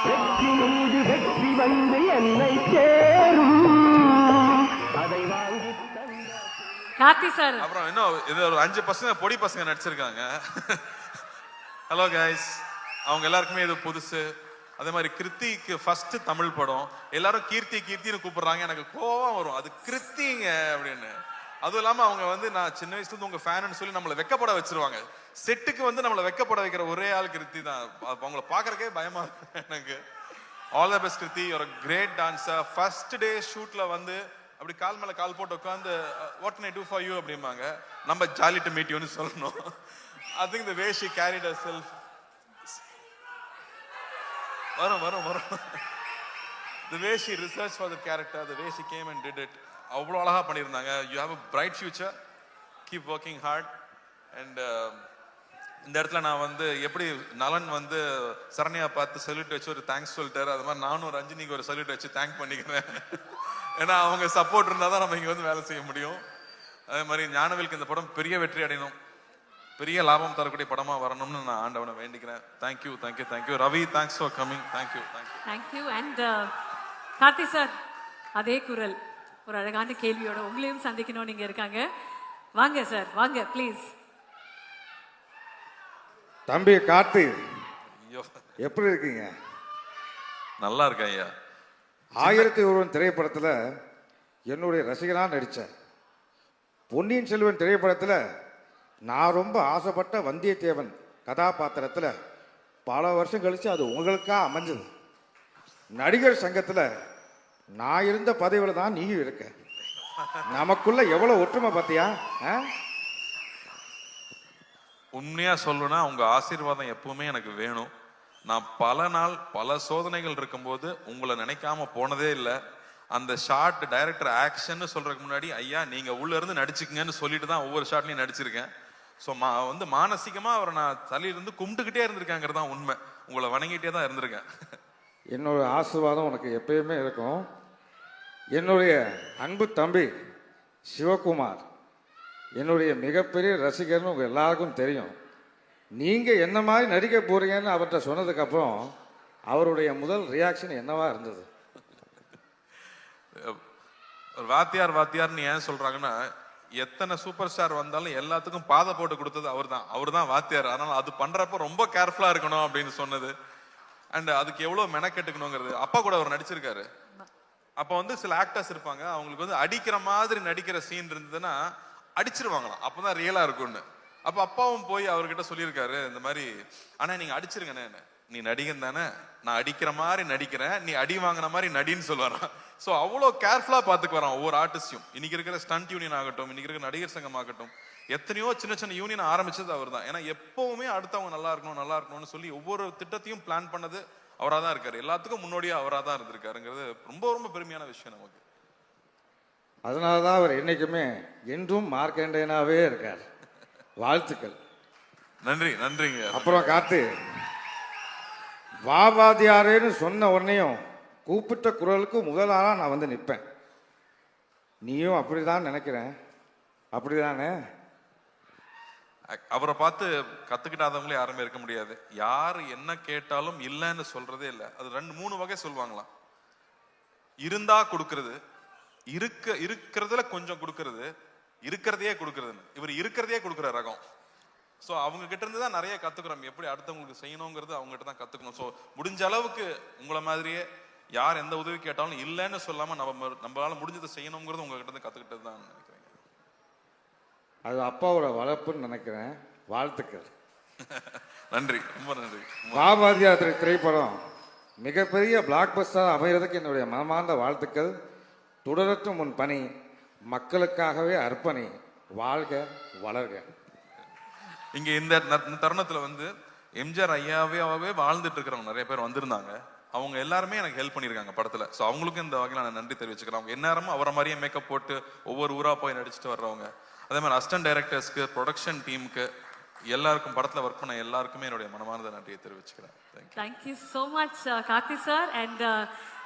வெற்றி மீது வெற்றி வந்து என்னை சேரும் அதை வாங்கி கார்த்தி சார். அப்புறம் இன்னும் இது ஒரு 5 பசங்க பொடி பசங்க நடிச்சிருக்காங்க. Hello guys. அவங்க எல்லாருக்குமே இது புதுசு. அதே மாதிரி கிருத்திக்கு ஃபர்ஸ்ட் தமிழ் படம். எல்லாரும் கீர்த்தின்னு கூப்பிடுறாங்க. எனக்கு கோவம் வரும், அது கிருத்திங்க அப்படின்னு. அதுவும் இல்லாமல் அவங்க வந்து நான் சின்ன வயசுல இருந்து உங்க ஃபேன்னு சொல்லி நம்மளை வெக்கப்பட வச்சிருவாங்க. செட்டுக்கு வந்து நம்மளை வெக்கப்பட வைக்கிற ஒரே ஆள் கிருத்தி தான். அவங்கள பார்க்கறக்கே பயமா இருக்கு எனக்கு. All the best Kriti. ஒரு கிரேட் டான்ஸர். ஃபர்ஸ்ட் டே ஷூட்ல வந்து அப்படி கால் மேல கால் போட்டு உட்காந்து what can I to for you அப்படிம்பாங்க. நம்ம ஜாலி டு மீட் யூன்னு சொல்லணும். I think the way she carried herself. வரும் the way she researched for the character, the way she came and did it, அவ்வளோ அழகா பண்ணியிருந்தாங்க. You have a bright future, keep working hard. And இந்த இடத்துல நான் வந்து எப்படி நலன் வந்து சரண்யா பார்த்து சல்யூட் வச்சு ஒரு தேங்க்ஸ் சொல்லிட்டாரு, அது மாதிரி நானும் ரஞ்சினிக்கு ஒரு சல்யூட் வச்சு தேங்க் பண்ணிக்கிறேன். ஏன்னா அவங்க சப்போர்ட் இருந்தால் தான் நம்ம இங்கே வந்து வேலை செய்ய முடியும். அதே மாதிரி ஞானவேலுக்கு இந்த படம் பெரிய வெற்றி அடையணும், பெரிய லாபம் தரக்கூடிய படமா வரணும்னு நான் ஆண்டவனை வேண்டிக்கிறேன். Thank you thank you thank you. Ravi, thanks for coming. Thank you thank you thank you. And Karthi sir, அதே குரல் ஒரு அழகான கேள்வியோட உங்களையும் சந்திக்கணும் நீங்க இருக்காங்க. வாங்க சார், வாங்க ப்ளீஸ். தம்பி கார்த்தி, எப்படி இருக்கீங்க? நல்லா இருக்கேன் ஐயா. 1001 திரைப்படத்தில் என்னுடைய ரசிகனாக நடித்தேன். பொன்னியின் செல்வன் திரைப்படத்தில் நான் ரொம்ப ஆசைப்பட்ட வந்தியத்தேவன் கதாபாத்திரத்தில் பல வருஷம் கழித்து அது உங்களுக்காக அமைஞ்சது. நடிகர் சங்கத்தில் நான் இருந்த பதவியில் தான் நீயும் இருக்க. நமக்குள்ள எவ்வளோ ஒற்றுமை பார்த்தியா? உண்மையா சொல்லணும்னா உங்க ஆசீர்வாதம் எப்பவுமே எனக்கு வேணும். நான் பல நாள் பல சோதனைகள் இருக்கும்போது உங்களை நினைக்காம போனதே இல்லை. அந்த ஷார்ட் டைரக்டர் ஆக்ஷன் சொல்றதுக்கு முன்னாடி ஐயா நீங்க உள்ள இருந்து நடிச்சுக்கங்கன்னு சொல்லிட்டு தான் ஒவ்வொரு ஷாட்லையும் நடிச்சிருக்கேன். ஸோ வந்து மானசீகமா அவரை நான் தலையிலிருந்து கும்பிட்டுக்கிட்டே இருந்திருக்காங்கிறது தான் உண்மை. உங்களை வணங்கிட்டே தான் இருந்திருக்கேன். என்னோட ஆசீர்வாதம் உனக்கு எப்பயுமே இருக்கும். என்னுடைய அன்பு தம்பி சிவகுமார் என்னுடைய மிகப்பெரிய ரசிகர்னு உங்கள் எல்லாருக்கும் தெரியும். நீங்கள் என்ன மாதிரி நடிக்க போறீங்கன்னு அவர்கிட்ட சொன்னதுக்கப்புறம் அவருடைய முதல் ரியாக்ஷன் என்னவா இருந்தது? வாத்தியார் வாத்தியார்னு ஏன் சொல்றாங்கன்னா, எத்தனை சூப்பர் ஸ்டார் வந்தாலும் எல்லாத்துக்கும் பாதை போட்டு கொடுத்தது அவர் தான் வாத்தியார். அதனால அது பண்றப்ப ரொம்ப கேர்ஃபுல்லா இருக்கணும் அப்படின்னு சொன்னது. அண்ட் அதுக்கு எவ்வளவு மெனக்கெட்டுக்கணுங்கிறது. அப்பா கூட அவர் நடிச்சிருக்காரு. அப்ப வந்து சில ஆக்டர்ஸ் இருப்பாங்க, அவங்களுக்கு வந்து அடிக்கிற மாதிரி நடிக்கிற சீன் இருந்ததுன்னா அடிச்சிருவாங்களாம், அப்பதான் ரியலா இருக்கும்னு. அப்ப அப்பாவும் போய் அவர்கிட்ட சொல்லியிருக்காரு, இந்த மாதிரி ஆனா நீங்க அடிச்சிருங்கண்ணே, நீ நடிகன் தானே, நான் அடிக்கிற மாதிரி நடிக்கிறேன், நீ அடி வாங்கின மாதிரி நடின்னு சொல்லுவாராம். ஸோ அவ்வளோ கேர்ஃபுல்லா பார்த்துக்கு வரான் ஒவ்வொரு ஆர்டிஸ்டையும். இன்னைக்கு இருக்கிற ஸ்டண்ட் யூனியன் ஆகட்டும், இன்னைக்கு இருக்கிற நடிகர் சங்கம் ஆகட்டும், எத்தனையோ சின்ன சின்ன யூனியன் ஆரம்பிச்சது அவர் தான். ஏன்னா எப்பவுமே அடுத்தவங்க நல்லா இருக்கணும்னு சொல்லி ஒவ்வொரு திட்டத்தையும் பிளான் பண்ணது அவராக தான் இருக்காரு. எல்லாத்துக்கும் முன்னோடியா அவராக தான் இருந்திருக்காருங்கிறது ரொம்ப ரொம்ப பெருமையான விஷயம் நமக்கு. அதனால தான் அவர் என்னைக்குமே என்றும் மார்க்கண்டேனாவே இருக்கார். வாழ்த்துக்கள். நன்றி. நன்றிங்க. அப்புறம் காத்து வாவாதியாரேன்னு சொன்ன உடனேயும் கூப்பிட்ட குரலுக்கு முதலாளா நான் வந்து நிற்பேன். நீயும் அப்படிதான் நினைக்கிறேன், அப்படிதானே? அவரை பார்த்து கத்துக்கிட்டாதவங்களே யாருமே இருக்க முடியாது. யாரு என்ன கேட்டாலும் இல்லைன்னு சொல்றதே இல்லை. அது 2-3 வகை சொல்லுவாங்களாம். இருந்தா கொடுக்கறது, இருக்கிறதுல கொஞ்சம் கொடுக்கறது, இருக்கிறதையே கொடுக்கறதுன்னு. இவர் இருக்கிறதையே கொடுக்குற ரகம். ஸோ அவங்க கிட்ட இருந்து தான் நிறைய கத்துக்கிறோம். எப்படி அடுத்தவங்களுக்கு செய்யணுங்கிறது அவங்க கிட்ட தான் கத்துக்கணும். ஸோ முடிஞ்ச அளவுக்கு உங்களை மாதிரியே யார் எந்த உதவி கேட்டாலும் இல்லைன்னு சொல்லாம நம்மளால முடிஞ்சதை செய்யணுங்கிறது உங்ககிட்ட இருந்து கத்துக்கிட்டது தான் நினைக்கிறேன். அது அப்பாவோட வளர்ப்புன்னு நினைக்கிறேன். வாழ்த்துக்கள். நன்றி, ரொம்ப நன்றி. வாவாதியார் திரைப்படம் மிகப்பெரிய பிளாக் பஸ்டர் அமைகிறதுக்கு என்னுடைய மனமார்ந்த வாழ்த்துக்கள். தொடரட்டும் உன் பணி, மக்களுக்காகவே அர்ப்பணி, வாழ்க வளர்க. இங்க இந்த தருணத்துல வந்து எம்ஜிஆர் ஐயாவே வாழ்ந்துட்டு இருக்கிறவங்க நிறைய பேர் வந்திருந்தாங்க. அவங்க எல்லாருமே எனக்கு ஹெல்ப் பண்ணியிருக்காங்க படத்துல. ஸோ அவங்களுக்கும் இந்த வகையில் நான் நன்றி தெரிவிச்சுக்கிறேன். அவங்க எந்நேரமும் அவரை மாதிரியே மேக்கப் போட்டு ஒவ்வொரு ஊரா போய் நடிச்சுட்டு வர்றவங்க. அதே மாதிரி அசிஸ்டன்ட் டைரக்டர்ஸ்க்கு, ப்ரொடக்ஷன் டீமுக்கு, எல்லாருக்கும் படத்துல ஒர்க் பண்ண எல்லாருக்குமே என்னுடைய மனமார்ந்த நன்றியை தெரிவிச்சுக்கிறேன். Thank you so much Karthi sir. And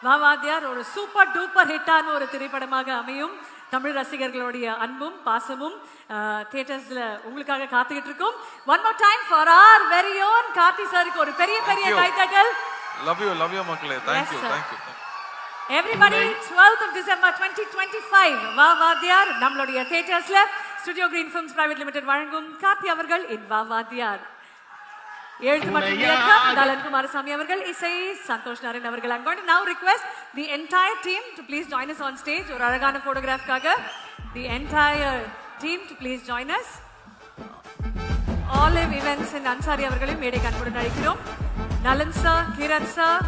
Vaavaathiyaar ஒரு சூப்பர் டூப்பர் ஹிட்டான ஒரு திரைப்படமாக அமையும். தமிழ் ரசிகர்களுடைய அன்பும் பாசமும் தியேட்டர்ஸ்ல உங்களுக்காக காத்துக்கிட்டு இருக்கும். One more time for our very own Karthi சாருக்கு ஒரு பெரிய கைத்தட்டல். லவ் யூ மக்களே. Thank you. Everybody, 12th of December 2025 Vaavaathiyaar நம்மளுடைய தியேட்டர்ஸ்ல Studio Green films private limited வழங்கும் கார்த்தி அவர்கள் இன் வாவாதியார். எழுத்து மற்றும் இயக்கம் நலன் குமாரசாமி அவர்கள், இசை சந்தோஷ் நாராயண் அவர்கள். I'm going to now request the entire team to please join us on stage. ஒரு அழகான போட்டோகிராஃப்காக the entire team to please join us. Olive Events and Ansari அவர்களையும் மேடைக்கு அன்புடன் அழைக்கிறோம். நலன் சார், கிரண் சார்,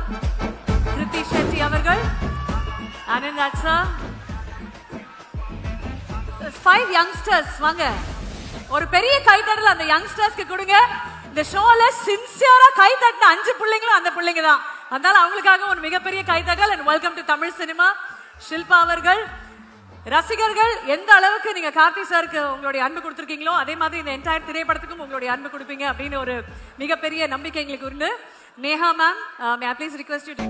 கிருத்தி ஷெட்டி அவர்கள், ஆனந்த் சார், 5 யங்ஸ்டர்ஸ் வாங்க. ஒரு பெரிய கைத்தட்டல் அந்த யங்ஸ்டர்ஸ்க்கு கொடுங்க. இந்த ஷோல சின்சியரா கைத்தட்டின 5 பிள்ளைங்களும் அந்த பிள்ளைங்க தான். அதனால அவங்களுக்காக ஒரு மிகப்பெரிய கைத்தட்டல். And welcome to Tamil cinema. Shilpa அவர்கள், ரசிகர்கள் எந்த அளவுக்கு நீங்க கார்த்தி சாருக்கு உங்களுடைய அன்பு கொடுத்துருக்கீங்களோ அதே மாதிரி இந்த என்டையர் திரைப்படத்துக்கும் உங்களுடைய அன்பு கொடுப்பீங்க அப்படின்னு ஒரு மிகப்பெரிய நம்பிக்கை எங்களுக்கு உண்டு. Neha ma'am, May I please request you to